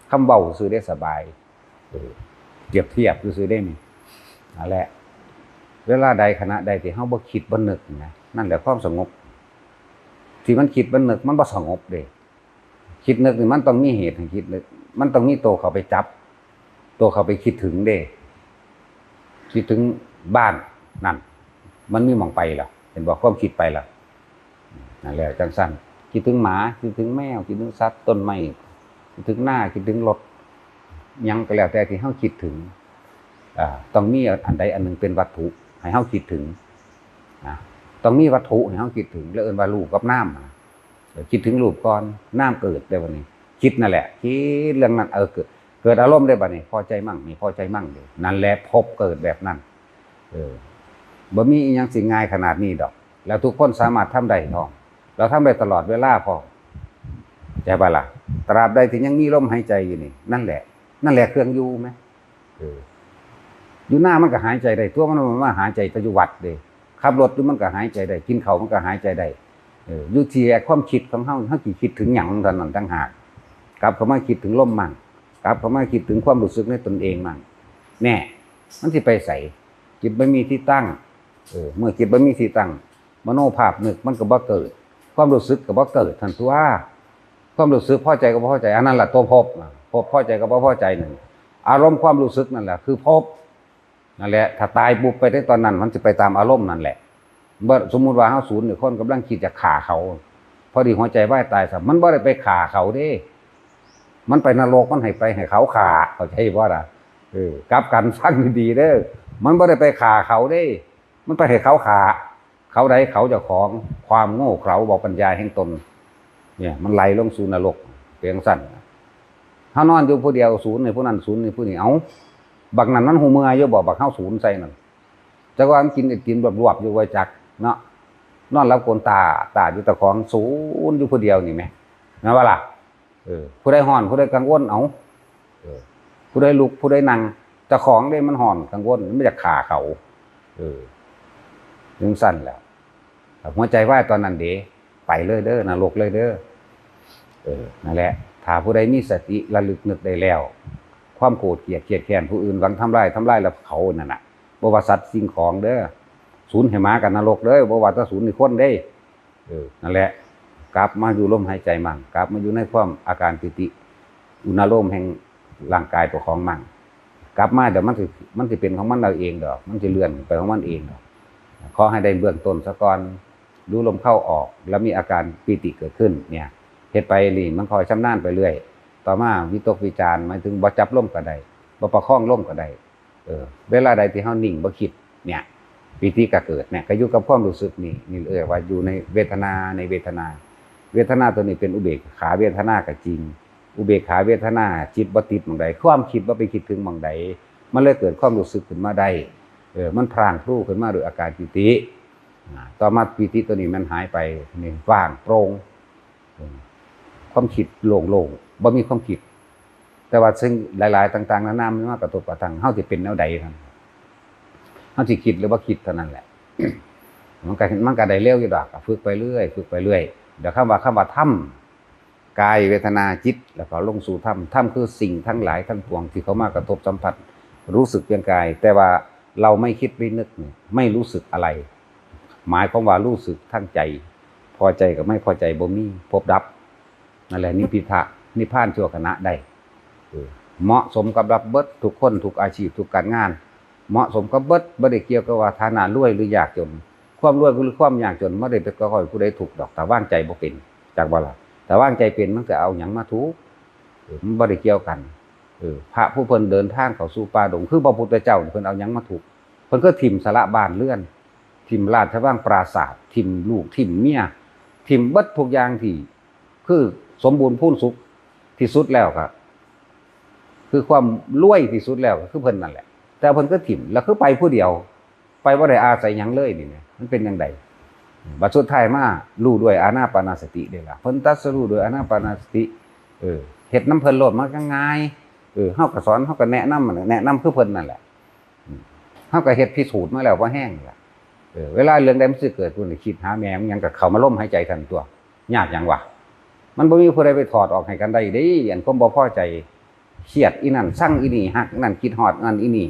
คำเว้าซื่อได้สบายเปรียบเทียบซื่อได้นี่นั่นแหละเวลาใดขณะใดที่เฮาบ่คิดบ่นึกนะนั่นแหละความสงบที่มันคิดบ่นึกมันบ่สงบเด้คิดนึกนี่มันต้องมีเหตุให้คิดนึกมันต้องมีตัวเข้าไปจับตัวเข้าไปคิดถึงเด้คิดถึงบ้านนั่นมันมีหม่องไปล่ะเห็นบ่ความคิดไปล่ะนั่นแหละจังซั่นคิดถึงหมาคิดถึงแมวคิดถึงสัตว์ต้นไม้คิดถึงหน้าคิดถึงรถหยังก็แล้วแต่ที่เฮาคิดถึงต้องมีอันใดอันหนึ่งเป็นวัตถุให้เฮาคิดถึงต้องมีวัตถุให้เฮาคิดถึงแล้วเอิ้นว่ารูปกับนามคิดถึงรูปก่อนนามเกิดได้บัดนี้คิดนั่นแหละคิดเรื่องนั้นเกิดอารมณ์ได้บัดนี้พอใจมั่งไม่พอใจมั่งเด้นั่นแหละพบเกิดแบบนั้นบ่มีอีหยังสิง่ายขนาดนี้ดอกแล้วทุกคนสามารถทำได้เนาะเราทำได้ตลอดเวลาพอใจบ่ล่ะตราบใดที่ยังมีลมหายใจอยู่นี่นั่นแหละเครื่องอยู่มั้ยอยู่หน้ามันก็หายใจได้ตัวมันมาหายใจปัจจุบันเด้ขับรถอยู่มันก็หายใจได้กินข้าวมันก็หายใจได้อยู่ที่ความคิดของเฮาสิคิดถึงหยังเท่านั้นต่างหากกลับเข้ามาคิดถึงลมมั่งกลับเข้ามาคิดถึงความรู้สึกในตนเองมั่งแน่มันสิไปไสจิตบ่มีที่ตั้งเมื่อจิตบ่มีที่ตั้งมโนภาพนึกมันก็บ่เกิดความรู้สึกก็บ่เกิดทันตัวความรู้สึกพอใจก็บ่พอใจอันนั้นล่ะตัวพบพอใจก็บ่พอใจนั่นอารมณ์ความรู้สึกนั่นแหละคือพบนั่นแหละถ้าตายปุ๊บไปในตอนนั้นมันจะไปตามอารมณ์นั่นแหละสมมุติว่าเฮาศูนย์คนกำลังคิดจะฆ่าเขาพอดีหัวใจวายตายซะมันบ่ได้ไปฆ่าเขาเด้มันไปนรกมันให้ไปให้เขาฆ่าเข้าใจบ่ล่ะกลับกันฟังดีๆเด้อมันบ่ได้ไปฆ่าเขาเด้มันไปให้เขาฆ่าเขาใดเขาเจ้าของความโง่เขลาบ่ปัญญาแห่งตนเนี่ยมันไหลลงสู่นรกเพียงสั้น เฮานอนอยู่ผู้เดียวศูนย์นี่ผู้นั้นศูนย์นี่ผู้นี้เอ้าบักนั้นมันหูเมื่อยอยู่บ่บักเฮาศูนย์ใส่นั่นจักว่ามันกินไอ้กินรวบๆอยู่ไว้จักเนาะนอนรับกวนตาอยู่ตะของศูนย์อยู่ผู้เดียวนี่แหมนะว่าล่ะผู้ใดฮ้อนผู้ใดกังวลเอ้าผู้ใดลุกผู้ใดนั่งเจ้าของเด้มันฮ้อนกังวลมันอยากฆ่าเขาจังซั่นแหล้วหัวใจวายตอนนั้นเด้ไปเลยเด้อนรกเลยเด้อนั่นแหละถ้าผู้ใดมีสติระลึกนึกได้แล้วความโกรธเกลียดแค้นผู้อื่นหวังทำร้ายแล้วเขานั่นน่ะบ่ว่าสัตว์สิ่งของเด้อศูนย์ให้หมากันนรกเด้อบ่ว่าแต่ศูนย์นี่คนเด้นั่นแหละกลับมาอยู่ลมหายใจมั่งกลับมาอยู่ในความอาการปิติอุณโลมแห่งร่างกายตัวของมั่งกลับมาเดี๋ยวมันสิเป็นของมันเราเองดอกมันสิเลื่อนไปของมันเองดอกขอให้ได้เบื้องต้นซะก่อนดูลมเข้าออกแล้วมีอาการปิติเกิดขึ้นเนี่ยเฮ็ดไปนี่มันคอยชำนาญไปเรื่อยต่อมาวิตกวิจารหมายถึงบ่จับลมก็ได้บ่ประคองลมก็ได้เวลาใดที่เฮานิ่งบ่คิดเนี่ยปิติก็เกิดเนี่ยก็อยู่กับความรู้สึกนี่ว่าอยู่ในเวทนาตัวนี้เป็นอุเบกขาเวทนาก็จริงอุเบกขาเวทนาจิตบ่ติดหม่องใดความคิดบ่ไปคิดถึงหม่องใดมันเลยเกิดความรู้สึกขึ้นมาได้มันพรางพรูขึ้นมาด้วยอาการปิติต่อมาปิติตัวนี้มันหายไปนี่ว่างโปร่งความคิดโล่งๆบ่มีความคิดแต่ว่าซึ่งหลายๆต่างๆนานามันมากระทบกระทั่งเฮาสิเป็นแนวใดครับเฮาสิคิดหรือบ่คิดเท่านั้นแหละ มันก็ได้เร็วอยู่ดอกฝึกไปเรื่อยเดี๋ยวคำว่าธรรมกายเวทนาจิตแล้วก็ลงสู่ธรรมคือสิ่งทั้งหลายทั้งปวงที่เขามากระทบสัมผัสรู้สึกเพียงกายแต่ว่าเราไม่คิดไม่นึกไม่รู้สึกอะไรหมายความว่ารู้สึกทั้งใจพอใจกับไม่พอใจบ่มีพบดับนั่นแหละนิพพานชั่วขณะได้เหมาะสมกับรับเบิดทุกคนทุกอาชีพทุกการงานเหมาะสมกับเบิดบ่ได้เกี่ยวกับว่าฐานะรวยหรือยากจนความรวยหรือความยากจนบ่ได้เป็นก็ค่อยผู้ใดถูกดอกแต่ว่างใจบ่เป็นจากบ่ล่ะแต่ว่างใจเป็นมันก็เอาหยังมาทุกมันบ่ได้เกี่ยวกันพระผู้เพิ่นเดินทางเข้าสู่ป่าดงคือพระพุทธเจ้าเพิ่นเอาหยังมาทุกเพิ่นก็ถิ่มสละบ้านเรือนถิ่มราชวังปราสาทถิ่มลูกถิ่มเมียถิ่มเบิดทุกอย่างที่คือสมบูรณ์พูนสุขที่สุดแล้วครับคือความรวยที่สุดแล้วคือเพิ่นนั่นแหละแต่เพิ่นก็ถิ่มแล้วคือไปผู้เดียวไปบ่ได้อาศัยหยังเลยนี่แหละมันเป็นจังไดบัดสุดท้ายมารู้ด้วยอานาปานสติได้ล่ะเพิ่นตรัสรู้ด้วยอานาปานสติเฮ็ดนำเพิ่นโลดมันก็ง่ายเฮาก็สอนเฮาก็แนะนำคือเพิ่นนั่นแหละเฮาก็เฮ็ดพิสูจน์มาแล้วว่าแห้งล่ะเวลาเรื่องใดมันสิเกิดพุ่นคิดหาแม่มันยังก็เข้ามาล้มหายใจทันตัวยากหยังวะมันบ่มีผู้ใดไปถอดออกให้กันได้เด้อันความบ่พอใจเครียดอีนั่นสั่งอีนี่ฮักนั่นคิดฮอดนั่นอีนี่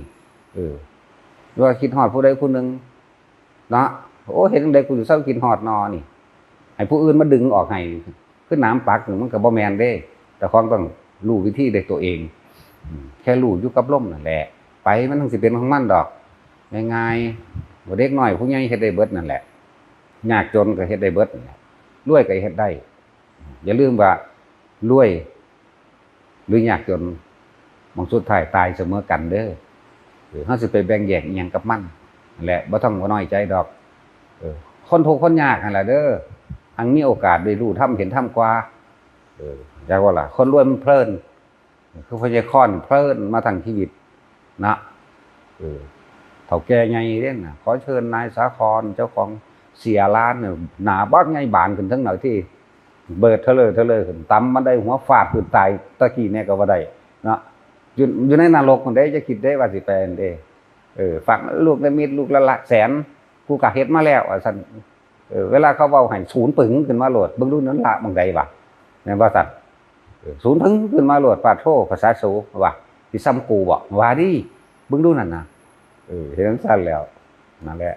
หรือว่าคิดฮอดผู้ใดผู้หนึงเนาะโอ้เห็นจังได๋กูสิเซาคิดฮอดนอนี่ให้ผู้อื่นมาดึงออกให้คือน้ำปักมันก็บ่แม่นเด้แต่ของต้องรู้วิธีด้วยตัวเองแค่รู้อยู่กับลมนั่นแหละไปมันต้องสิเป็นของมันดอกง่ายๆบ่เด็กน้อยผู้ใหญ่เฮ็ดได้เบิดนั่นแหละยากจนก็เฮ็ดได้เบิดรวยก็เฮ็ดได้อย่าลืมว่ารวยหรือยากจนบางสุดท้ายตายเสมอกันเด้อเฮาสิไปแบ่งแยกอีหยังกับมันนั่นแหละบ่ต้องน้อยใจดอกคนทุกข์คนยากนั่นแหละเด้อหังมีโอกาสได้รู้ธรรมเห็นธรรมกว่าจักว่าล่ะคนรวยมันเพลินคือพญาค้อนเพลินมาทั้งชีวิตนะเฒ่าแก่ใหญ่เด้น่ะขอเชิญนายสาครเจ้าของเสียร้านเนี่ยหน้าบักใหญ่บานขึ้นทั้งหน่อยที่เบิดเทเลขึ้นตำมันได้หัวฟาดขึ้นตายตะกี้เนี่ยก็บ่ได้เนาะอยู่ในนรกคนใดจะคิดได้ว่าสิแปลนเด้ฝักลูกละมิตรลูกละแสนกูก็เฮ็ดมาแล้วซั่นเวลาเขาเว้าให้ศูนย์ปึงขึ้นมาโลดเบิ่งดูนั้นละบังใดวะแม่นบ่ซั่นศูนย์ปึงขึ้นมาโลดปาโทภาษาโสว่าสิซ้ำกูบ่ว่าดิเบิ่งดูนั่นน่ะเห็นซั่นแล้วนั่นแหละ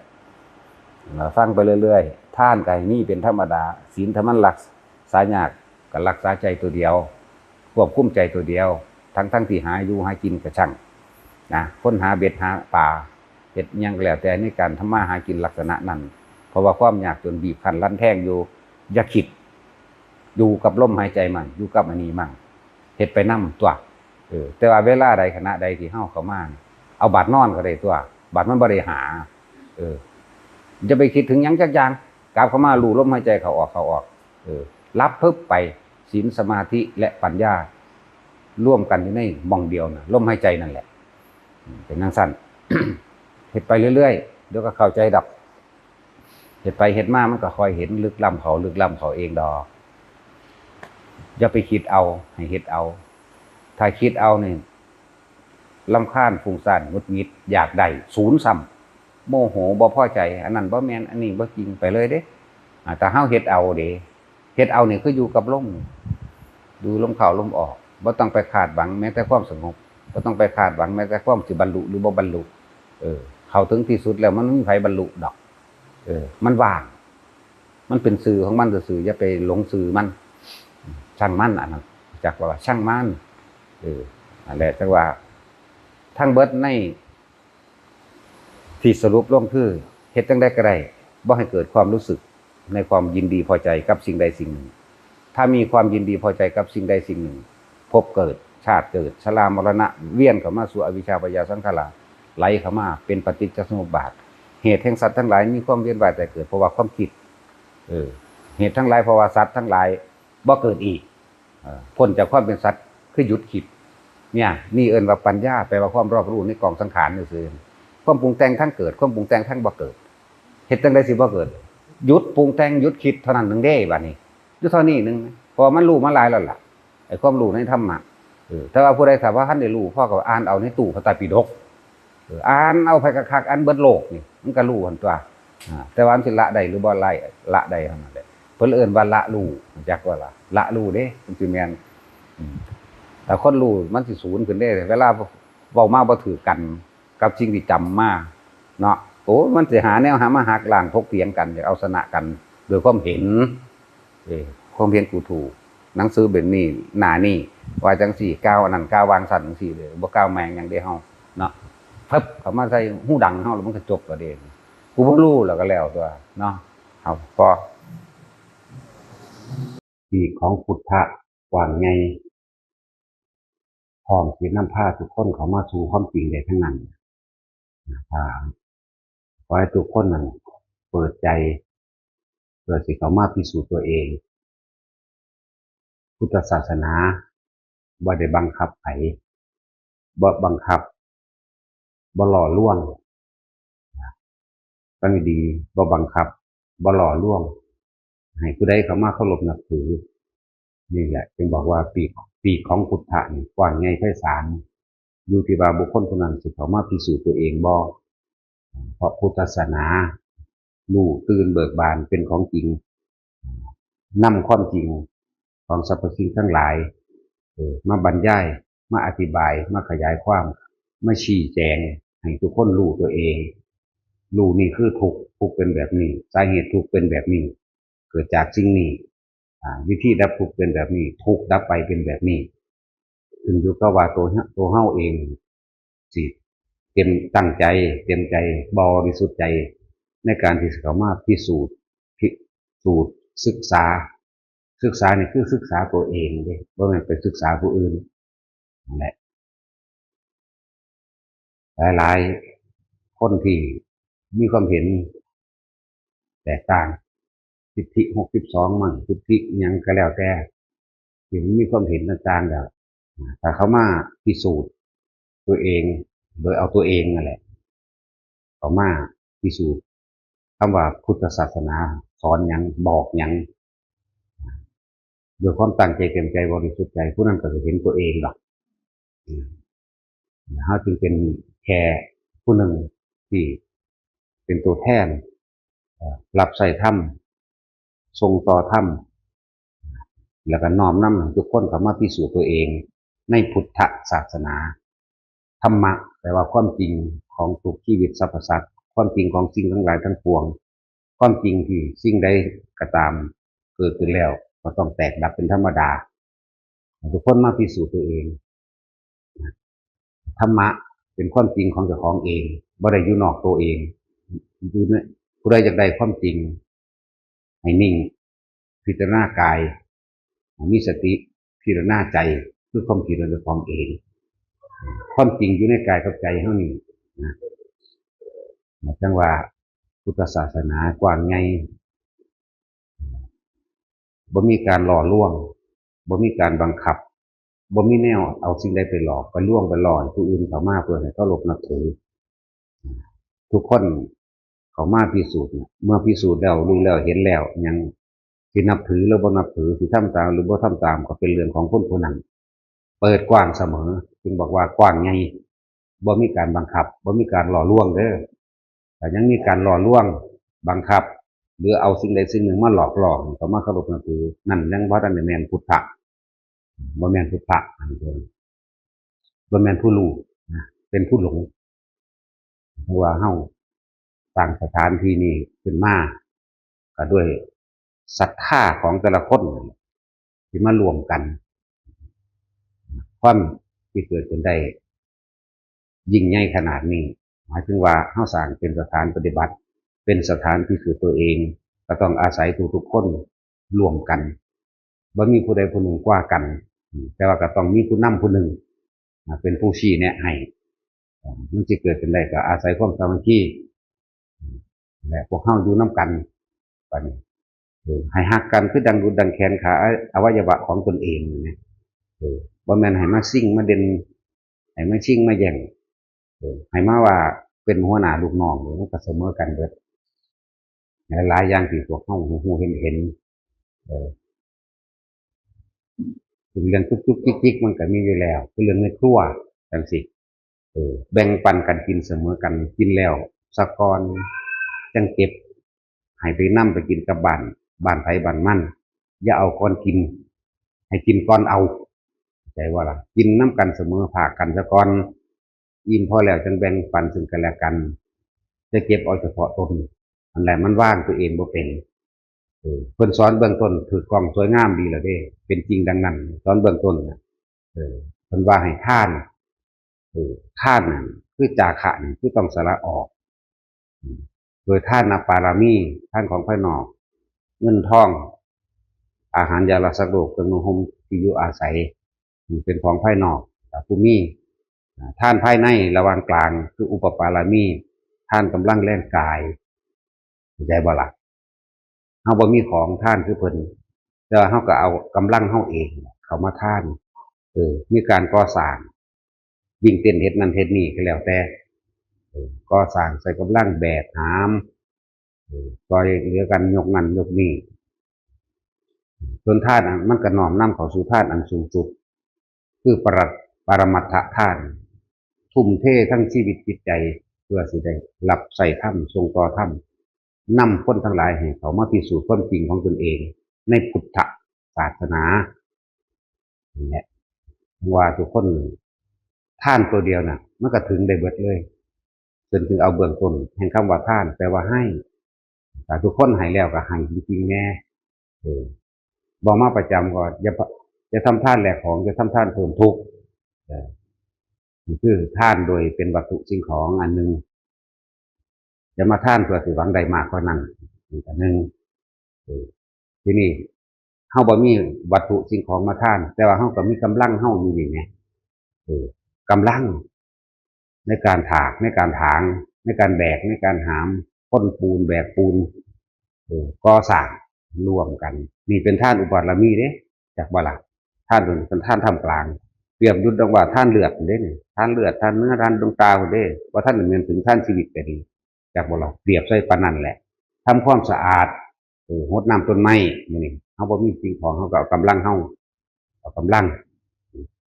เราฟังไปเรื่อยๆท่านก็ให้มีเป็นธรรมดาศีลถ้ามันรักษายากก็รักษาใจตัวเดียวควบคุมใจตัวเดียวทั้งที่หาอยู่หากินก็ช่างนะค้นหาเบ็ดหาปลาเฮ็ดหยังก็แล้วแต่ในการทำมาหากินลักษณะนั้นเพราะว่าความยากจนบีบคั้นรั้นแทงอยู่อย่าคิดอยู่กับลมหายใจมันอยู่กับอันนี้มั่งเฮ็ดไปนำตัวแต่ว่าเวลาใดขณะใดที่เฮาเข้ามาเอาบาดนอนก็ได้ตัวบาดมันบ่ได้หาจะไปคิดถึงหยังจักอย่างกลับเข้ามารู้ลมหายใจเข้าออกรับปึ๊บไปศีลสมาธิและปัญญา ร่วมกันอยู่ในมองเดียวนะลมหายใจนั่นแหละเป็นนั่งสั้น เห็ดไปเรื่อยๆเดี๋ยวก็เข้าใจดอกเห็ดไปเห็ดมามันก็คอยเห็นลึกล้ำเขาเองดอกอย่าไปคิดเอาให้เห็ดเอาถ้าคิดเอาเนี่ยรำคาญฟุ้งซ่านหงุดหงิดอยากได้ศูนย์ซ้ำโมโหบ่พอใจอันนั้นบ่แม่นอันนี้บ่จริงไปเลยเด้แต่เฮาเฮ็ดเอาเด้เฮ็ดเอานี่คืออยู่กับลมดูลมเข้าลมออกบ่ต้องไปคาดหวังแม้แต่ความสงบบ่ต้องไปคาดหวังแม้แต่ความสิบรรลุหรือบ่บรรลุเข้าถึงที่สุดแล้วมันไม่มีไผบรรลุดอกมันว่างมันเป็นสื่อของมันซื่อๆอย่าไปหลงสื่อมันช่างมันอันนั้นจักว่าช่างมันนั่นแหละจักว่าทั้งเบิดในที่สรุปลงคือเฮ็ดจังได๋ก็ได้บ่ให้เกิดความรู้สึกในความยินดีพอใจกับสิ่งใดสิ่งหนึ่งถ้ามีความยินดีพอใจกับสิ่งใดสิ่งหนึ่งพบเกิดชาติเกิดชรามรณะเวียนเข้ามาสู่อวิชชาปัญญาสังขารไหลเข้ามาเป็นปฏิจจสมุปบาทเหตุแห่งสัตว์ทั้งหลายมีความเวียนว่ายแต่เกิดเพราะว่าความคิดเหตุทั้งหลายเพราะว่าสัตว์ทั้งหลายบ่เกิดอีกพ้นจากความเป็นสัตว์คือหยุดคิดเนี่ยนี่เอิ้นว่าปัญญาแปลว่าความรอบรู้ในกองสังขารซื่อๆความปรุงแต่งทั้งเกิดความปรุงแต่งทั้งบ่เกิดเฮ็ดจังได๋สิบ่เกิดหยุดปรุงแต่งหยุดคิดเท่านั้นนึงเด้บัดนี้อยู่เท่านี้นึงพอมันรู้มาหลายแล้วล่ะไอ้ความรู้ในธรรมะแต่ว่าผู้ใดถามว่าท่านได้รู้พ่อก็อ่านเอาในตู้พระไตรปิฎกอ่านเอาไปคักๆอันเบิดโลกนี่มันก็รู้หั่นตัวแต่ว่ามันสิละได้หรือบ่ละได้เท่านั้นแหละเพิ่นเอิ้นว่าละรู้จักว่าล่ะละรู้เด้มันสิแม่นแต่คนรู้มันสิศูนย์ขึ้นเด้เวลาเว้ามาบ่ถือกันกับสิ่งที่จำมาเนาะโอ้มันสิหาแนวหามาหักล้างถกเถียงกันอยากเอาชนะกันโดยความเห็นความเห็นกูถูกหนังสือแบบนี้หน้านี่ว่าจังซี่ก้าวอันนั้นก้าววางสั่นจังซี่เด้อบ่ก้าวแมงหยังเด้เฮาเนาะปึ๊บเข้ามาใส่หูดังเฮาแล้วมันก็จบประเด็นกูบ่รู้แล้วก็แล้วตัวเนาะเอาพอปีของพุทธะกว้างใหญ่พร้อมสินำพาทุกคนเข้ามาสู่ความจริงได้ทั้งนั้นขอให้ทุกคนนั้นเปิดใจเพื่อสิเข้ามาพิสูจน์ตัวเองพุทธศาสนาบ่ได้บังคับไผบ่บังคับบ่หล่อลวงฟังดีบ่บังคับบ่หล่อลวงให้ผู้ใดเข้ามาเคารพนับถือนี่แหละจึงบอกว่าปีกของพุทธะนี่กว้างใหญ่ไพศาลอยู่ที่ว่าบุคคลผู้นั้นสิเข้ามาพิสูจน์ตัวเองบ่เพราะพุทธศาสนารู้ตื่นเบิกบานเป็นของจริงนำความจริงของสรรพสิ่งทั้งหลายมาบรรยายมาอธิบายมาขยายความมาชี้แจงให้ทุกคนรู้ตัวเองรู้นี่คือทุกข์เป็นแบบนี้สาเหตุทุกข์เป็นแบบนี้เกิดจากสิ่งนี้วิธีดับทุกข์เป็นแบบนี้ทุกข์ดับไปเป็นแบบนี้ถึงอยู่กับว่าตัวเฮาเองสิเต็มตั้งใจเต็มใจบริสุทธิ์ใจในการที่จะเข้ามาพิสูจน์ศึกษานี่คือศึกษาตัวเองเด้บ่แม่นไปศึกษาผู้อื่นนั่นแหละหลายๆคนที่มีความเห็นแตกต่างสิทธิ62มั่งสิทธิหยังก็แล้วแต่ที่มีความเห็นต่างๆแล้วถ้าเขามาพิสูจน์ตัวเองโดยเอาตัวเองนั่นแหละเขามาพิสูจน์คำว่าพุทธศาสนาสอนหยังบอกหยังโดยความตั้งใจเต็มใจบริสุทธิ์ใจผู้นั้นก็จะเห็นตัวเองหรอกเขาจึงเป็นแค่ผู้หนึ่งที่เป็นตัวแทนรับใส่ธรรมทรงต่อธรรมแล้วก็น้อมนำทุกคนเข้ามาพิสูจน์ตัวเองในพุทธศาสนาธรรมะแปลว่าความจริงของทุกชีวิตสรรพสัตว์ความจริงของสิ่งทั้งหลายทั้งปวงความจริงที่สิ่งใดก็ตามเกิดขึ้นแล้วก็ต้องแตกดับเป็นธรรมดาทุกคนมาพิสูจน์ตัวเองธรรมะเป็นความจริงของเจ้าของเองบ่ได้อยู่นอกตัวเองอยู่เนี่ยผู้ใดอยากได้ความจริงให้นิ่งพิจารณากายมีสติพิจารณาใจคือความจริงในความเองความจริงอยู่ในกายกับใจเท่านี้นะจังว่าพุทธศาสนากว้างใหญ่บ่มีการหล่อลวงบ่มีการบังคับ บ่มีแนวเอาสิ่งใดไปหลอกไปล่วงไปหลอนผู้อื่นเขามาเพื่อให้เขาลบนับถือทุกคนเขามาพิสูจน์เมื่อพิสูจน์แล้วรู้แล้วเห็นแล้วยังสินับถือหรือบ่นับถือสิทำตามหรือบ่ทำตามก็เป็นเรื่องของคนผู้นั้นเปิดกว้างเสมอจึงบอกว่ากว้างไงบ่มีการบังคับบ่มีการหล่อลวงเด้อแต่ยังมีการหล่อลวงบังคับหรือเอาสิ่งใดสิ่งหนึ่งมาหลอกหลอกเขามาเคารพนับถือนั่นยังบ่ทันได้แม่นพุทธะบ่แม่นพุทธะอันนี้บ่แม่นผู้รู้นะเป็นผู้หลงเพราะว่าเฮาสร้างสถานที่นี้ขึ้นมาก็ด้วยศรัทธาของแต่ละคนที่มารวมกันความที่เกิดขึ้นได้ยิ่งใหญ่ขนาดนี้หมายถึงว่าเฮาสร้างเป็นสถานปฏิบัติเป็นสถานที่คือตัวเองก็ต้องอาศัยทุกๆคนรวมกันบ่มีผู้ใดผู้หนึ่งกว่ากันแต่ว่าก็ต้องมีผู้นำผู้หนึ่งเป็นผู้ชี้แนะให้มันจะเกิดขึ้นได้ก็อาศัยความสามัคคีและพวกเฮาอยู่น้ำกันปานนี้ให้ฮักกันคือดังดูดังแขนขาอวัยวะของตนเองนะบ่แม่นให้มาซิ่งมาเด่นให้มาชิงมาแย่งให้มาว่าเป็นหัวหน้าลูกน้องมันก็เสมอกันเบิดหลายอย่างที่พวกเฮาฮู้เห็นเป็นเรื่องจุกๆจิกๆมันก็มีอยู่แล้วเป็นเรื่องในครัวจังซี่แบ่งปันกันกินเสมอกันกินแล้วสะกอนจังเก็บให้ไปนำไปกินกับบ้านไผบ้านมันอย่าเอาก่อนกินให้กินก่อนเอาใจว่าล่ะกินน้ำกันเสมอภาคกันซะก่อนอิ่มพอแล้วจังแบ่งปันซึ่งกันและกันจะเก็บเอาเฉพาะตนอันแหละมันว่างตัวเองบ่เป็นเพิ่นสอนเบื้องต้นถือกล้องสวยงามดีแล้วเด้เป็นจริงดังนั้นสอนเบื้องต้นนะเพิ่นว่าให้ท่านท่านคือจาคะนี่คือต้องสละออกโดยท่านปารามีท่านของภายนอกเงินทองอาหารยาละสักโลกเครื่องนุ่งห่มที่อยู่อาศัยเป็นของภายนอกผู้มีท่านภายในระหว่างกลางคืออุปปารามีท่านกำลังแรงกายใจบ่ล่ะเฮาบ่มีของท่านคือเพิ่นแต่เฮาก็เอากำลังเฮาเองเข้ามาท่านมีการก่อสร้างวิ่งเต้นเฮ็ดนั่นเฮ็ดนี่ก็แล้วแต่ก่อสร้างใส่กำลังแบกหามซอยเหลือกันยกนั่นยกนี่ส่วนท่านมันก็น้อมนำเข้าสู่ท่านอันสูงสุดคือปรมัตถท่านทุ่มเททั้งชีวิตจิตใจเพื่อสิได้รับใส่ถ้ำทรงต่อถ้ำนำคนทั้งหลายให้เขามาพิสูจน์ความจริงของตนเองในพุทธศาสนาเนี่ยว่าทุกคนท่านตัวเดียวน่ะมันก็ถึงได้เบิดเลยจนถึงเอาเบื้องต้นแห่งคำว่าท่านแปลว่าให้แต่ทุกคนให้แล้วก็ให้จริงๆแน่บอกมาประจำก็อย่าทำท่านแหลกของจะทำท่านเพิ่มทุกข์คือท่านโดยเป็นวัตถุสิ่งของอันหนึ่งจะมาท่านเพื่อสิหวังใดมากกว่านั้นอีกอันหนึ่งทีนี้เฮาบ่มีวัตถุสิ่งของมาท่านแต่ว่าเฮาก็มีกำลังเฮาอยู่นี่ไงกำลังในการถากในการถางในการแบกในการหามพ้นปูนแบกปูนก่อสร้างรวมกันนี่เป็นท่านอุปารามีเด้จากบ่ล่ะท่านเป็นท่านทำกลางเปรียบดุจดังว่าท่านเลือดเด้นี่ท่านเลือดท่านเนื้อท่านดวงตาเด้ว่าท่านเหมือนถึงท่านชีวิตก็ดีจากบ่ล่ะเปรียบใส่ปานนั้นแหละทำความสะอาดรดน้ำต้นไม้นี่เฮาบ่มีสิ่งของเฮาก็เอากำลังเฮาเอากำลัง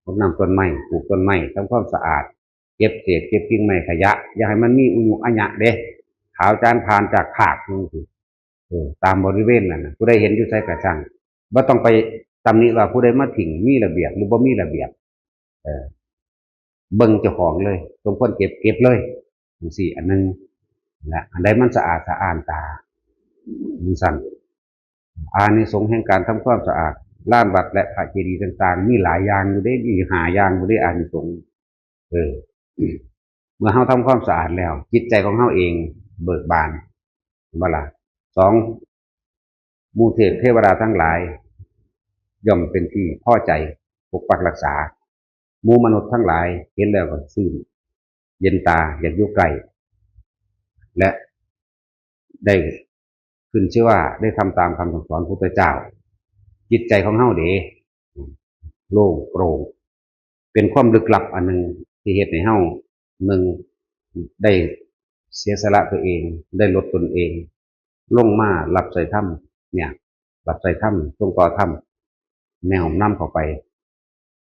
รดน้ำต้นไม้ปลูกต้นไม้ทำความสะอาดเก็บเศษเก็บกิ่งไม้ขยะอย่าให้มันมีอุยุอัญะเด้ขาวจานผ่านจากขากนี่สิตามบริเวณนั่นผู้ใดเห็นอยู่ใส่กระชังบ่ต้องไปตำหนิว่าผู้ใดมาถิ่งมีระเบียบหรือบ่มีระเบียบเบิ่งเจ้าของเลยสมควรเก็บเลยจังซี่อันนึงและอันใดมันสะอาดสะอ้านตามือสั่นอานิสงส์แห่งการทำความสะอาดลานวัดและพระเจดีย์ต่างๆมีหลายอย่างอยู่ได้มี5อย่างอยู่ได้อานิสงส์เมื่อเฮาทำความสะอาดแล้วจิตใจของเฮาเองเบิกบานบ่ล่ะ2หมู่เทวดาทั้งหลายย่อมเป็นที่พอใจปกปักรักษาหมู่มนุษย์ทั้งหลายเห็นแล้วก็ชื่นเย็นตาอยากอยู่ใกล้และได้ขึ้นชื่อว่าได้ทำตามคำสั่งสอนพระพุทธเจ้าจิตใจของเฮาเด้โล่งโปร่ง เป็นความลึกลับอันหนึ่งที่เฮ็ดให้เฮาหนึ่งได้เสียสละตัวเองได้ลดตนเองลงมารับใส่ถ้ำเนี่ยรับใส่ถ้ำตรงต่อถ้ำแนวน้ำเข้าไป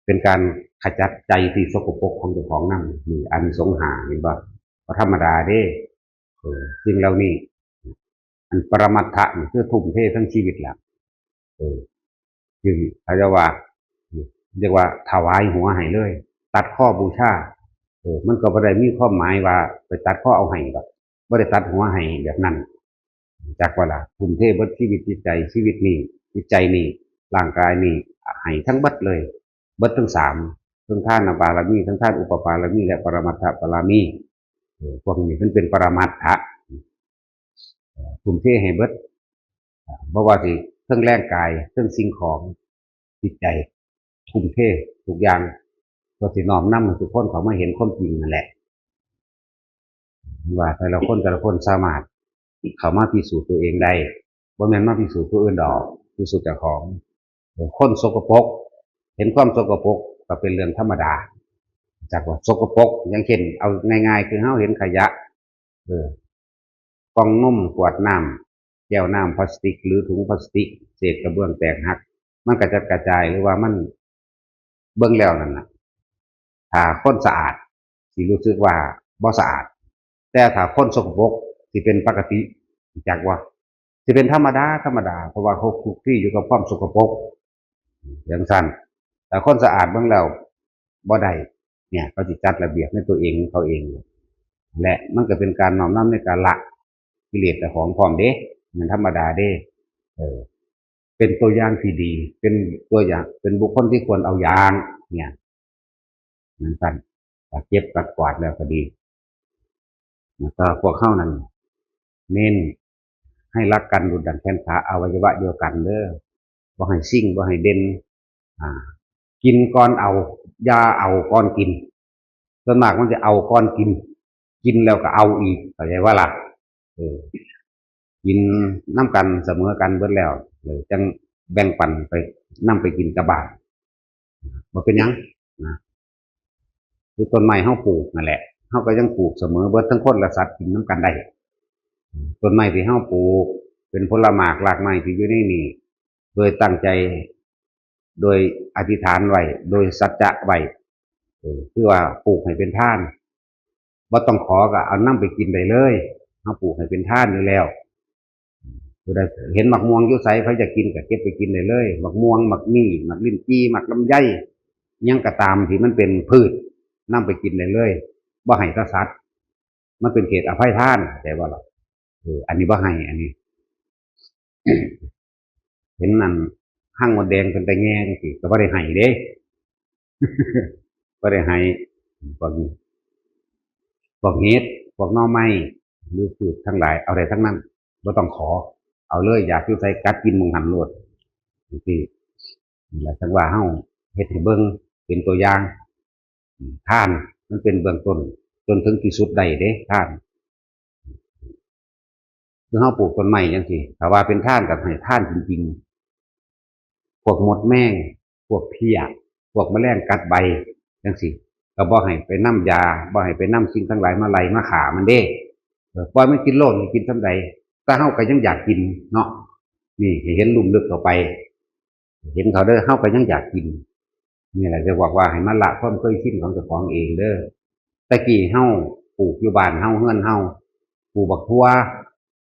เป็นการขจัดใจที่สกปรกของเจ้าของนั่นนี่อันสงหาเห็นบ่ก็ธรรมดาเด้สิ่งเหล่านี้อันปรมัตถะนี่คือทุ่มเททั้งชีวิตแหละคือเขาจะว่าเรียกว่าถวายหัวให้เลยตัดข้อบูชามันก็บ่ได้มีความหมายว่าไปตัดข้อเอาให้ดอกบ่ได้ตัดหัวให้แบบนั้นจากว่าล่ะทุ่มเทเบิดชีวิตจิตใจชีวิตนี้จิตใจนี้ร่างกายนี้ให้ทั้งเบิดเลยเบิดทั้งสามทั้งทานบารมีทั้งทานอุปปารมีและปรมัตถบารมีพวกนี้มันเป็นปรมัตถะทุ่มเทให้เบิดบ่ว่าสิเทั้งแรงกายเทั้งสิ่งของจิตใจทุ่มเททุกอย่างก็สิน้อมนำทุกคนเขามาเห็นความจริงนั่นแหละว่าแต่ละคนสามารถเขามาพิสูจน์ตัวเองได้บ่แม่นมาพิสูจน์ผู้อื่นดอกพิสูจน์เจ้าของคนสกปรกเห็นความสกปรกก็เป็นเรื่องธรรมดาจากว่าสกปรกอย่างเช่นเอาง่ายๆคือเฮาเห็นขยะกล่องนมขวดน้ำแก้วน้ำพลาสติกหรือถุงพลาสติกเศษกระเบื้องแตกหักมันก็จะกระจายหรือว่ามันเบิ่งแล้วนั่นน่ะถ้าคนสะอาดสิรู้สึกว่าบ่สะอาดแต่ถ้าคนสกปรกสิเป็นปกติจากว่าสิเป็นธรรมดาเพราะว่าเขาคลุกคลีอยู่กับความสกปรกอย่างสั้นแต่คนสะอาดเบิ่งแล้วบ่ได้เนี่ยเขาสิจัดระเบียบในตัวเองเขาเองและมันก็เป็นการน้อมนำในการละกิเลสแต่ของพร้อมเด้มันธรรมดาเด้เป็นตัวอย่างที่ดีเป็นตัวอย่างเป็นบุคคลที่ควรเอาอย่างเนี่ยนั่นสั้นเก็บกัดกวาดแล้วก็ดีแล้วก็พวกเข้านั้นเน้นให้รักกันดุจดั่งแขนขาอวัยวะเดียวกันเด้อบ่ให้ซิ่งบ่ให้เด่นกินก่อนเอายาเอาก่อนกินส่วนมากมันจะเอาก่อนกินกินแล้วก็เอาอีกเข้าใจว่าล่ะกินน้ำกันเสมอกันเบิดแล้วเลยจังแบ่งปันไปนำไปกินกระบาดบ่เป็นยังนะคือต้นไม้เฮาปลูกนั่นแหละเฮาก็ยังปลูกเสมอเบิดทั้งคนและสัตว์กินน้ำกันได้ต้นไม้ที่เฮาปลูกเป็นผลไม้รากไม้ที่อยู่ในนี่โดยตั้งใจโดยอธิษฐานไว้โดยสัจจะไว้คือว่าปลูกให้เป็นทานบ่ต้องขอก็เอานำไปกินได้เลยเฮาปลูกให้เป็นทานอยู่แล้วผู้ใดเห็นหมักม่วงอยู่ไสเขาจะกินก็เก็บไปกินได้เลยหมักม่วงหมักมี่หมักลิ้นจี้หมักลำไยยังก็ตามที่มันเป็นพืชนำไปกินได้เลยบ่ให้กษัตริย์มันเป็นเขตอภัยทานแต่ว่าล่ะอันนี้บ่ให้อันนี้ เห็นนั่นห้างมดแดงเป็นตะแง่จังซี่ก็บ่ได้ให้เด้ บ่ได้ให้พวกนี้พวกเห็ดพวกหน่อไม้หรือพืชทั้งหลายเอาได้ทั้งนั้นบ่ต้องขอเอาเลยอยากอยู่ไสกัดกินหม่องหันโลดจังซี่นี่แหละจังว่าเฮาเฮ็ดให้เบิ่งเป็นตัวอย่างทานมันเป็นเบื้องต้นจนถึงที่สุดได้เด้ทานคือเฮาปลูกต้นไม้จังซี่ถ้าว่าเป็นทานก็ให้ทานจริงๆพวกมดแมงพวกเพี้ยพวกแมลงกัดใบจังซี่ก็บ่ให้ไปนำยาบ่ให้ไปนำสิ่งทั้งหลายมาไล่มาฆ่ามันเด้ปล่อยมันกินโลดมันกินส่ำใดแต่เฮาก็ยังอยากกินเนาะนี่ให้เห็นลุ่มลึกเข้าไปเห็นเขาเด้อเฮาก็ยังอยากกินนี่แหละจะบอกว่าให้มันละความเคยชินของเจ้าของเองเด้อตะกี้เฮาปลูกอยู่บ้านเฮาเฮือนเฮาปลูกบักทั่ว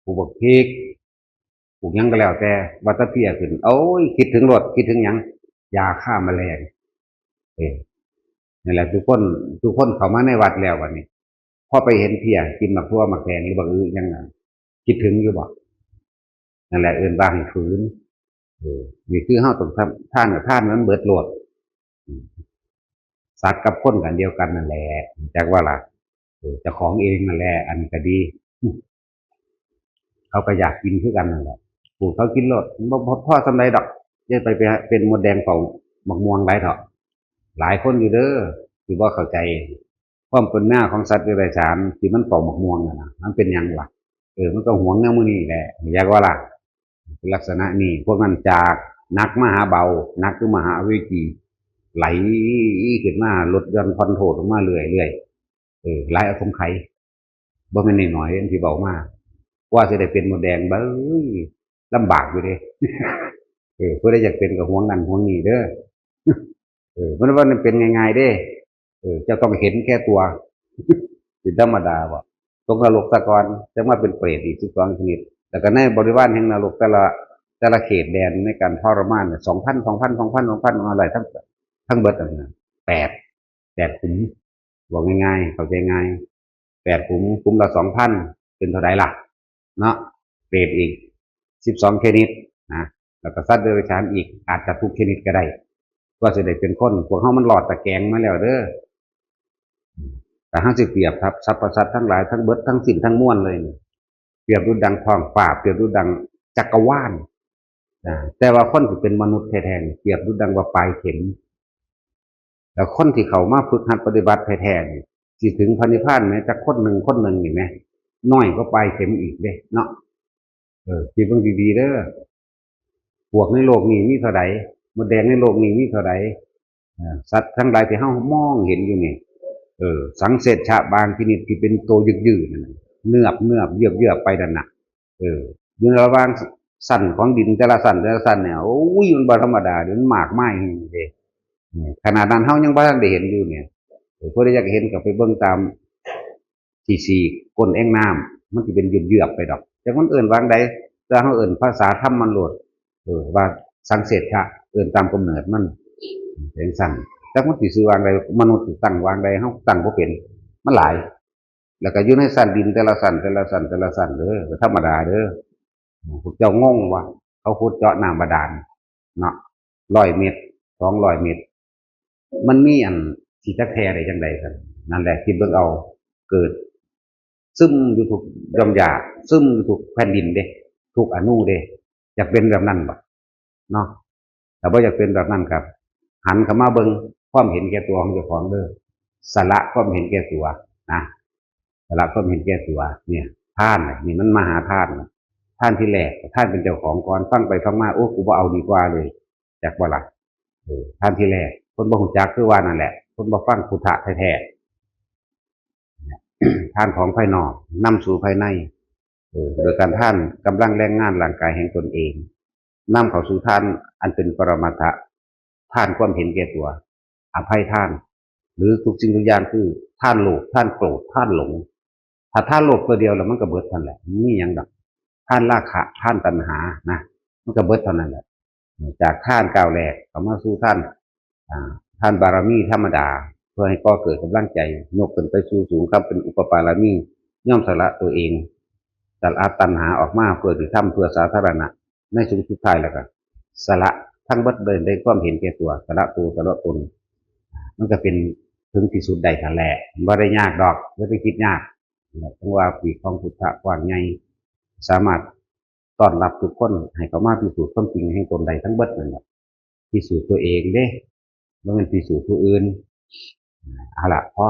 ปลูกบักพริกปลูกหยังก็แล้วแต่ว่าแตะเพี้ยขึ้นโอ้ยคิดถึงรสคิดถึงหยังยาฆ่าแมลงนี่แหละทุกคนเข้ามาในวัดแล้วบัดนี้พอไปเห็นเพี้ยกินบักทั่วบักแตงหรือบักอื้อยังคิดถึงอยู่บ่นั่นแหละเอิ้นว่าให้ฝืนนี่คือเฮาต้องทำทานกับทานมันเบิดโลดสัตว์กับคนกันเดียวกันนั่นแหละจากว่าล่ะเจ้าของเองนั่นแหละอันก็ดีเขาก็อยากกินคือกันนั่นแหละปลูกเขากินโลดบ่พอสำใดดอกอย่าไปเป็นมดแดงเฝ้าบักม่วงหลายเถาะหลายคนอยู่เด้อที่บ่เข้าใจความเป็นหน้าของสัตว์เดรัจฉานที่มันเฝ้าบักม่วงน่ะมันเป็นหยังวะมันก็หวงแนวมื้อนี้แหละอยากว่าล่ะลักษณะนี้พวกนั้นจากนักมหาเบานักคือมหาวิจี ไหลขึ้นมารถยนต์ผ่อนโทษลงมาเรื่อยๆหลายเอาสงไขบ่แม่นน้อยๆที่เบามากว่าสิได้เป็นหมดแดงเบ้ยลำบากอยู่เด้ผู้ใดอยากเป็นก็ห่วงนั่นห่วงนี่เด้อมันว่ามันเป็นง่ายๆเด้เจ้าต้องเห็นแก่ตัวเป็นธรรมดาบ่ตกนรกซะก่อนจังมาเป็นเปรตอีก12ชนิดแล้วก็ในบริวารแห่งนรกแต่ละเขตแดนในการทรมานเนี่ย2,000 2,000 2,000 2,000อะไรทั้งเบิดอันนั้น8ขุมบอกง่ายๆเข้าใจง่าย8 ขุมละ2,000เป็นเท่าไหร่ล่ะเนาะเปรตอีก12ชนิดนะแล้วก็สัตว์เดรัจฉานอีกอาจจะทุกชนิดก็ได้ก็จะได้เป็นคนพวกเฮามันหลอดตะแกรงมาแล้วเด้อแต่ห้าสิเปรียบครับสรรพสัตว์ทั้งหลายทั้งเบิดทั้งสิ้นทั้งมวลเลยเปรียบดุจดังท้องฟ้าเปรียบดุจดังจักรวาลแต่ว่าคนที่เป็นมนุษย์แท้ๆเปรียบดุจดังว่าปลายเข็มแล้วคนที่เขามาฝึกหัดปฏิบัติแท้ๆสิถึงพระนิพพานแม้จะคนหนึ่งนี่ไหมน้อยก็ปลายเข็มอีกเด้เนาะคิดเบิ่งดีๆเด้อพวกในโลกนี้มีเท่าใดมดแดงในโลกนี้มีเท่าใดสัตว์ทั้งหลายที่เฮามองเห็นอยู่นี่สังเสชะบางชนิดที่เป็นตัวยืดๆนั่นเนือบเยือบไปนั่นน่ะอยู่ระหว่างสั่นของดินแต่ละสั่นเนี่ยโอ้ยมันบ่ธรรมดาเดี๋ยวมันมากมายนี่เด้ขนาดนั้นเฮายังบ่ทันได้เห็นอยู่เนี่ยผู้ใดอยากเห็นก็ไปเบิ่งตามที่ก้นแอ่งน้ำมันสิเป็นเยือบไปดอกแต่คนอื่นวางใดแต่เฮาเอิ้นภาษาธรรมมันโลดว่าสังเสชะเอิ้นตามกำเนิดมันเป็นสั่นแต่มันสิซื้อวางใดมนุษย์สิตั้งวางใดเฮาตั้งบ่เป็นมันหลายแล้วก็อยู่ในสั่นดินแต่ละสั่นเด้อธรรมดาเด้อพวกเจ้างงว่าเขาขุดเจาะน้ำบาดาลเนาะ100 เมตร200 เมตรมันมีอันสิจักแท้ได้จังได๋กันนั่นแหละคิดเบิ่งเอาเกิดซึมอยู่ทุกหย่อมหญ้าซึมอยู่ทุกแผ่นดินเด้ทุกอนูเด้อยากเป็นแบบนั้นบ่เนาะแต่บ่อยากเป็นแบบนั้นครับหันเข้ามาเบิ่งความเห็นแก่ตัวของเจ้าของเด้อสละความเห็นแก่ตัวนะสละความเห็นแก่ตัวเนี่ยท่านนี่มันมหาท่านที่แรกท่านเป็นเจ้าของก่อนฟังไปฟังมาโอ้กูบ่เอาดีกว่าเลยจากบ่ล่ะท่านที่แรกคนบ่ฮู้จักคือว่านั่นแหละคนบ่ฟังพุทธะแท้ๆท่านของภายนอกนำสู่ภายในโดยการท่านกำลังแรงงานร่างกายแห่งตนเองนำเข้าสู่ท่านอันเป็นปรมัตถะท่านความเห็นแก่ตัวอภัยท่านหรือทุกสิ่งทุกอย่างคือท่านโลภท่านโกรธท่านหลงถ้าท่านโลภตัวเดียวแล้วมันก็เบิดท่านแหละนี่ยังดอกท่านราคะท่านตัณหานะมันก็เบิดเท่านั้นแหละจากท่านก้าวแรกเข้ามาสู่ท่านบารมีธรรมดาเพื่อให้ก่อเกิดกำลังใจยกขึ้นไปสู่สูงครับเป็นอุปปารมีย่อมสละตัวเองสละตัณหาออกมาเพื่อที่ทำเพื่อสาธารณะในสุดสุดท้ายแล้วก็สละทั้งเบิดเดินได้ความเห็นแก่ตัวสละตัวสละตนมันก็เป็นถึงที่สุดใดทันแหละบ่ได้ยากดอกไม่ได้คิดยากทั้งว่าปีของพุทธะกว้างใหญ่สามารถต้อนรับทุกคนให้เขามาพิสูจน์ความจริงให้ตนใดทั้งเบิดนั่นแหละพิสูจน์ตัวเองเด้บ่แม่นพิสูจน์ผู้อื่นเอาล่ะพ่อ